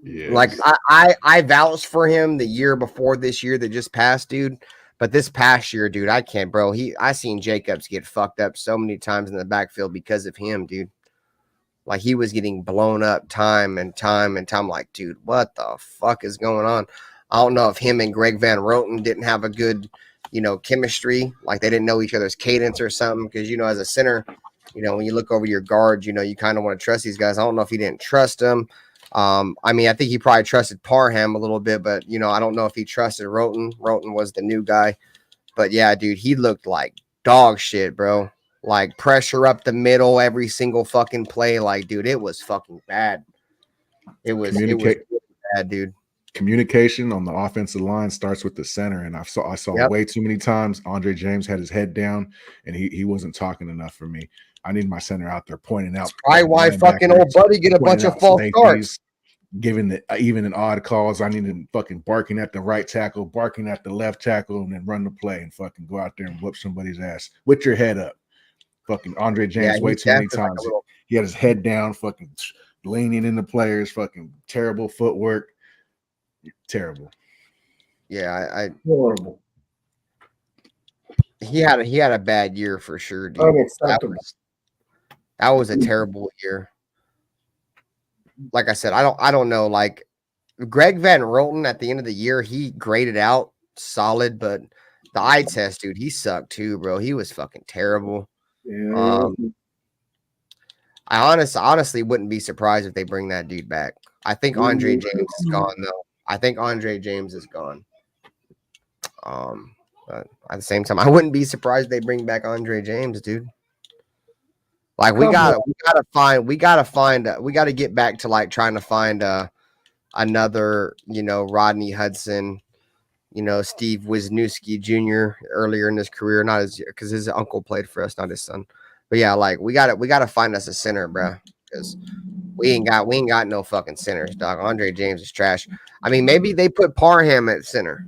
Yeah. Like I vouched for him the year before this year that just passed, dude. But this past year, dude, I can't, bro. I seen Jacobs get fucked up so many times in the backfield because of him, dude. Like he was getting blown up time and time. Like, dude, what the fuck is going on? I don't know if him and Greg Van Roten didn't have a good, chemistry. Like they didn't know each other's cadence or something. Because, as a center, you know, when you look over your guards, you know, you kind of want to trust these guys. I don't know if he didn't trust them. I mean, I think he probably trusted Parham a little bit, but, you know, I don't know if he trusted Roten. Roten was the new guy. But, yeah, dude, he looked like dog shit, bro. Like, pressure up the middle every single fucking play. Like, dude, it was fucking bad. It was really bad, dude. Communication on the offensive line starts with the center, and I saw way too many times Andre James had his head down, and he wasn't talking enough for me. I need my center out there pointing out. That's probably why fucking old buddy get a bunch of false starts. Giving the even in odd calls, I need him fucking barking at the right tackle, barking at the left tackle, and then run the play and fucking go out there and whoop somebody's ass with your head up. Fucking Andre James way too many times. He had his head down, fucking leaning in the players, fucking terrible footwork. Terrible. Yeah, I horrible. He had a bad year for sure, dude. That was a terrible year. Like I said, I don't know. Like Greg Van Roten at the end of the year, he graded out solid, but the eye test, dude, he sucked too, bro. He was fucking terrible. Yeah. I honestly wouldn't be surprised if they bring that dude back. I think Andre James is gone though. I think Andre James is gone. But at the same time, I wouldn't be surprised if they bring back Andre James, dude. Like we gotta get back to like trying to find another, you know, Rodney Hudson, you know, Steve Wisniewski Jr. earlier in his career, not his because his uncle played for us, not his son. But yeah, like we gotta find us a center, bro, because we ain't got no fucking centers, dog. Andre James is trash. I mean, maybe they put Parham at center.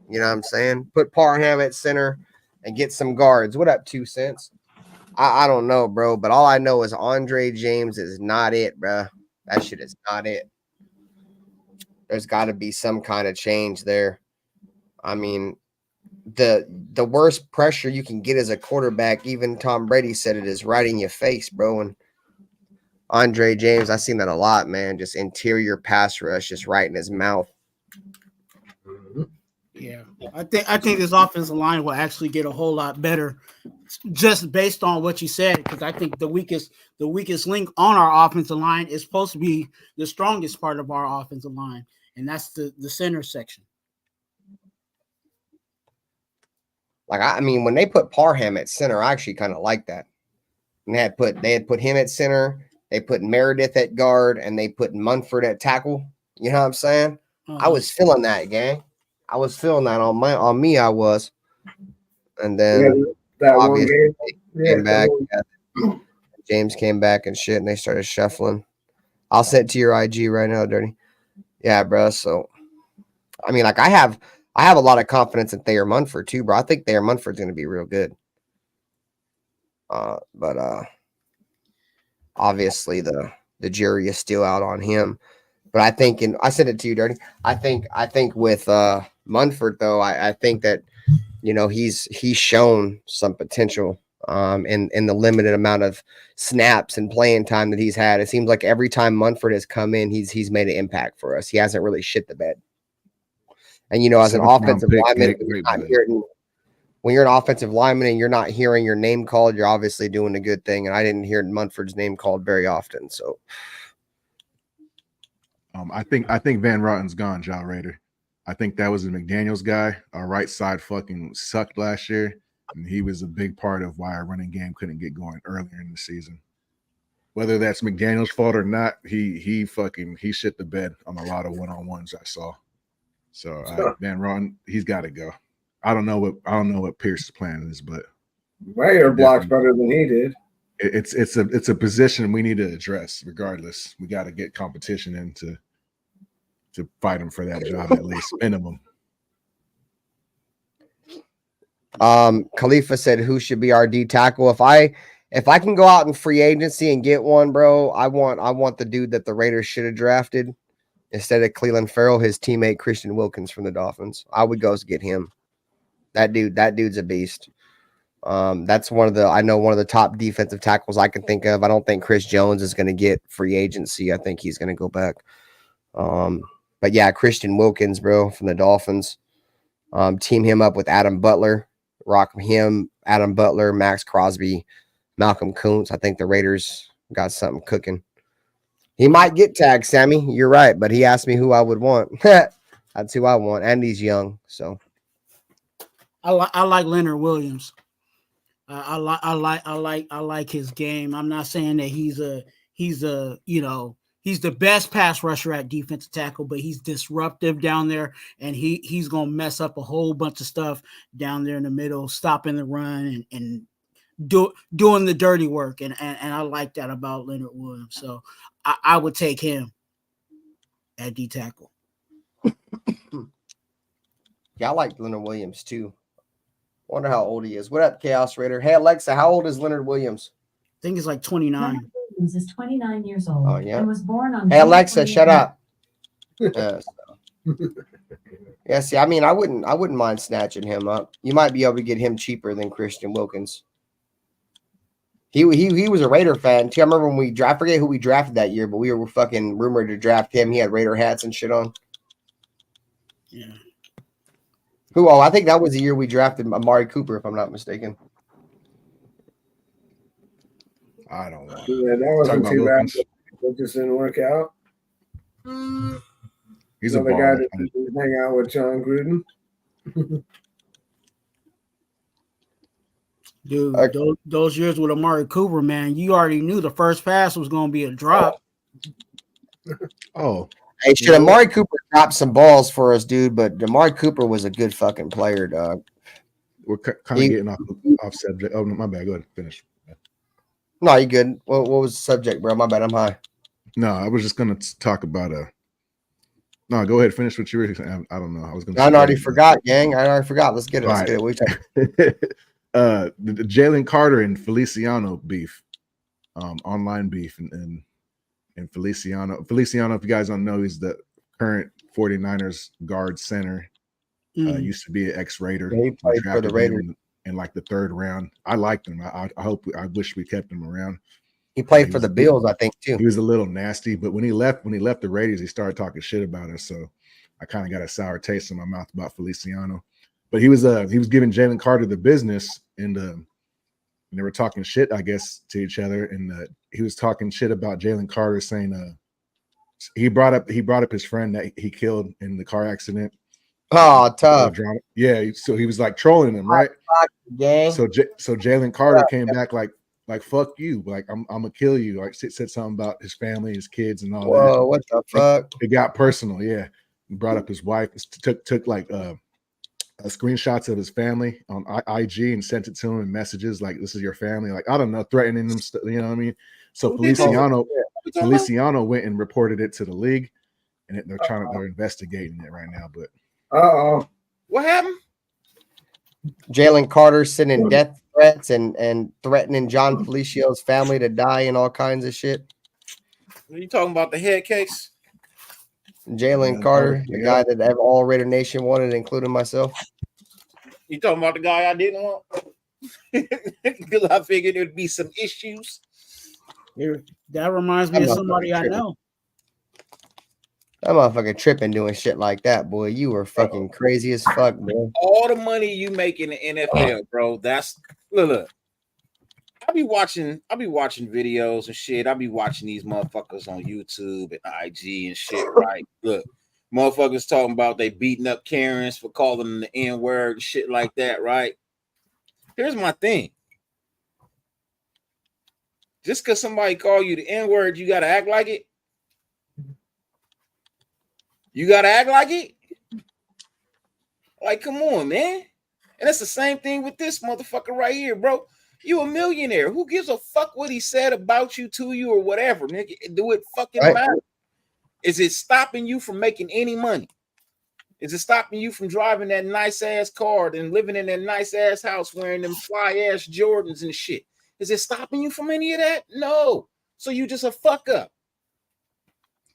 You know what I'm saying? Put Parham at center and get some guards. What up, 2 cents? I don't know, bro, but all I know is Andre James is not it, bro. That shit is not it. There's got to be some kind of change there. I mean, the worst pressure you can get as a quarterback, even Tom Brady said it, is right in your face, bro. And Andre James, I've seen that a lot, man. Just interior pass rush, just right in his mouth. Yeah, I think this offensive line will actually get a whole lot better, just based on what you said. Because I think the weakest link on our offensive line is supposed to be the strongest part of our offensive line, and that's the center section. Like I mean, when they put Parham at center, I actually kind of like that. And they had put him at center. They put Meredith at guard, and they put Munford at tackle. You know what I'm saying? I was feeling that, gang. I was feeling that on me. I was, and then that obviously came back. James came back and shit, and they started shuffling. I'll send it to your IG right now, Dirty. Yeah, bro. So, I mean, like I have a lot of confidence in Thayer Munford too, bro. I think Thayer Munford's going to be real good. But obviously the jury is still out on him. But I think, and I said it to you, Dirty. I think with Munford though, I think that, you know, he's shown some potential in the limited amount of snaps and playing time that he's had. It seems like every time Munford has come in, he's made an impact for us. He hasn't really shit the bed. And you know, as an offensive lineman, when you're an offensive lineman and you're not hearing your name called, you're obviously doing a good thing. And I didn't hear Munford's name called very often. So I think Van Rotten's gone, John Raider. I think that was a McDaniels guy. Our right side fucking sucked last year, and he was a big part of why our running game couldn't get going earlier in the season. Whether that's McDaniels' fault or not, he shit the bed on a lot of one-on-ones I saw. So Van Rotten, he's got to go. I don't know what Pierce's plan is, but Raider blocks better than he did. It's a position we need to address. Regardless, we got to get competition in to fight him for that job at least minimum. Khalifa said, "Who should be our D tackle?" If I can go out in free agency and get one, bro, I want the dude that the Raiders should have drafted instead of Cleveland Farrell, his teammate Christian Wilkins from the Dolphins. I would go get him. That dude's a beast. That's one of the top defensive tackles I can think of. I don't think Chris Jones is going to get free agency. I think he's going to go back. But yeah, Christian Wilkins, bro, from the Dolphins. Team him up with Adam Butler. Rock him, Adam Butler, Max Malcolm Kuntz. I think the Raiders got something cooking. He might get tagged, Sammy. You're right, but he asked me who I would want. That's who I want, and he's young, so I like Leonard Williams. I like his game. I'm not saying that he's the best pass rusher at defensive tackle, but he's disruptive down there, and he's gonna mess up a whole bunch of stuff down there in the middle, stopping the run and doing the dirty work, and I like that about Leonard Williams. So I would take him at D tackle. Yeah, I like Leonard Williams too. Wonder how old he is. What up, Chaos Raider? Hey, Alexa, how old is Leonard Williams? I think he's like 29. Leonard Williams is 29 years old. Oh, yeah. And was born on. Hey, Alexa, shut up. Yeah, see, I mean, I wouldn't mind snatching him up. You might be able to get him cheaper than Christian Wilkins. He was a Raider fan too. I remember when I forget who we drafted that year, but we were fucking rumored to draft him. He had Raider hats and shit on. Yeah. Who? Oh, I think that was the year we drafted Amari Cooper, if I'm not mistaken. I don't know. Yeah, that wasn't too bad. It just didn't work out. He's a a guy baller. that hang out with John Gruden. Dude, those years with Amari Cooper, man, you already knew the first pass was going to be a drop. Oh. Hey, should Amari Cooper drop some balls for us, dude? But Amari Cooper was a good fucking player, dog. We're kind of getting off subject. Oh, no, my bad. Go ahead. Finish. No, you good. What was the subject, bro? My bad. I'm high. No, I was just going to talk about No, go ahead. Finish what you were saying. I don't know. I was going to. I already forgot, gang. I already forgot. Let's get it. Let's get it. What are you talking? The Jalen Carter and Feliciano beef, online beef, and Feliciano. Feliciano, if you guys don't know, he's the current 49ers guard center. Used to be an ex-Raider. Yeah, he played for the Raiders in like the third round. I liked him. I wish we kept him around. He played for the Bills, I think, too. He was a little nasty, but when he left the Raiders, he started talking shit about us. So I kind of got a sour taste in my mouth about Feliciano. But he was giving Jalen Carter the business, and they were talking shit, I guess, to each other. And he was talking shit about Jalen Carter, saying he brought up his friend that he killed in the car accident. Oh, tough. Yeah, so he was like trolling him, right? So Jalen Carter came back like fuck you, like I'm gonna kill you. Like said something about his family, his kids, and all that. Whoa, what the fuck? It got personal. Yeah, he brought up his wife. Took like screenshots of his family on IG and sent it to him in messages like, "This is your family." Like, I don't know, threatening them. You know what I mean? So Feliciano went and reported it to the league, and they're investigating it right now. But what happened? Jalen Carter sending death threats and threatening John Felicio's family to die and all kinds of shit. Are you talking about the head case? Jalen Carter, the guy that all Raider Nation wanted, including myself. You talking about the guy I didn't want? Because I figured there'd be some issues. That reminds me of somebody I know. That motherfucker tripping doing shit like that, boy. You were fucking crazy as fuck, bro. All the money you make in the NFL, bro. That's look. I be watching videos and shit. I be watching these motherfuckers on YouTube and IG and shit, right? Look, motherfuckers talking about they beating up Karens for calling them the N-word and shit like that, right? Here's my thing. Just because somebody call you the N-word, you gotta act like it. You gotta act like it. Like, come on, man. And it's the same thing with this motherfucker right here, bro. You a millionaire. Who gives a fuck what he said about you, to you, or whatever, nigga? Do it fucking matter? Is it stopping you from making any money? Is it stopping you from driving that nice ass car and living in that nice ass house wearing them fly ass Jordans and shit? Is it stopping you from any of that? No. So you just a fuck up.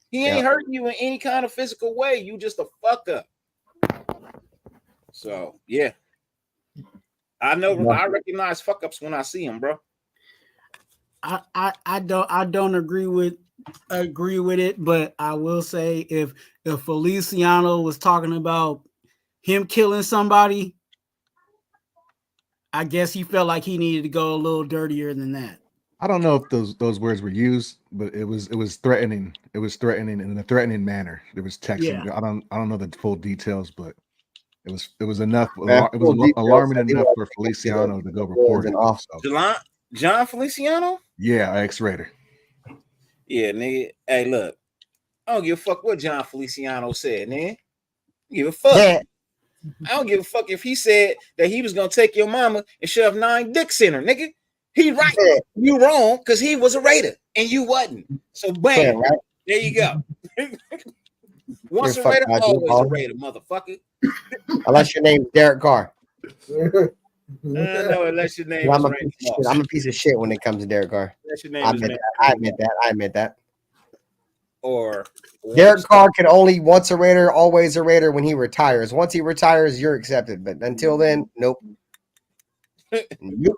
He ain't hurting you in any kind of physical way. You just a fuck up. So yeah. I know I recognize fuck ups when I see them, bro. I don't agree with it, but I will say if Feliciano was talking about him killing somebody, I guess he felt like he needed to go a little dirtier than that. I don't know if those words were used, but it was threatening. It was threatening in a threatening manner. It was texting. Yeah. I don't know the full details, but it was enough. Man, It was full details, alarming he enough was- for Feliciano to go was report an it. off. So, John Feliciano? yeah, ex-Raider. Yeah, nigga. Hey, look. I don't give a fuck what John Feliciano said, nigga. I don't give a fuck. Yeah. I don't give a fuck if he said that he was gonna take your mama and shove 9 dicks in her, nigga. He right. Yeah. You wrong because he was a Raider and you wasn't. So bam, Yeah, right. there you go. Once You're a Raider, fucking always a dog. Raider, motherfucker. Unless your name's Derek Carr. No, unless your name I'm is a Randy piece of Moss. shit. I'm a piece of shit when it comes to Derek Carr. Unless your name I is admit Randy that. I admit that. I admit that. Or Derek Carr can only once a Raider, always a Raider when he retires. Once he retires, you're accepted. But until then, nope. Nope.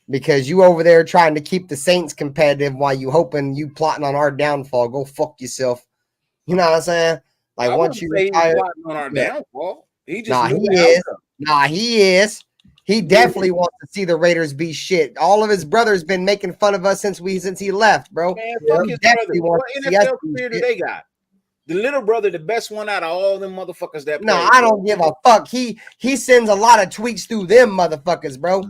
Because you over there trying to keep the Saints competitive while you hoping you plotting on our downfall. Go fuck yourself. You know what I'm saying? Like I once wouldn't you say he was retire. plotting on our Yeah. downfall. He just Nah, knew he the is. outcome. Nah, he is. He definitely wants to see the Raiders be shit. All of his brothers been making fun of us since he left, bro. Man, fuck He his definitely brother. wants What to see us NFL be career do shit. they got? The little brother, the best one out of all them motherfuckers that No, played. I don't give a fuck. He sends a lot of tweets through them motherfuckers, bro.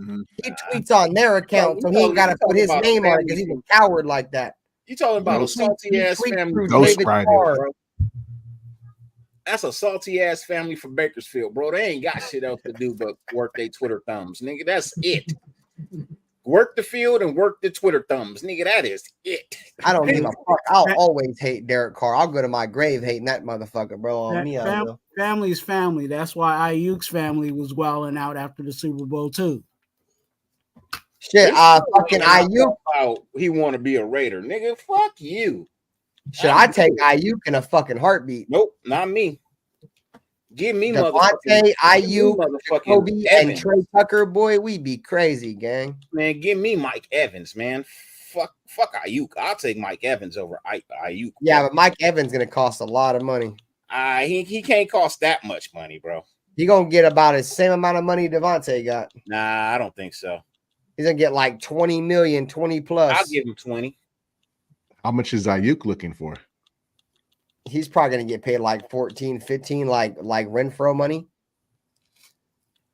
He tweets on their account, so he ain't got to put his name on it because he's a coward like that. You talking about He a salty ass tweets family? through Ghost David Rider. Carr. Bro. That's a salty ass family from Bakersfield, bro. They ain't got shit else to do but work their Twitter thumbs, nigga. That's it. Work the field and work the Twitter thumbs, nigga. That is it. I don't give a fuck. I'll always hate Derek Carr. I'll go to my grave hating that motherfucker, bro. On me, I will. Family's family. That's why Ayuk's family was wilding out after the Super Bowl too. Shit, fucking Ayuk. He want to be a Raider, nigga. Fuck you. Should I take Ayuk in a fucking heartbeat? Nope, not me. Give me Devontae, Ayuk, motherfucking Kobe, and Evans. Trey Tucker, boy, we be crazy, gang. Man, give me Mike Evans, man. Fuck Ayuk. I'll take Mike Evans over Ayuk. Yeah, but Mike Evans gonna cost a lot of money. He can't cost that much money, bro. He gonna get about the same amount of money Devontae got. Nah, I don't think so. He's gonna get like 20 million, 20 plus. I'll give him 20. How much is Ayuk looking for? He's probably gonna get paid like 14, 15, like Renfro money.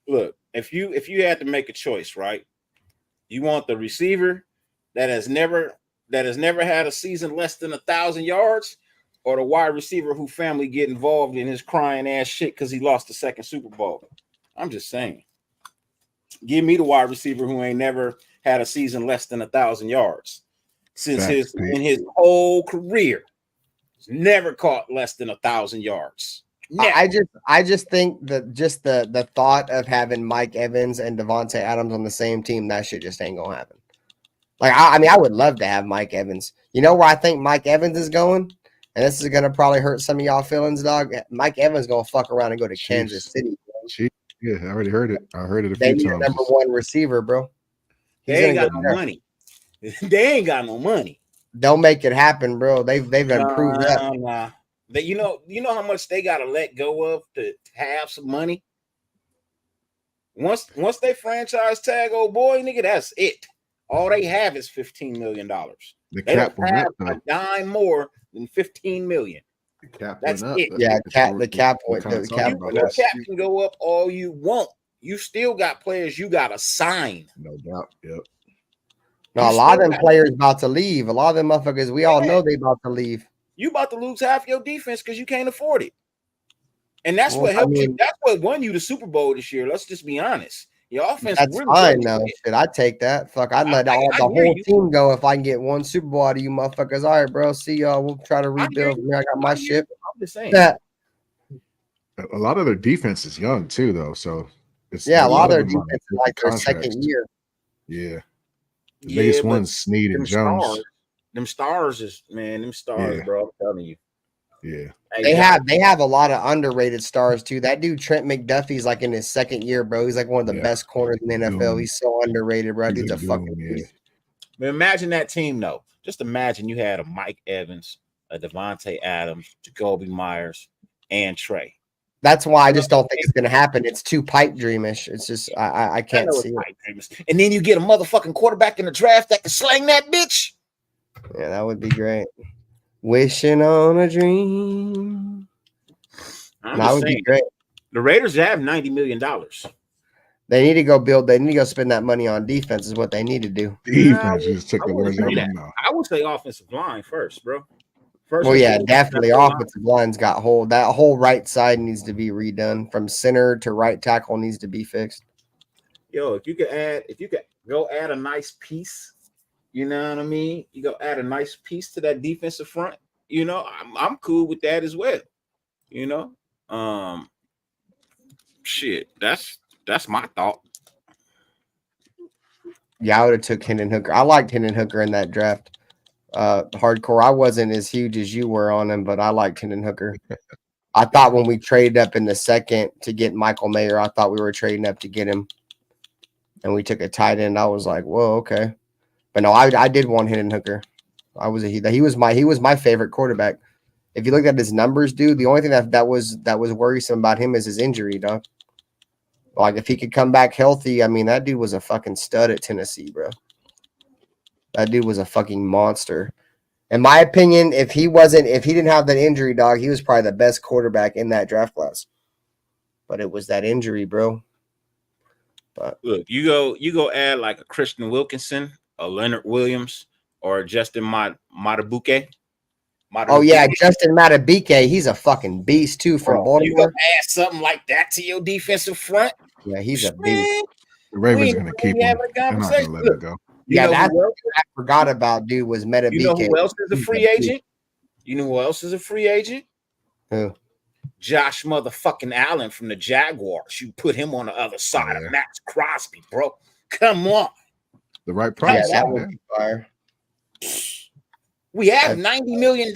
Look, if you had to make a choice, right? You want the receiver that has never had a season less than 1,000 yards, or the wide receiver who family get involved in his crying ass shit because he lost the second Super Bowl. I'm just saying. Give me the wide receiver who ain't never had a season less than 1,000 yards since in his whole career. He's never caught less than 1,000 yards. Never. I just think that just the thought of having Mike Evans and Devontae Adams on the same team, that shit just ain't gonna happen. Like I mean, I would love to have Mike Evans. You know where I think Mike Evans is going? And this is gonna probably hurt some of y'all feelings, dog. Mike Evans gonna fuck around and go to Kansas City. Yeah, I already heard it. I heard it a They few need times. a number one receiver, bro. They ain't got no money. They ain't got no money. They'll make it happen, bro. They've improved that. Nah. You know how much they gotta let go of to have some money. Once they franchise tag old boy, nigga, that's it. All they have is $15 million. The They cap don't went have up, though. a dime more than $15 million. The cap That's went up. it. Yeah, the cap We're kinda the talking cap about Your that. cap can go up all you want. You still got players you gotta sign. No doubt. Yep. No, a lot of them players about to leave. A lot of them motherfuckers, we all know they about to leave. You about to lose half your defense because you can't afford it. And that's Well, what helped I you. mean- That's what won you the Super Bowl this year. Let's just be honest. Your offense That's really fine wasn't though. it. Shit, I'd take that. Fuck, I'd let the hear whole you. team go if I can get one Super Bowl out of you motherfuckers. All right, bro. See y'all. We'll try to I hear rebuild you. from there. I got my I hear shit. you. I'm just saying. Yeah, A lot of their defense is young too, though. So it's a lot of their them are defense is like their contracts. second year. Yeah. The Yeah, biggest but one's Snead and Jones. Them stars is them stars, Yeah. bro. I'm telling you. Yeah. Hey, They have a lot of underrated stars too. That dude Trent McDuffie's like in his second year, bro. He's like one of the Yeah. best corners in the NFL. Doing- He's so underrated, bro. he's Dude's a a good fucking one, yeah. beast. But imagine that team, though. Just imagine you had a Mike Evans, a Devontae Adams, Jacoby Myers, and Trey. That's why I just don't think it's gonna happen. It's too pipe dreamish. It's just I can't see it. And then you get a motherfucking quarterback in the draft that can slang that bitch. Yeah, that would be great. Wishing on a dream. That would be great. The Raiders have $90 million. They need to go build. They need to go spend that money on defense. Is what they need to do. Defense just took the words out of my mouth. I would say offensive line first, bro. Well, yeah, definitely. Offensive line's got that whole right side needs to be redone. From center to right tackle needs to be fixed. Yo, if you could go add a nice piece, you know what I mean? You go add a nice piece to that defensive front, you know, I'm cool with that as well. You know? Shit, that's my thought. Yeah, I would have took Hendon Hooker. I liked Hendon Hooker in that draft. Hardcore. I wasn't as huge as you were on him, but I liked Hendon Hooker. I thought when we traded up in the second to get Michael Mayer, I thought we were trading up to get him, and we took a tight end. I was like, whoa, okay. But no, I did want Hendon Hooker. He was my favorite quarterback. If you look at his numbers, dude, the only thing that was worrisome about him is his injury, dog. Like if he could come back healthy, I mean, that dude was a fucking stud at Tennessee, bro. That dude was a fucking monster. In my opinion, if he didn't have that injury, dog, he was probably the best quarterback in that draft class. But it was that injury, bro. But look, you go add like a Christian Wilkinson, a Leonard Williams, or Justin Madubuike. Oh yeah, Justin Madubuike, he's a fucking beast too from Baltimore. You gonna add something like that to your defensive front? Yeah, he's a beast. The Ravens are gonna keep him. They're not gonna let him go. Yeah, that's what I forgot about, dude, was Madubuike. You know who else is a free agent? You know who else is a free agent? Who? Josh motherfucking Allen from the Jaguars. You put him on the other side of Max Crosby, bro. Come on. The right price. Yeah, that would be fire. We have $90 million.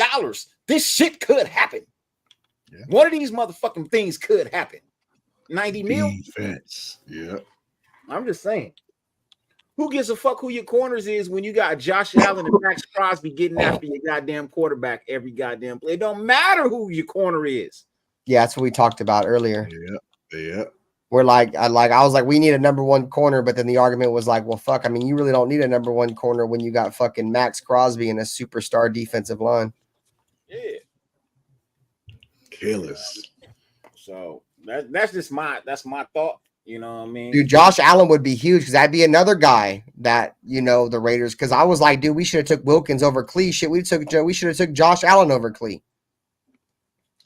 This shit could happen. Yeah. One of these motherfucking things could happen. 90 million. Defense. Yeah. I'm just saying. Who gives a fuck who your corners is when you got Josh Allen and Max Crosby getting after your goddamn quarterback every goddamn play? It don't matter who your corner is. Yeah, that's what we talked about earlier. Yeah. We're I was like, we need a number one corner, but then the argument was like, well, fuck, I mean, you really don't need a number one corner when you got fucking Max Crosby and a superstar defensive line. Yeah. Killers. So that's just my thought. You know what I mean? Dude, Josh Allen would be huge because that'd be another guy that, you know, the Raiders, because I was like, dude, we should have took Wilkins over Klee. Shit, we should have took Josh Allen over Klee.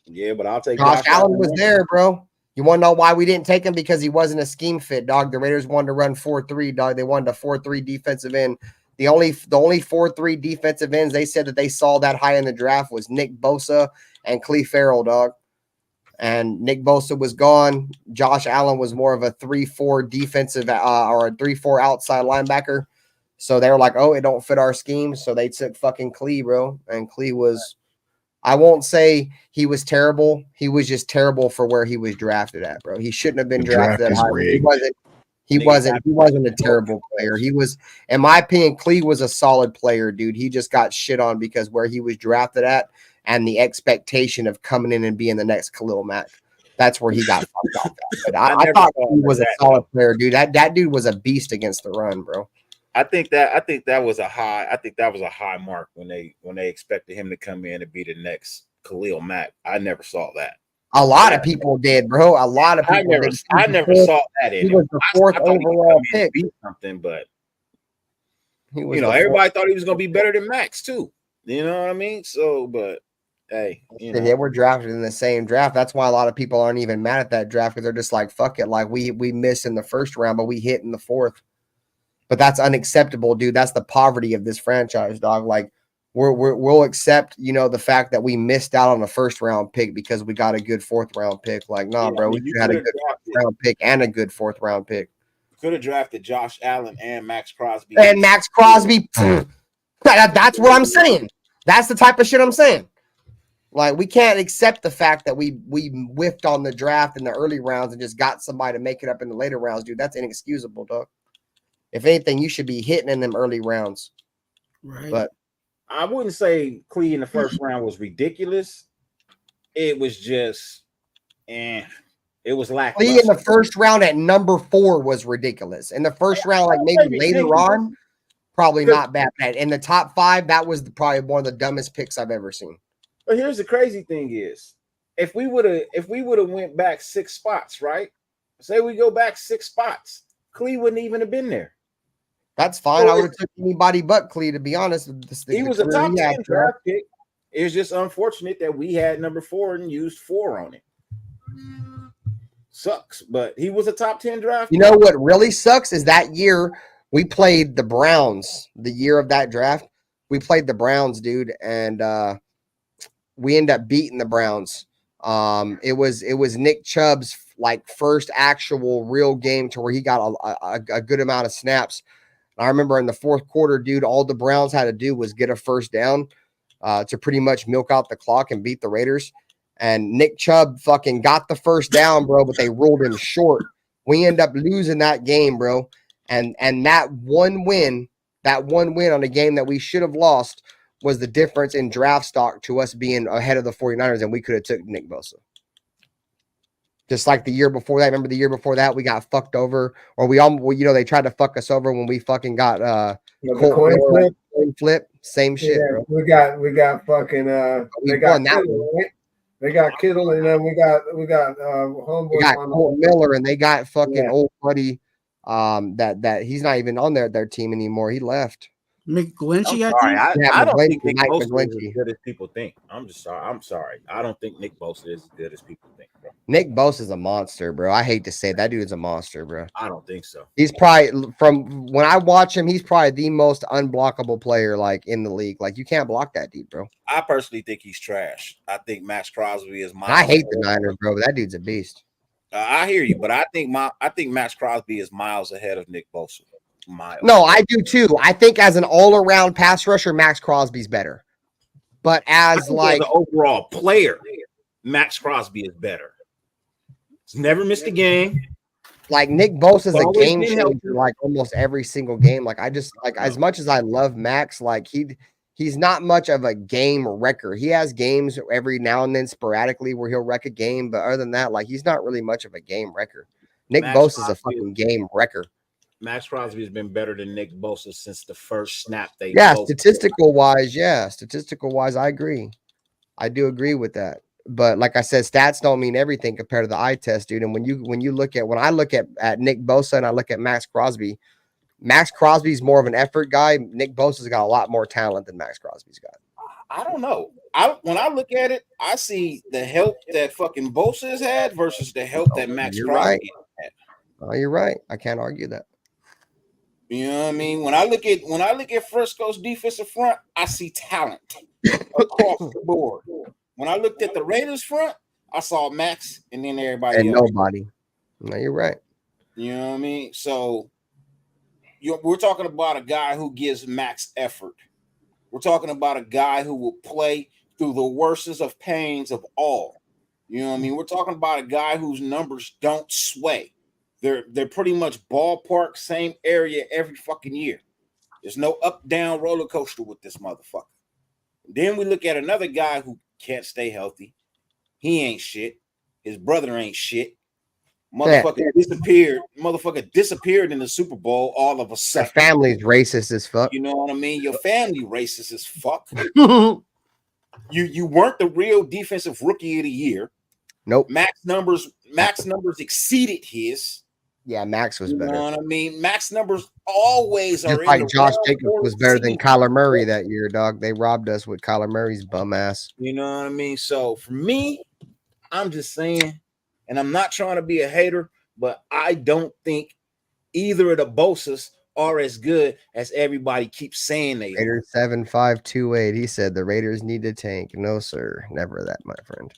Yeah, but I'll take Josh Allen was there, bro. You want to know why we didn't take him? Because he wasn't a scheme fit, dog. The Raiders wanted to run 4-3, dog. They wanted a 4-3 defensive end. The only 4-3 defensive ends they said that they saw that high in the draft was Nick Bosa and Cleve Farrell, dog. And Nick Bosa was gone. Josh Allen was more of a 3-4 defensive or a 3-4 outside linebacker. So they were like, oh, it don't fit our scheme. So they took fucking Cleve, bro. And Cleve was, I won't say he was terrible. He was just terrible for where he was drafted at, bro. He shouldn't have been drafted that high. He wasn't a terrible player. He was, in my opinion, Cleve was a solid player, dude. He just got shit on because where he was drafted at and the expectation of coming in and being the next Khalil Mack. That's where he got fucked off. But I thought he was a solid player, dude. That dude was a beast against the run, bro. I think that was a high mark when they expected him to come in and be the next Khalil Mack. I never saw that. A lot of people did, bro. A lot of people. I never saw that. He was the fourth overall pick. Something, but you know, everybody thought he was going to be better than Max too. You know what I mean? So, but hey, yeah, we're drafted in the same draft. That's why a lot of people aren't even mad at that draft because they're just like, fuck it. Like we missed in the first round, but we hit in the fourth. But that's unacceptable, dude. That's the poverty of this franchise, dog. Like we'll accept, you know, the fact that we missed out on a first round pick because we got a good fourth round pick. Like, nah, bro, we had a good round pick and a good fourth round pick. Could have drafted Josh Allen and Max Crosby. And Max Crosby. That's what I'm saying. That's the type of shit I'm saying. Like, we can't accept the fact that we whiffed on the draft in the early rounds and just got somebody to make it up in the later rounds, dude. That's inexcusable, dog. If anything, you should be hitting in them early rounds. Right. But I wouldn't say Clee in the first round was ridiculous. It was just and it was Lee lackluster. in the first round at number 4 was ridiculous. In the first round, like maybe later on, probably not bad. In the top 5, that was probably one of the dumbest picks I've ever seen. But here's the crazy thing is, if we would have went back 6 spots, right? Say we go back 6 spots, Clee wouldn't even have been there. That's fine. I would have took anybody but Clee, to be honest. He was a top 10 draft pick. It's just unfortunate that we had number 4 and used 4 on it. Sucks, but he was a top 10 draft. You know what really sucks is that year we played the Browns. The year of that draft, we played the Browns, dude, and we ended up beating the Browns. It was Nick Chubb's like first actual real game to where he got a good amount of snaps. I remember in the fourth quarter, dude, all the Browns had to do was get a first down to pretty much milk out the clock and beat the Raiders. And Nick Chubb fucking got the first down, bro, but they ruled him short. We end up losing that game, bro. And that one win on a game that we should have lost was the difference in draft stock to us being ahead of the 49ers, and we could have took Nick Bosa. Just like the year before that. Remember the year before that we got fucked over, or they tried to fuck us over when we fucking got coin flip. Same shit, bro. We got fucking we won that one. Right? They got Kittle, and then we got homeboy. We got Colt Miller, and they got fucking old buddy. That he's not even on their team anymore. He left. McGlinchey, I don't think Nick Bosa is as good as people think. I'm sorry. I don't think Nick Bosa is as good as people think, bro. Nick Bosa is a monster, bro. I hate to say it. That dude is a monster, bro. I don't think so. He's probably, from when I watch him, he's probably the most unblockable player like in the league. Like you can't block that dude, bro. I personally think he's trash. I think Max Crosby is miles. I hate the Niners, bro. That dude's a beast. I hear you, but I think Max Crosby is miles ahead of Nick Bosa. No, I do too. I think as an all-around pass rusher, Max Crosby's better. But as like an overall player, Max Crosby is better. He's never missed a game. Like Nick Bosa is a game changer, like almost every single game. Like I just like as much as I love Max, like he's not much of a game wrecker. He has games every now and then sporadically where he'll wreck a game, but other than that, like he's not really much of a game wrecker. Nick Bosa is a fucking game wrecker. Max Crosby has been better than Nick Bosa since the first snap they statistical wise, I agree. I do agree with that. But like I said, stats don't mean everything compared to the eye test, dude. And when I look at Nick Bosa and I look at Max Crosby's more of an effort guy. Nick Bosa's got a lot more talent than Max Crosby's got. I don't know. When I look at it, I see the help that fucking Bosa has had versus the help that Max Crosby had. Oh, you're right. I can't argue that. You know what I mean? When I look at Frisco's defensive front, I see talent across the board. When I looked at the Raiders front, I saw Max and then everybody and else. Nobody. No, you're right. You know what I mean? So we're talking about a guy who gives max effort. We're talking about a guy who will play through the worstest of pains of all. You know what I mean? We're talking about a guy whose numbers don't sway. They're pretty much ballpark, same area every fucking year. There's no up-down roller coaster with this motherfucker. Then we look at another guy who can't stay healthy. He ain't shit. His brother ain't shit. Motherfucker disappeared. Motherfucker disappeared in the Super Bowl all of a sudden. The family's racist as fuck. You know what I mean? Your family racist as fuck. You weren't the real defensive rookie of the year. Nope. Max numbers exceeded his. Yeah, Max was better. You know what I mean? Max numbers always are. Just like Josh Jacobs was better than Kyler Murray that year, dog. They robbed us with Kyler Murray's bum ass. You know what I mean? So for me, I'm just saying, and I'm not trying to be a hater, but I don't think either of the Bosas are as good as everybody keeps saying they are. Raiders 7528. He said the Raiders need to tank. No, sir. Never that, my friend.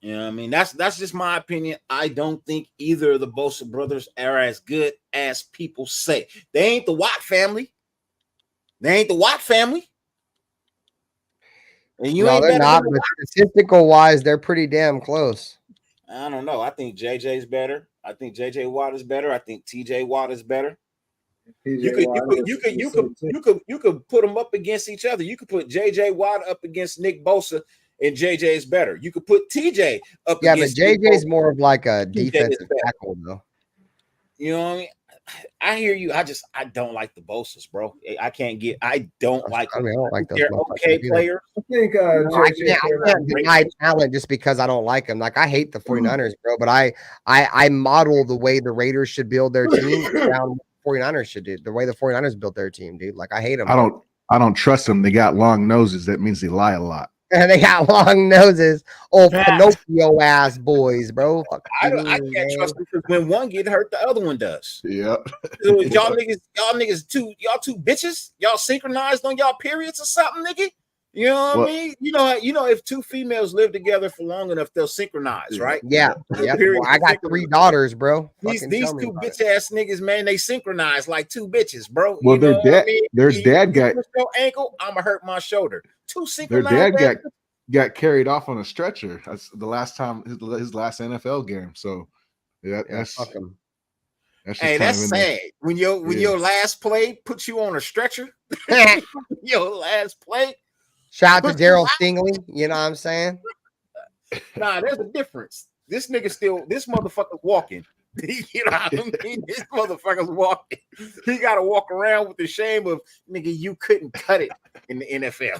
You know what I mean? That's just my opinion. I don't think either of the Bosa brothers are as good as people say. They ain't the Watt family. And they're not, but statistical wise, they're pretty damn close. I don't know. I think JJ's better. I think JJ Watt is better. I think TJ Watt is better. You could put them up against each other. You could put JJ Watt up against Nick Bosa, and JJ is better. You could put TJ up Yeah, but against JJ's more of like a TJ is defensive better. tackle, though. You know what I mean? I hear you. I don't like the Bosa's, bro. I don't like I mean, I don't like those They're motherfuckers okay either. players. I think I JJ can't deny talent just because I don't like them. Like, I hate the 49ers, bro, but I model the way the Raiders should build their team around what the 49ers should do, the way the 49ers built their team, dude. Like, I hate them. I don't trust them. They got long noses. That means they lie a lot. And they got long noses. Old Pinocchio ass boys, bro. I can't trust them because when one get hurt, the other one does. Yeah. So y'all niggas two bitches. Y'all synchronized on y'all periods or something, nigga. You know what I mean? You know, if two females live together for long enough, they'll synchronize, right? Yeah. Yeah. Well, I got 3 daughters, bro. These two bitch ass niggas, man, they synchronize like 2 bitches, bro. Well, you know their dad got your ankle. I'ma hurt my shoulder. Two their synchronized. dad got carried off on a stretcher. That's the last time his last NFL game. So that's fuck him. That's sad. When your last play puts you on a stretcher, your last play. Shout out to Daryl Stingley. You know what I'm saying? Nah, there's a difference. This motherfucker's walking. You know what I mean? This motherfucker's walking. He got to walk around with the shame of, nigga, you couldn't cut it in the NFL.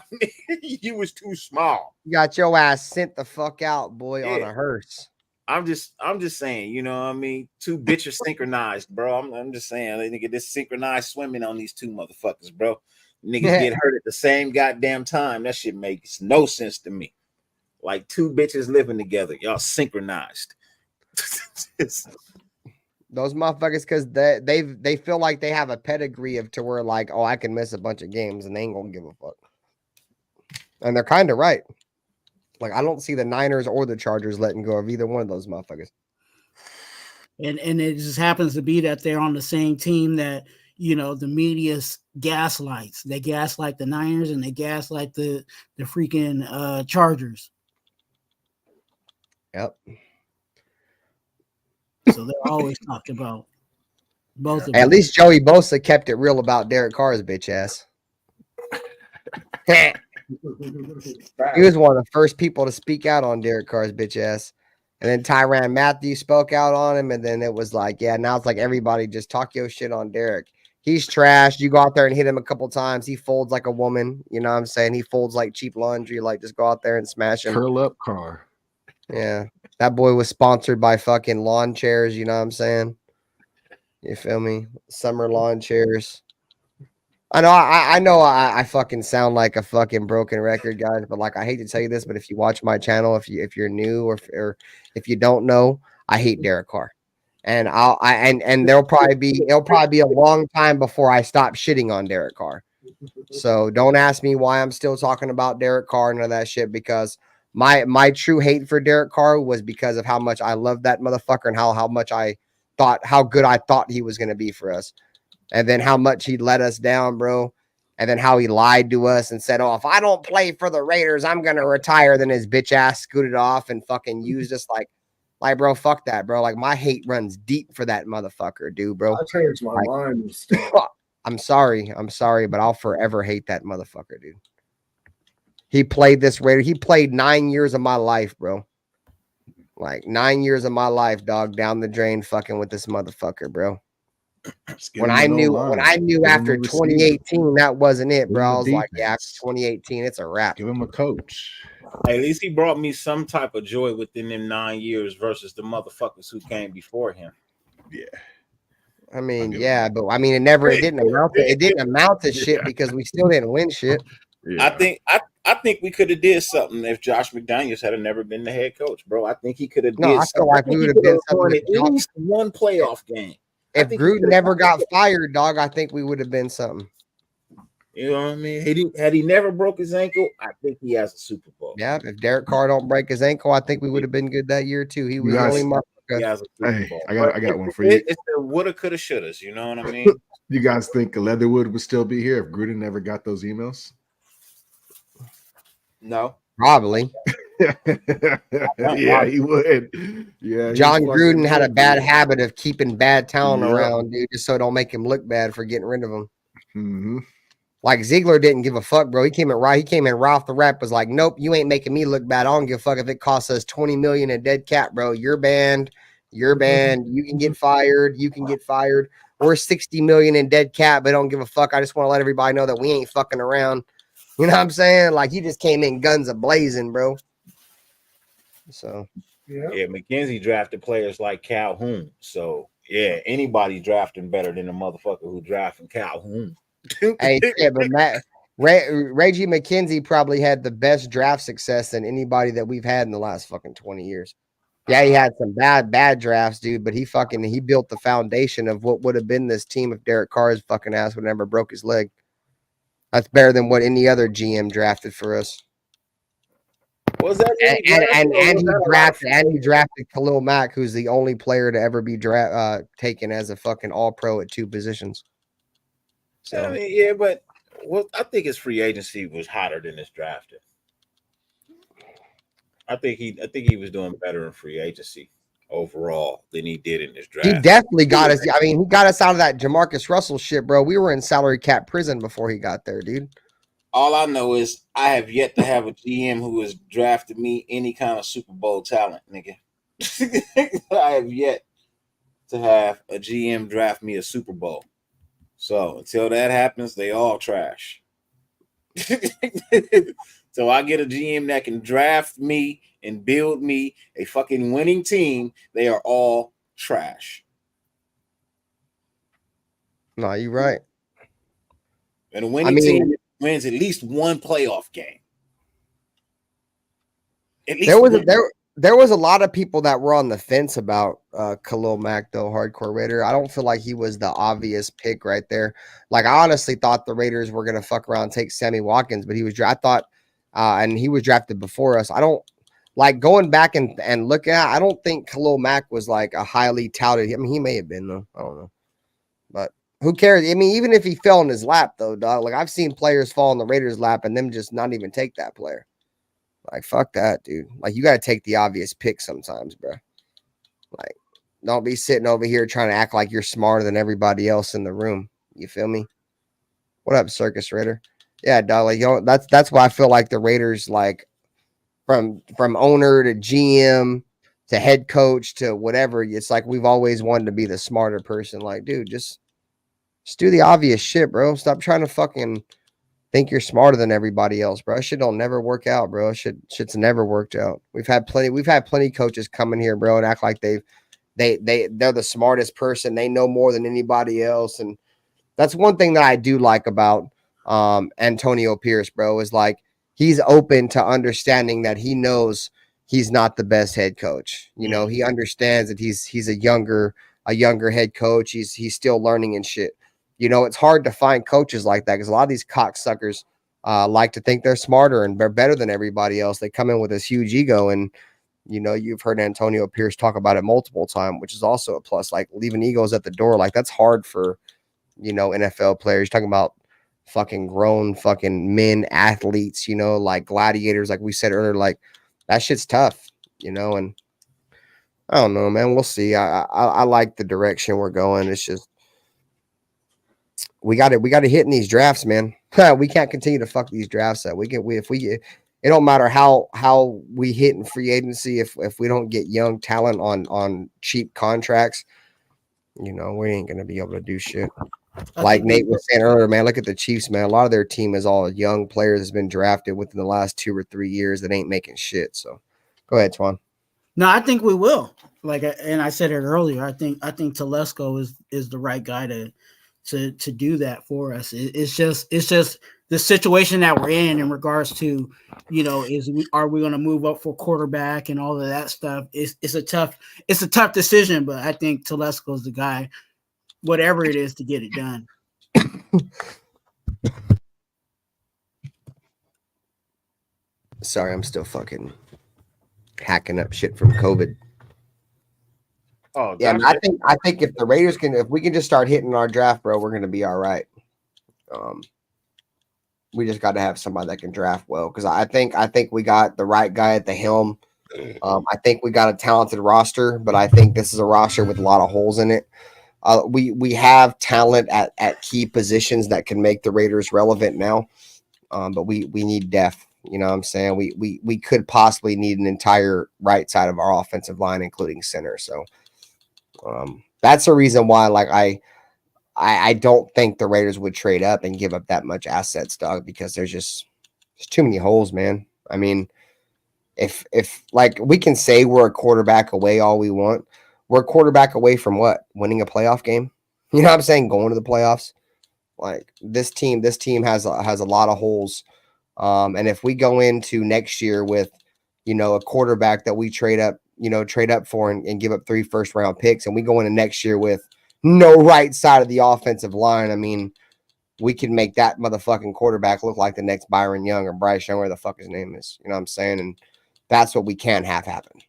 You was too small. You got your ass sent the fuck out, boy, on a hearse. I'm just saying, you know what I mean? 2 bitches synchronized, bro. I'm just saying, nigga, this synchronized swimming on these 2 motherfuckers, bro. Niggas get hurt at the same goddamn time. That shit makes no sense to me. Like 2 bitches living together, y'all synchronized. Those motherfuckers, because they feel like they have a pedigree of to where like, oh, I can miss a bunch of games and they ain't gonna give a fuck. And they're kind of right. Like, I don't see the Niners or the Chargers letting go of either one of those motherfuckers. And it just happens to be that they're on the same team that, you know, the media gaslights. They gaslight the Niners and they gaslight the freaking Chargers. Yep. So they're always talking about both of them. At least Joey Bosa kept it real about Derek Carr's bitch ass. He was one of the first people to speak out on Derek Carr's bitch ass. And then Tyrann Matthew spoke out on him. And then it was like, yeah, now it's like everybody just talk your shit on Derek. He's trash. You go out there and hit him a couple times. He folds like a woman. You know what I'm saying? He folds like cheap laundry. Like, just go out there and smash him. Curl up car. Yeah. That boy was sponsored by fucking lawn chairs. You know what I'm saying? You feel me? Summer lawn chairs. I know I fucking sound like a fucking broken record, guys, but like, I hate to tell you this, but if you watch my channel, if you're new or if you don't know, I hate Derek Carr. And it'll probably be a long time before I stop shitting on Derek Carr. So don't ask me why I'm still talking about Derek Carr and all that shit, because my true hate for Derek Carr was because of how much I loved that motherfucker and how good I thought he was going to be for us. And then how much he let us down, bro. And then how he lied to us and said, oh, if I don't play for the Raiders, I'm going to retire. Then his bitch ass scooted off and fucking used us like, bro, fuck that, bro. Like, my hate runs deep for that motherfucker, dude, bro. I changed my mind. I'm sorry, but I'll forever hate that motherfucker, dude. He played this Raider. He played 9 years of my life, bro. Like 9 years of my life, dog, down the drain fucking with this motherfucker, bro. When I knew after 2018 that wasn't it, bro. I was like, yeah, after 2018, it's a wrap. Give him a coach. Hey, at least he brought me some type of joy within them 9 years versus the motherfuckers who came before him. Yeah. I mean, yeah, but I mean, it didn't amount to shit because we still didn't win shit. Yeah. I think we could have did something if Josh McDaniels had never been the head coach, bro. I think he could have. No, I feel like we would have been at least one playoff game. If Gruden never got fired, dog, I think we would have been something. You know what I mean? Had he never broke his ankle, I think he has a Super Bowl. Yeah, if Derek Carr don't break his ankle, I think we would have been good that year too. He was the only motherfucker. Hey, I got one for you. It's the woulda, coulda, shouldas. You know what I mean? You guys think Leatherwood would still be here if Gruden never got those emails? No, probably. Yeah, he would. Yeah, John Gruden had a bad habit of keeping bad talent around, dude, just so it don't make him look bad for getting rid of him. Mm-hmm. Like Ziegler didn't give a fuck, bro. He came in right off the rap, was like, nope, you ain't making me look bad. I don't give a fuck if it costs us $20 million in dead cap, bro. You're banned. You can get fired. You can get fired. Or $60 million in dead cap, but don't give a fuck. I just want to let everybody know that we ain't fucking around. You know what I'm saying? Like he just came in guns a-blazing, bro. So yeah, McKenzie drafted players like Calhoun. So yeah, anybody drafting better than the motherfucker who drafted Calhoun. Hey, yeah, but Reggie McKenzie probably had the best draft success than anybody that we've had in the last fucking 20 years. Yeah, he had some bad drafts, dude, but he built the foundation of what would have been this team if Derek Carr's fucking ass would never broke his leg. That's better than what any other GM drafted for us. Was that and he drafted Khalil Mack, who's the only player to ever be taken as a fucking all-pro at 2 positions. So I mean, yeah, but I think his free agency was hotter than his drafting. I think he was doing better in free agency overall than he did in his draft. He definitely got us. I mean, he got us out of that Jamarcus Russell shit, bro. We were in salary cap prison before he got there, dude. All I know is I have yet to have a GM who has drafted me any kind of Super Bowl talent, nigga. I have yet to have a GM draft me a Super Bowl. So until that happens, they all trash. So I get a GM that can draft me and build me a fucking winning team. They are all trash. No, you're right. And a winning team wins at least one playoff game. There was a lot of people that were on the fence about Khalil Mack, though, hardcore Raider. I don't feel like he was the obvious pick right there. Like, I honestly thought the Raiders were going to fuck around and take Sammy Watkins, but he was drafted before us. I don't like going back and looking at. I don't think Khalil Mack was like a highly touted. I mean, he may have been, though. I don't know, but who cares? I mean, even if he fell in his lap, though, dog. Like, I've seen players fall in the Raiders' lap and them just not even take that player. Like, fuck that, dude. Like, you got to take the obvious pick sometimes, bro. Like, don't be sitting over here trying to act like you're smarter than everybody else in the room. You feel me? What up, Circus Raider? Yeah, dog. Like, that's why I feel like the Raiders, like, from owner to GM to head coach to whatever, it's like we've always wanted to be the smarter person. Like, dude, just do the obvious shit, bro. Stop trying to fucking think you're smarter than everybody else, bro. Shit don't never work out, bro. Shit's never worked out. We've had plenty coaches come in here, bro, and act like they're the smartest person. They know more than anybody else. And that's one thing that I do like about Antonio Pierce, bro, is like he's open to understanding that he knows he's not the best head coach. You know, he understands that he's a younger head coach. He's still learning and shit. You know, it's hard to find coaches like that because a lot of these cocksuckers like to think they're smarter and they're better than everybody else. They come in with this huge ego, and you know, you've heard Antonio Pierce talk about it multiple times, which is also a plus. Like leaving egos at the door, like that's hard for, you know, NFL players. You're talking about fucking grown fucking men athletes, you know, like gladiators, like we said earlier. Like that shit's tough, you know. And I don't know, man. We'll see. I like the direction we're going. It's just. We got to hit in these drafts, man. We can't continue to fuck these drafts up. It don't matter how we hit in free agency if we don't get young talent on cheap contracts, you know, we ain't gonna be able to do shit. Like Nate was saying earlier, man, look at the Chiefs, man. A lot of their team is all young players that's been drafted within the last 2 or 3 years that ain't making shit. So go ahead, Twuan. No, I think we will. Like, and I said it earlier. I think Telesco is the right guy to do that for us. It's just the situation that we're in regards to, you know, are we going to move up for quarterback and all of that stuff? It's a tough decision, but I think Telesco's the guy, whatever it is, to get it done. Sorry, I'm still fucking hacking up shit from COVID. Oh yeah, I think if the Raiders if we can just start hitting our draft, bro, we're gonna be all right. We just got to have somebody that can draft well, because I think we got the right guy at the helm. I think we got a talented roster, but I think this is a roster with a lot of holes in it. We have talent at key positions that can make the Raiders relevant now, but we need depth. You know what I'm saying? We could possibly need an entire right side of our offensive line, including center. So that's the reason why, like, I don't think the Raiders would trade up and give up that much assets, dog, because there's too many holes, man. I mean, if like we can say we're a quarterback away all we want, we're a quarterback away from what? Winning a playoff game? You know what I'm saying? Going to the playoffs. Like this team has a lot of holes. And if we go into next year with, you know, a quarterback that we trade up for and give up 3 first-round picks, and we go into next year with no right side of the offensive line, I mean, we can make that motherfucking quarterback look like the next Byron Young or Bryce Young, where the fuck his name is. You know what I'm saying? And that's what we can't have happen.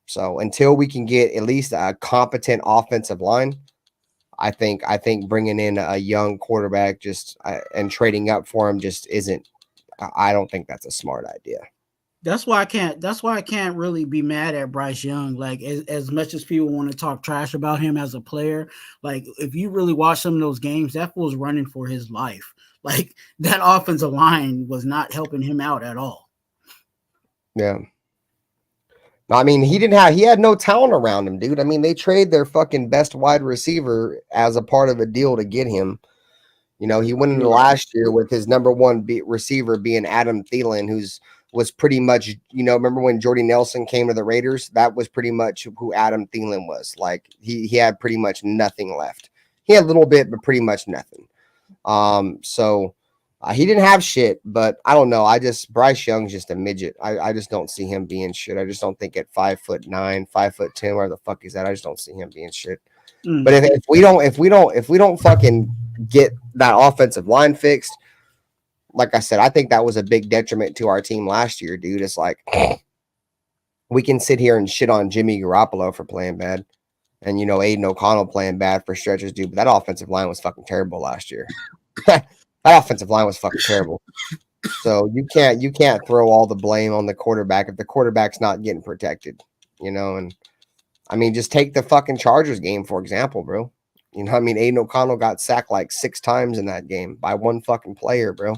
So until we can get at least a competent offensive line, I think bringing in a young quarterback and trading up for him just isn't. I don't think that's a smart idea. That's why I can't really be mad at Bryce Young. Like as much as people want to talk trash about him as a player, like if you really watch some of those games, that fool's running for his life. Like that offensive line was not helping him out at all. Yeah. I mean, he had no talent around him, dude. I mean, they trade their fucking best wide receiver as a part of a deal to get him. You know, he went into last year with his number one receiver being Adam Thielen, was pretty much, you know, remember when Jordy Nelson came to the Raiders? That was pretty much who Adam Thielen was. Like he had pretty much nothing left. He had a little bit, but pretty much nothing. So he didn't have shit, but I don't know. Bryce Young's just a midget. I just don't see him being shit. I just don't think at 5'9", 5'10", where the fuck he's at, I just don't see him being shit. But if we don't fucking get that offensive line fixed, like I said, I think that was a big detriment to our team last year, dude. It's like we can sit here and shit on Jimmy Garoppolo for playing bad, and you know Aiden O'Connell playing bad for stretches, dude. But that offensive line was fucking terrible last year. That offensive line was fucking terrible. So you can't throw all the blame on the quarterback if the quarterback's not getting protected, you know. And I mean, just take the fucking Chargers game, for example, bro. You know what I mean? Aiden O'Connell got sacked like 6 times in that game by one fucking player, bro.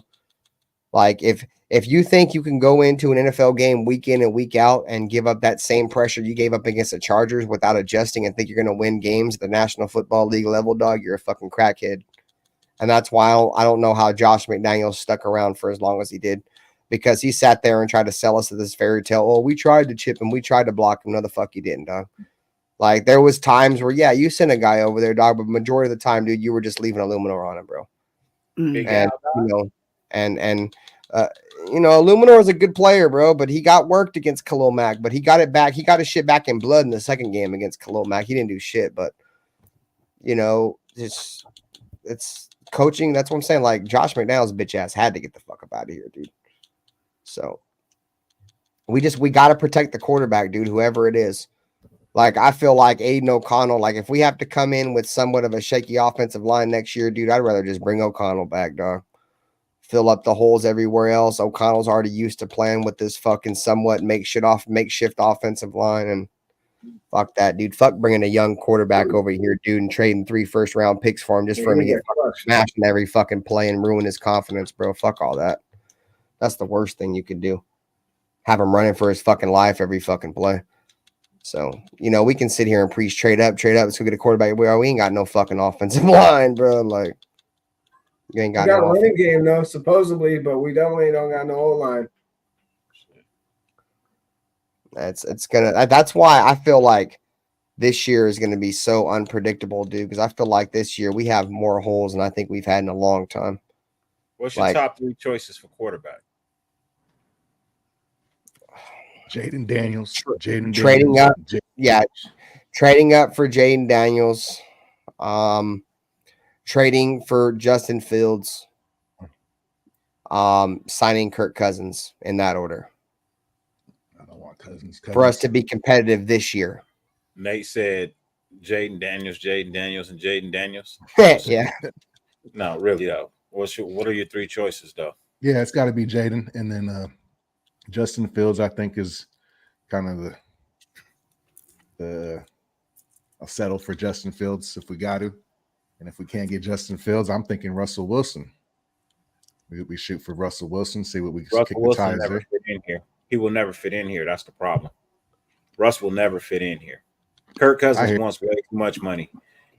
Like, if you think you can go into an NFL game week in and week out and give up that same pressure you gave up against the Chargers without adjusting and think you're going to win games at the National Football League level, dog, you're a fucking crackhead. And that's why I don't know how Josh McDaniels stuck around for as long as he did, because he sat there and tried to sell us this fairy tale. Oh, we tried to chip him. We tried to block him. No, the fuck you didn't, dog. Like, there was times where, yeah, you sent a guy over there, dog, but majority of the time, dude, you were just leaving Illuminor on him, bro. And, you know, Illuminor is a good player, bro, but he got worked against Khalil Mack, but he got it back. He got his shit back in blood in the second game against Khalil Mack. He didn't do shit, but, you know, it's coaching. That's what I'm saying. Like, Josh McDaniels' bitch ass had to get the fuck up out of here, dude. So we got to protect the quarterback, dude, whoever it is. Like, I feel like Aiden O'Connell, like, if we have to come in with somewhat of a shaky offensive line next year, dude, I'd rather just bring O'Connell back, dog. Fill up the holes everywhere else. O'Connell's already used to playing with this fucking somewhat makeshift offensive line, and fuck that, dude. Fuck bringing a young quarterback over here, dude, and trading 3 first-round picks for him just for him to get smashed in every fucking play and ruin his confidence, bro. Fuck all that. That's the worst thing you could do. Have him running for his fucking life every fucking play. So, you know, we can sit here and preach trade up. Let's go get a quarterback. We ain't got no fucking offensive line, bro. Like, you ain't got no a running game, though, supposedly, but we definitely don't got no O-line. That's why I feel like this year is gonna be so unpredictable, dude. Because I feel like this year we have more holes than I think we've had in a long time. What's your top 3 choices for quarterback? Jaden Daniels. Trading up. Yeah. Trading up for Jaden Daniels. Trading for Justin Fields. Signing Kirk Cousins in that order. I don't want Cousins. For us to be competitive this year. Nate said Jaden Daniels, and Jaden Daniels. Yeah. No, really though. What are your 3 choices though? Yeah, it's got to be Jaden, and then Justin Fields, I think, is kind of the I'll settle for Justin Fields if we got to. And if we can't get Justin Fields, I'm thinking Russell Wilson. We shoot for Russell Wilson, see what we can kick the tires never there. fit in here. He will never fit in here. That's the problem. Russ will never fit in here. Kirk Cousins wants way too much money,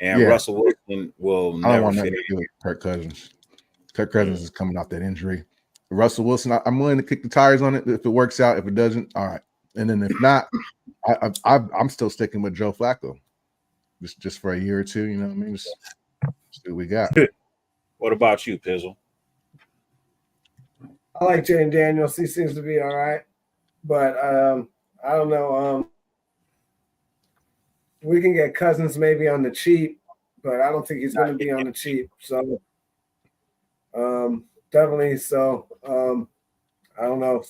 and Russell Wilson will never fit in here. Kirk Cousins. Kirk Cousins is coming off that injury. Russell Wilson, I'm willing to kick the tires on it if it works out. If it doesn't, all right. And then if not, I'm still sticking with Joe Flacco, just for a year or two. You know what I mean? Just see what we got. What about you, Pizzle? I like Jaden Daniels. He seems to be all right, but I don't know. We can get Cousins maybe on the cheap, but I don't think he's going to be on the cheap. So definitely. So I don't know.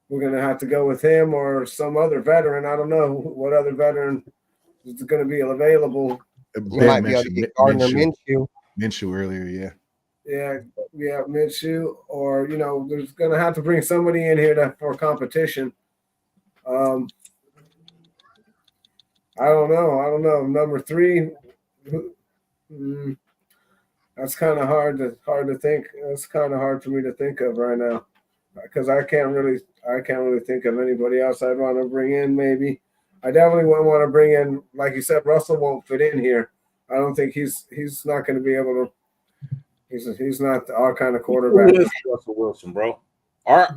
We're going to have to go with him or some other veteran. I don't know what other veteran is going to be available. You might be able to get Gardner Minshew. Minshew earlier, yeah. Yeah, Minshew, or there's going to have to bring somebody in here for competition. I don't know. Number 3, that's kind of hard to think. That's kind of hard for me to think of right now because I can't really think of anybody else I'd want to bring in. Maybe I definitely wouldn't want to bring in, like you said, Russell won't fit in here. I don't think he's not going to be able to. He's not our kind of quarterback. Who is Russell Wilson, bro? Our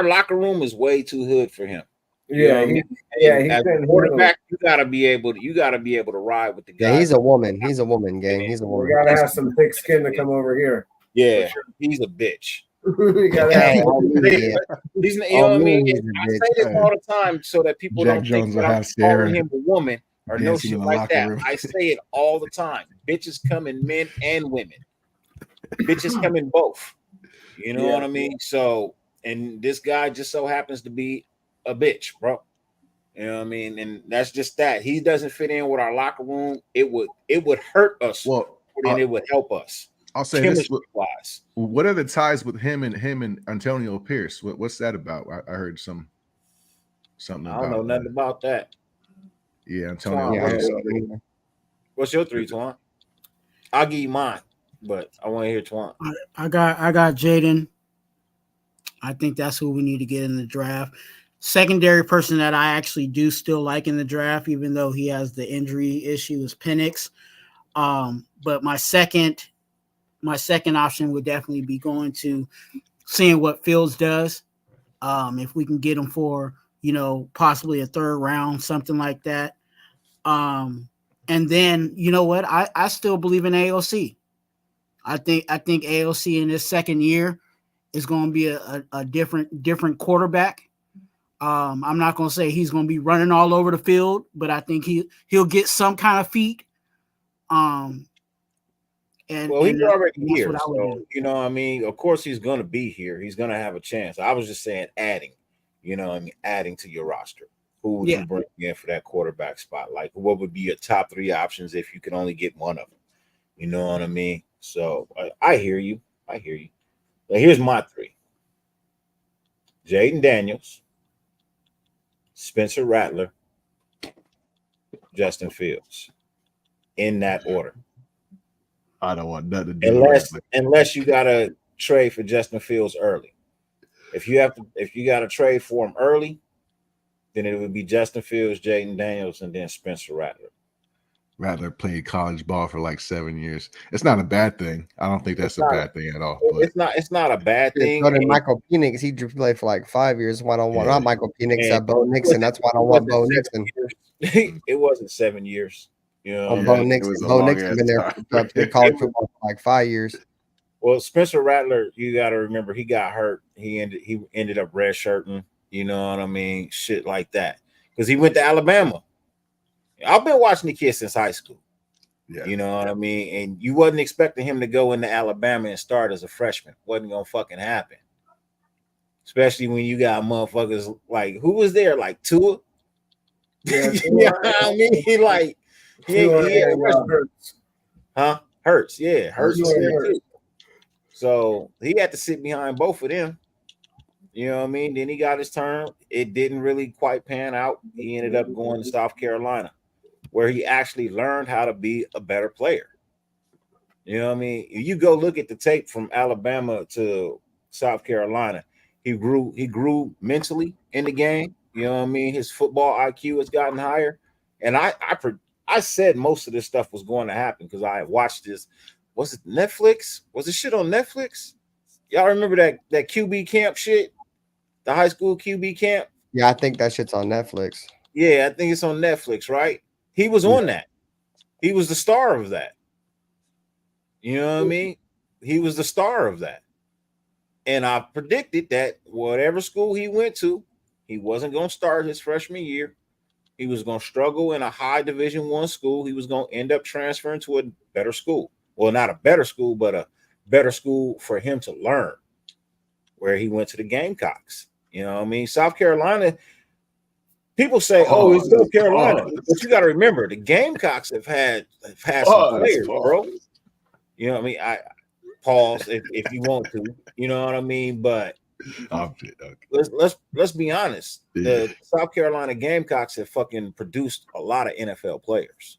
locker room is way too hood for him. Yeah, as a quarterback, you gotta be able to ride with the guy. Yeah, he's a woman. He's a woman, gang. He's a woman. We gotta have some thick skin to come over here. Yeah, he's a bitch. We gotta have he's, you know what I mean? I say this all the time so that people Jack don't Jones think that I'm calling him a woman or no dancing shit in the like locker that. room. I say it all the time. Bitches come in men and women. Bitches come in both. You know what I mean? So, and this guy just so happens to be a bitch, bro. You know what I mean? And that's just that. He doesn't fit in with our locker room. It would hurt us more than it would help us. I'll say this: what are the ties with him and Antonio Pierce? What's that about? I heard something. I don't know nothing about that. Yeah, Antonio Pierce. What's your 3, Twuan? I'll give you mine, but I want to hear Twuan. I got Jaden. I think that's who we need to get in the draft. Secondary person that I actually do still like in the draft, even though he has the injury issue, is Penix. But my second option would definitely be going to seeing what Fields does. If we can get him for, possibly a 3rd round, something like that. And then, you know what? I still believe in AOC. I think AOC in his second year is going to be a different quarterback. I'm not going to say he's going to be running all over the field, but I think he'll get some kind of feet. And he's already here, so you know what I mean. Of course, he's going to be here. He's going to have a chance. I was just saying, adding to your roster. Who would you bring in for that quarterback spot? Like, what would be your top 3 options if you could only get one of them? You know what I mean. So I hear you. But here's my 3: Jaden Daniels, Spencer Rattler, Justin Fields, in that order. I don't want nothing to do unless you gotta trade for Justin Fields early. If you gotta trade for him early, then it would be Justin Fields, Jaden Daniels, and then Spencer Rattler. Rattler played college ball for like 7 years. It's not a bad thing. I don't think that's a bad thing at all. But it's not a bad thing. So did Michael Penix. He played for like 5 years. One-on-one. Not Michael Penix. Bo Nixon. That's one-on-one. Bo Nixon. It wasn't 7 years. Bo Nixon. Bo Nixon been there for college football for like 5 years. Well, Spencer Rattler, you got to remember, he got hurt. He ended up redshirting. You know what I mean? Shit like that. Because he went to Alabama. I've been watching the kid since high school. Yeah. You know what I mean? And you wasn't expecting him to go into Alabama and start as a freshman. Wasn't going to fucking happen. Especially when you got motherfuckers like, who was there? Like Twua? Yeah, you know what I mean? Like, Hurts. Yeah, Hurts was there too. So he had to sit behind both of them. You know what I mean? Then he got his turn. It didn't really quite pan out. He ended up going to South Carolina, where he actually learned how to be a better player. You know what I mean? You go look at the tape from Alabama to South Carolina. He grew mentally in the game. You know what I mean? His football IQ has gotten higher. And I said most of this stuff was going to happen because I watched this. Was it Netflix? Was this shit on Netflix? Y'all remember that QB camp shit? The high school QB camp? Yeah, I think that shit's on Netflix. Yeah, I think it's on Netflix, right? He was on that. He was the star of that. You know what I mean? He was the star of that. And I predicted that whatever school he went to, he wasn't going to start his freshman year. He was going to struggle in a high Division I school. He was going to end up transferring to a better school. Well, not a better school, but a better school for him to learn, where he went to the Gamecocks. You know what I mean? South Carolina, people say, it's South Carolina. But you got to remember, the Gamecocks have had some players, bro. You know what I mean? I pause if you want to. You know what I mean? But let's be honest. The South Carolina Gamecocks have fucking produced a lot of NFL players.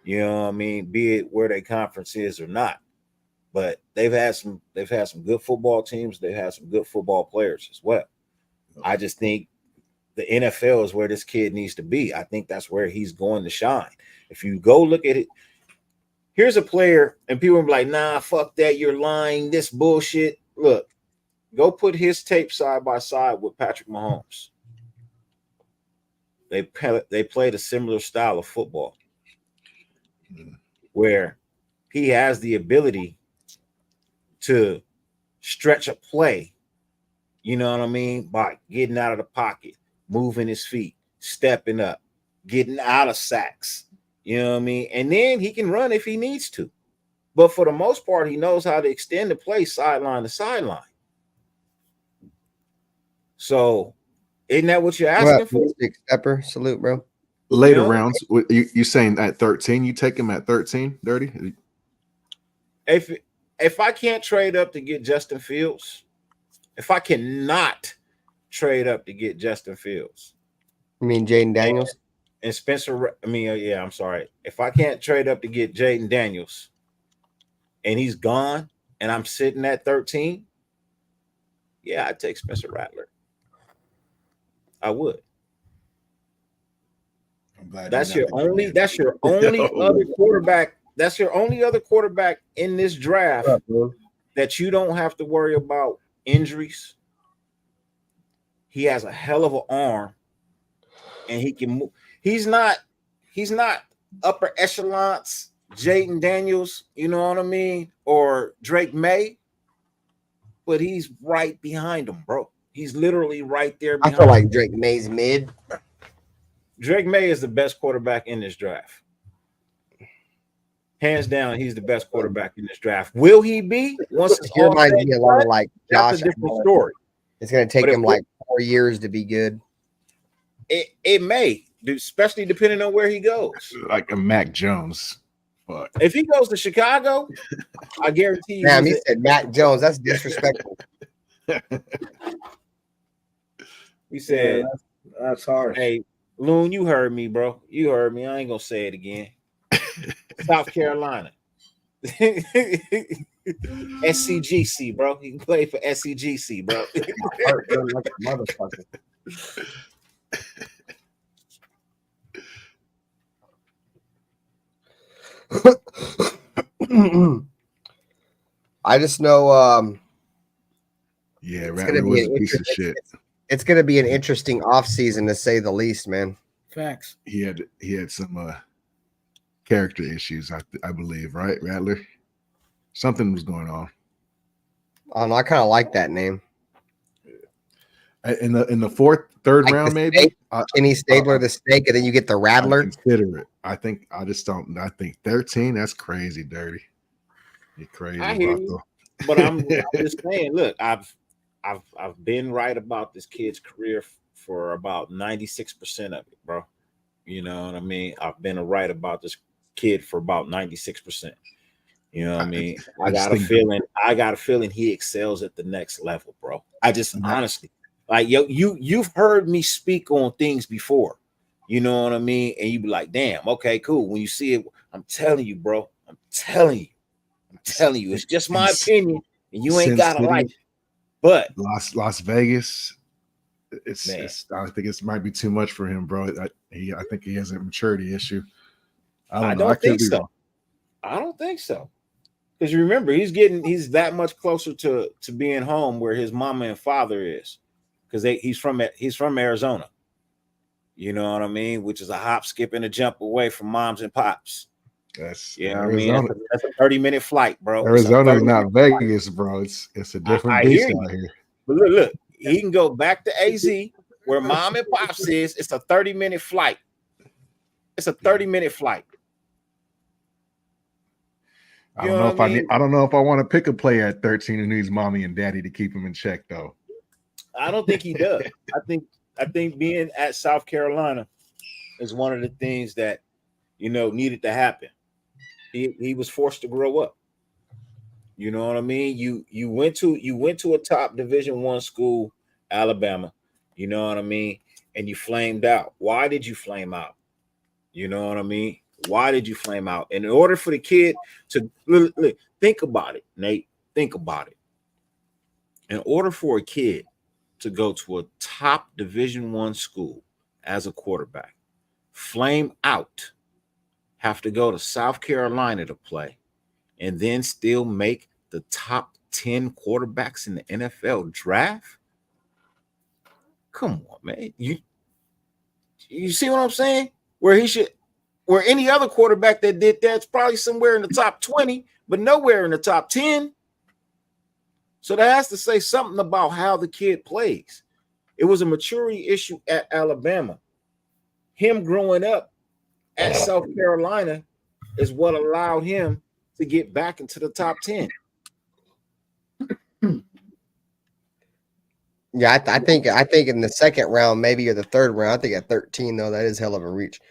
You know what I mean? Be it where their conference is or not. But they've had some good football teams. They've had some good football players as well. I just think the NFL is where this kid needs to be. I think that's where he's going to shine. If you go look at it, here's a player, and people are like, nah, fuck that, you're lying, this bullshit. Look, go put his tape side by side with Patrick Mahomes. They played a similar style of football where he has the ability to stretch a play, you know what I mean, by getting out of the pocket, moving his feet, stepping up, getting out of sacks, you know what I mean? And then he can run if he needs to. But for the most part, he knows how to extend the play sideline to sideline. So isn't that what you're asking for? Big stepper, salute, bro. Later rounds, you saying at 13, you take him at 13, Dirty? If I can't trade up to get Justin Fields, if I cannot trade up to get Justin Fields. You mean Jaden Daniels? And Spencer, I'm sorry. If I can't trade up to get Jaden Daniels and he's gone and I'm sitting at 13, yeah, I'd take Spencer Rattler. I would. I'm glad that's your only other quarterback. That's your only other quarterback in this draft that you don't have to worry about injuries. He has a hell of an arm and he can move. He's not upper echelons, Jaden Daniels, you know what I mean, or Drake May, but he's right behind him, bro. He's literally right there behind I feel like Drake May's mid. Drake May is the best quarterback in this draft. Hands down, he's the best quarterback in this draft. Will he be? Once it's He reminds me a lot of like Josh. That's a different story. It's going to take him like 4 years to be good. It may, especially depending on where he goes. Like a Mac Jones. But if he goes to Chicago, I guarantee you. Damn, he said Mac Jones. That's disrespectful. He said, that's hard. Hey, Loon, you heard me, bro. You heard me. I ain't going to say it again. South Carolina. SCGC, bro. He can play for SCGC, bro. Like a motherfucker. I just know Rattler was a piece of shit. It's gonna be an interesting offseason to say the least, man. Facts. He had some character issues, I believe, right, Rattler? Something was going on. Oh no, I kind of like that name. In the third like round, maybe Kenny Stabler, the snake, and then you get the Rattler. Consider it. I think 13. That's crazy, Dirty. You're crazy. I hear you, but I'm just saying. Look, I've been right about this kid's career for about 96% of it, bro. You know what I mean? I've been right about this kid for about 96%. You know what I mean? I got a feeling he excels at the next level, bro. I just honestly, like, you've heard me speak on things before. You know what I mean? And you be like, damn, okay, cool. When you see it, I'm telling you, bro. I'm telling you. It's just my opinion, and you ain't gotta like it. But Las Vegas, man, I think it might be too much for him, bro. I think he has a maturity issue. I don't think so. I don't think so. Because you remember, he's that much closer to being home where his mama and father is. Because he's from Arizona. You know what I mean? Which is a hop, skip, and a jump away from moms and pops. That's Arizona. That's a 30-minute flight, bro. Arizona is not Vegas, bro. It's a different beast out here. But look, he can go back to AZ where mom and pops is. It's a 30-minute flight. It's a 30-minute flight. I don't know if I want to pick a player at 13 who needs mommy and daddy to keep him in check, though. I don't think he does. I think being at South Carolina is one of the things that needed to happen. He was forced to grow up. You know what I mean? You went to a top Division I school, Alabama. You know what I mean? And you flamed out. Why did you flame out? You know what I mean? Why did you flame out? And in order for the kid to look, think about it, Nate. Think about it. In order for a kid to go to a top Division I school as a quarterback, flame out, have to go to South Carolina to play, and then still make the top 10 quarterbacks in the NFL draft? Come on, man. You see what I'm saying? Where any other quarterback that did that's probably somewhere in the top 20, but nowhere in the top 10. So that has to say something about how the kid plays. It was a maturity issue at Alabama. Him growing up at South Carolina is what allowed him to get back into the top 10. Yeah, I think in the second round, maybe, or the third round. I think at 13, though, that is hell of a reach.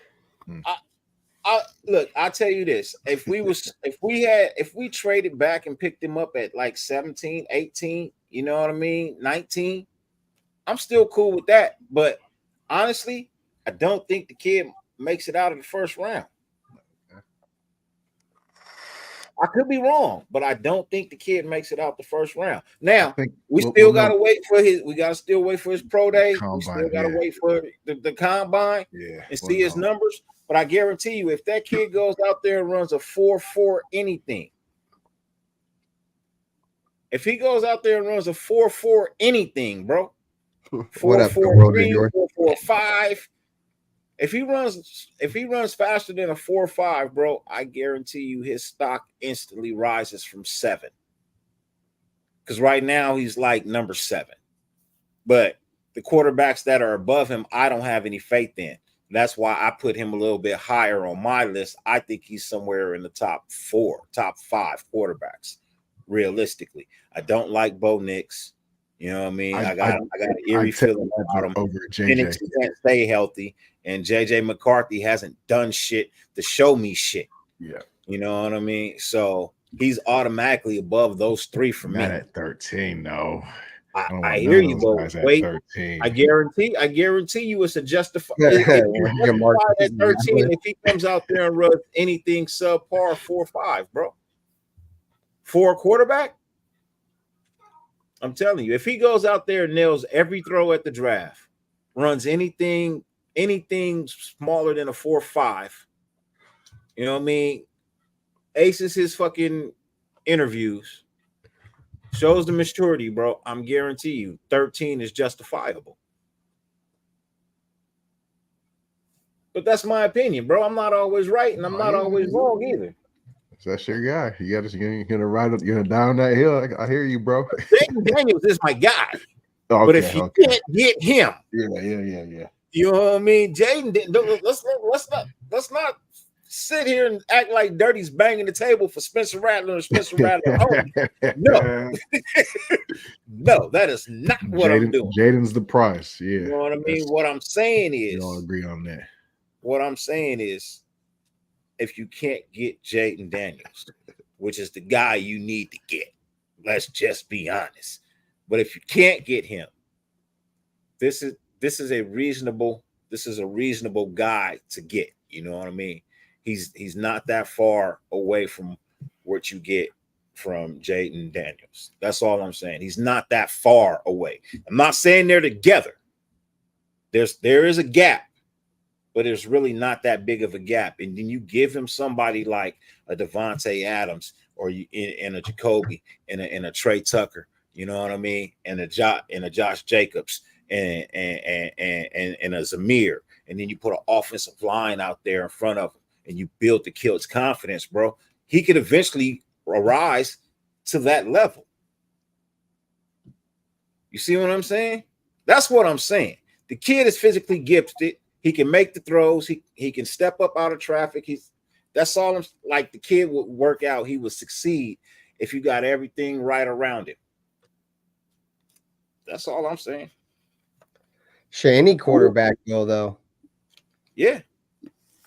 Look, I'll tell you this. If we traded back and picked him up at like 17, 18, you know what I mean, 19, I'm still cool with that. But honestly, I don't think the kid makes it out of the first round. I could be wrong, but I don't think the kid makes it out the first round. Now, we still got to wait for his pro day. We still got to wait for the combine and see his numbers. But I guarantee you, if that kid goes out there and runs a 4.4 anything, if he goes out there and runs a 4.4 anything, bro, 4.43, 4.45, if he runs faster than a 4.5, bro, I guarantee you his stock instantly rises from 7. Because right now he's like number 7. But the quarterbacks that are above him, I don't have any faith in. That's why I put him a little bit higher on my list. I think he's somewhere in the top 4, top 5 quarterbacks, realistically. I don't like Bo Nix. You know what I mean? I got an eerie feeling about him. Over Penix can't stay healthy, and JJ McCarthy hasn't done shit to show me shit. Yeah. You know what I mean? So he's automatically above those 3 for me. Not at 13, no. I hear you, but wait. 13. I guarantee you it's a justified at 13 if he comes out there and runs anything subpar 4.5, bro. For a quarterback, I'm telling you, if he goes out there and nails every throw at the draft, runs anything smaller than a 4.5, you know what I mean? Aces his fucking interviews. Shows the maturity, bro. I'm guarantee you 13 is justifiable. But that's my opinion, bro. I'm not always right, and I'm not always wrong either. That's your guy. You're gonna down that hill. I hear you, bro. Jaden Daniels is my guy. Okay, but if you can't get him, yeah. You know what I mean? Jaden, let's not sit here and act like Dirty's banging the table for Spencer Rattler and Spencer Rattler only. No. No, that is not what I'm doing. Jaden's the price. Yeah. You know what I mean? What I'm saying is, we all agree on that. What I'm saying is, if you can't get Jaden Daniels, which is the guy you need to get, let's just be honest. But if you can't get him, this is a reasonable this is a reasonable guy to get. You know what I mean? He's not that far away from what you get from Jaden Daniels. That's all I'm saying. He's not that far away. I'm not saying they're together. There is a gap, but it's really not that big of a gap. And then you give him somebody like a Devontae Adams or and a Jacoby and a Trey Tucker, you know what I mean, and a Josh Jacobs and a Zamir, and then you put an offensive line out there in front of him, and you build the kid's confidence, bro. He could eventually arise to that level. You see what I'm saying? That's what I'm saying. The kid is physically gifted. He can make the throws. He can step up out of traffic. That's all I'm like. The kid would work out. He would succeed if you got everything right around him. That's all I'm saying. Sure, any quarterback though. Yeah.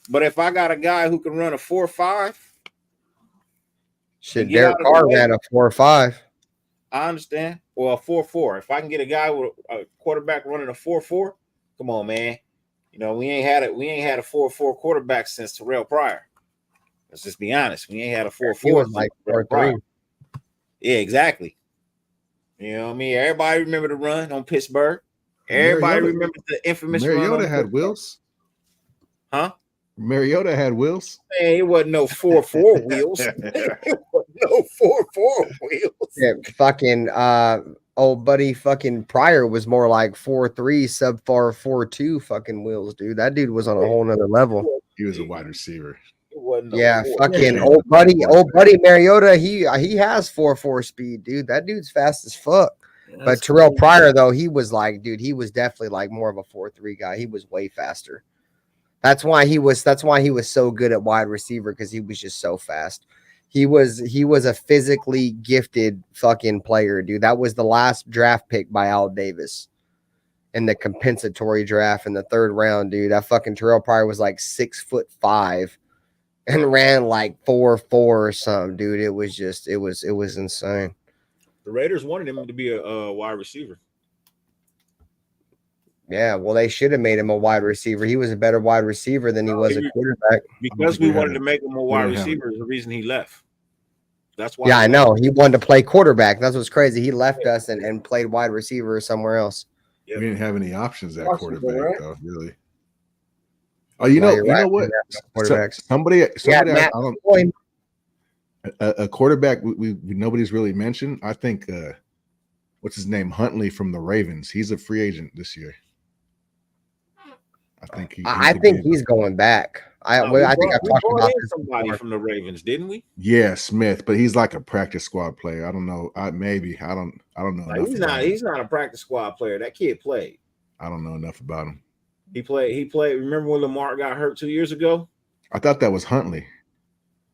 But if I got a guy who can run a 4.5, shit, Derek Carr ran a 4.5. I understand. Or a 4.4. If I can get a guy with a quarterback running a 4.4, come on, man. You know, we ain't had a 4.4 quarterback since Terrell Pryor. Let's just be honest. We ain't had a 4.4 like 4.3. Yeah, exactly. You know what I mean? Everybody remember the run on Pittsburgh. Everybody remember the infamous run. Mariota had wheels. Huh? Mariota had wheels. Man, it wasn't no 4.4 wheels. It wasn't no 4.4 wheels. Yeah, fucking old buddy fucking Pryor was more like 4.3 subpar 4.2 fucking wheels, dude. That dude was on a whole nother level. He was a wide receiver. Yeah, fucking old buddy Mariota, he has 4.4 speed, dude. That dude's fast as fuck. Yeah, but Terrell Pryor, though, he was like, dude, he was definitely like more of a 4.3 guy. He was way faster. That's why he was so good at wide receiver, because he was just so fast. He was a physically gifted fucking player, dude. That was the last draft pick by Al Davis in the compensatory draft in the 3rd round, dude. That fucking Terrell Pryor was like 6'5" and ran like 4.4 or something, dude. It was insane. The Raiders wanted him to be a wide receiver. Yeah, well, they should have made him a wide receiver. He was a better wide receiver than he was a quarterback. Because we wanted to make him a wide receiver is the reason he left. That's why. Yeah, I know. He wanted to play quarterback. That's what's crazy. He left us and played wide receiver somewhere else. We didn't have any options at quarterback, though, really. Oh, you know what? Somebody a quarterback we nobody's really mentioned. I think what's his name? Huntley from the Ravens. He's a free agent this year. I think he's going back. I think I've talked about this somebody before. From the Ravens, didn't we? Yeah, Smith, but he's like a practice squad player. I don't know. I don't know. Like, he's not a practice squad player. That kid played. I don't know enough about him. He played. Remember when Lamar got hurt 2 years ago? I thought that was Huntley.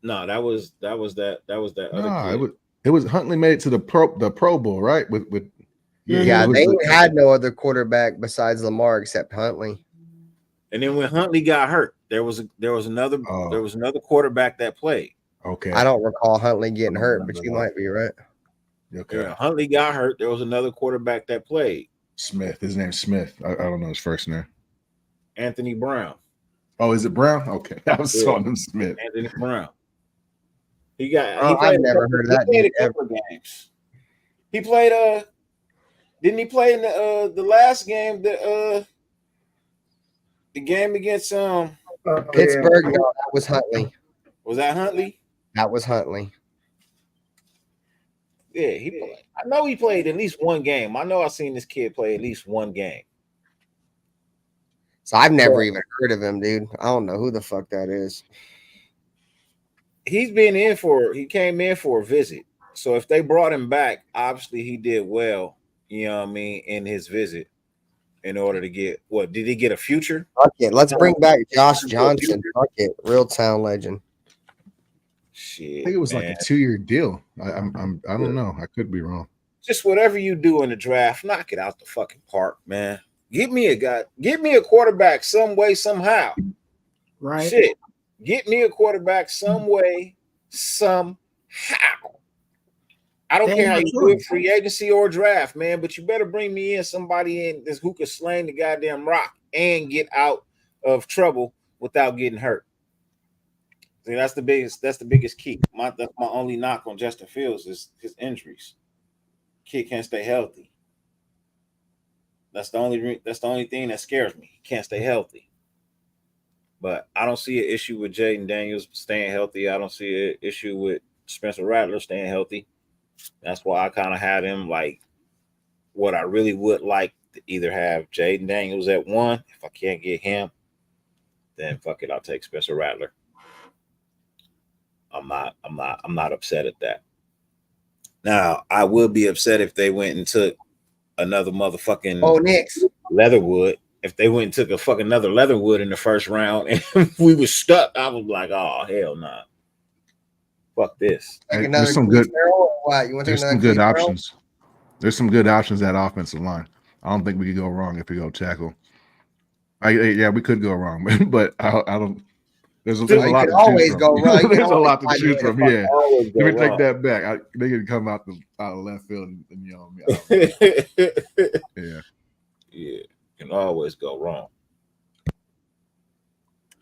No, that was that other kid. It was Huntley made it to the Pro Bowl, right? With they had no other quarterback besides Lamar except Huntley. And then when Huntley got hurt, there was another quarterback that played. Okay. I don't recall Huntley getting hurt, but you might be right. Okay. Yeah, Huntley got hurt. There was another quarterback that played. Smith. His name's Smith. I don't know his first name. Anthony Brown. Oh, is it Brown? Okay. I was calling him Smith. Anthony Brown. I've never heard of that. He played a couple of games. He played didn't he play in the last game, the game against Pittsburgh? No, that was Huntley. Was that Huntley? That was Huntley. Yeah, he played. I know he played at least one game. I know I've seen this kid play at least one game. So I've never even heard of him, dude. I don't know who the fuck that is. He came in for a visit. So if they brought him back, obviously he did well, you know what I mean, in his visit in order to get what? Did he get a future? Fuck it. Let's bring back Josh Johnson. Fuck it. Real town legend. Shit. I think it was like a 2-year deal. I don't know. I could be wrong. Just whatever you do in the draft, knock it out the fucking park, man. Give me a quarterback some way, somehow. Right. Shit. Get me a quarterback some way, somehow. I don't care how you do it, free agency or draft, man, but you better bring me in somebody who could sling the goddamn rock. and get out of trouble without getting hurt. See, that's the biggest key. That's my only knock on Justin Fields is his injuries. Kid can't stay healthy. That's the only thing that scares me. He can't stay healthy. But I don't see an issue with Jaden Daniels staying healthy. I don't see an issue with Spencer Rattler staying healthy. That's why I kind of had him like what I really would like to either have Jaden Daniels at 1. If I can't get him, then fuck it, I'll take Spencer Rattler. I'm not upset at that. Now, I would be upset if they went and took another motherfucking Knicks. Leatherwood. If they went and took a fucking another Leatherwood in the first round and we were stuck, I was like, oh hell no. Nah. Fuck this. There's some good options. There's some good options at offensive line. I don't think we could go wrong if we go tackle. Yeah, we could go wrong, but I don't. There's a lot to always go wrong. There's a lot to choose from. Yeah, let me take that back. They could come out of left field and yell at me. Yeah, can always go wrong.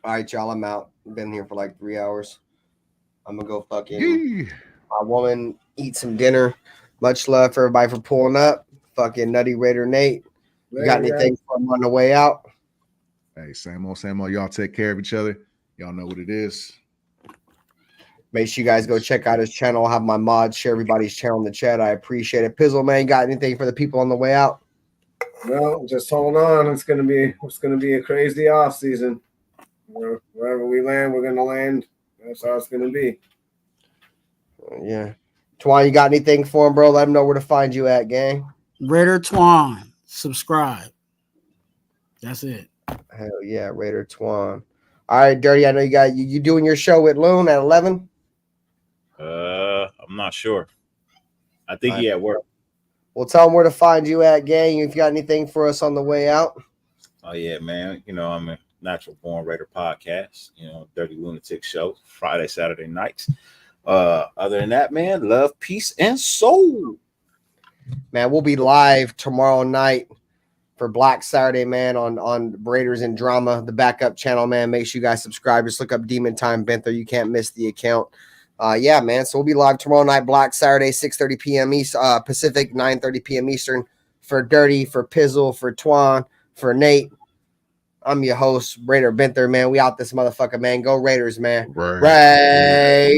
All right, y'all. I'm out. I've been here for like 3 hours. I'm gonna go fucking my woman eat some dinner. Much love for everybody for pulling up. Fucking Nutty Raider Nate. You got anything for him on the way out? Hey, same old. Y'all take care of each other. Y'all know what it is. Make sure you guys go check out his channel. I'll have my mods share everybody's channel in the chat. I appreciate it. Pizzle, man, got anything for the people on the way out? No, just hold on. It's gonna be a crazy off season. Wherever we land, we're gonna land. That's how it's gonna be. Yeah. Twuan, you got anything for him, bro? Let him know where to find you at, gang. Raider Twuan. Subscribe. That's it. Hell yeah, Raider Twuan. All right, Dirty. I know you doing your show with Loon at 11. I'm not sure. I think he at work. Well, tell him where to find you at, gang. If you got anything for us on the way out. Oh yeah, man. You know, I'm a Natural Born Raider podcast. You know, Dirty Lunatic Show, Friday, Saturday nights. Other than that, man, love, peace, and soul. Man, we'll be live tomorrow night for Black Saturday, man, on Raiders and Drama, the backup channel, man. Make sure you guys subscribe. Just look up Demon Time Benther. You can't miss the account. Yeah, man. So we'll be live tomorrow night, Black Saturday, 6:30 p.m. Pacific, 9:30 p.m. Eastern. For Dirty, for Pizzle, for Twuan, for Nate. I'm your host, Raider Benther, man. We out this motherfucker, man. Go Raiders, man. Raider.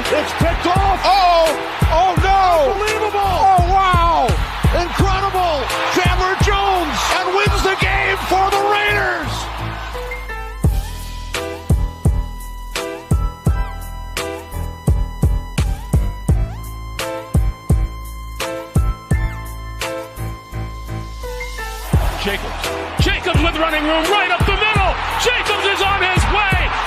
It's picked off. Oh no. Unbelievable. Oh, wow. Incredible. Chandler Jones and wins the game for the Raiders. Jacobs with running room right up the middle. Jacobs is on his way.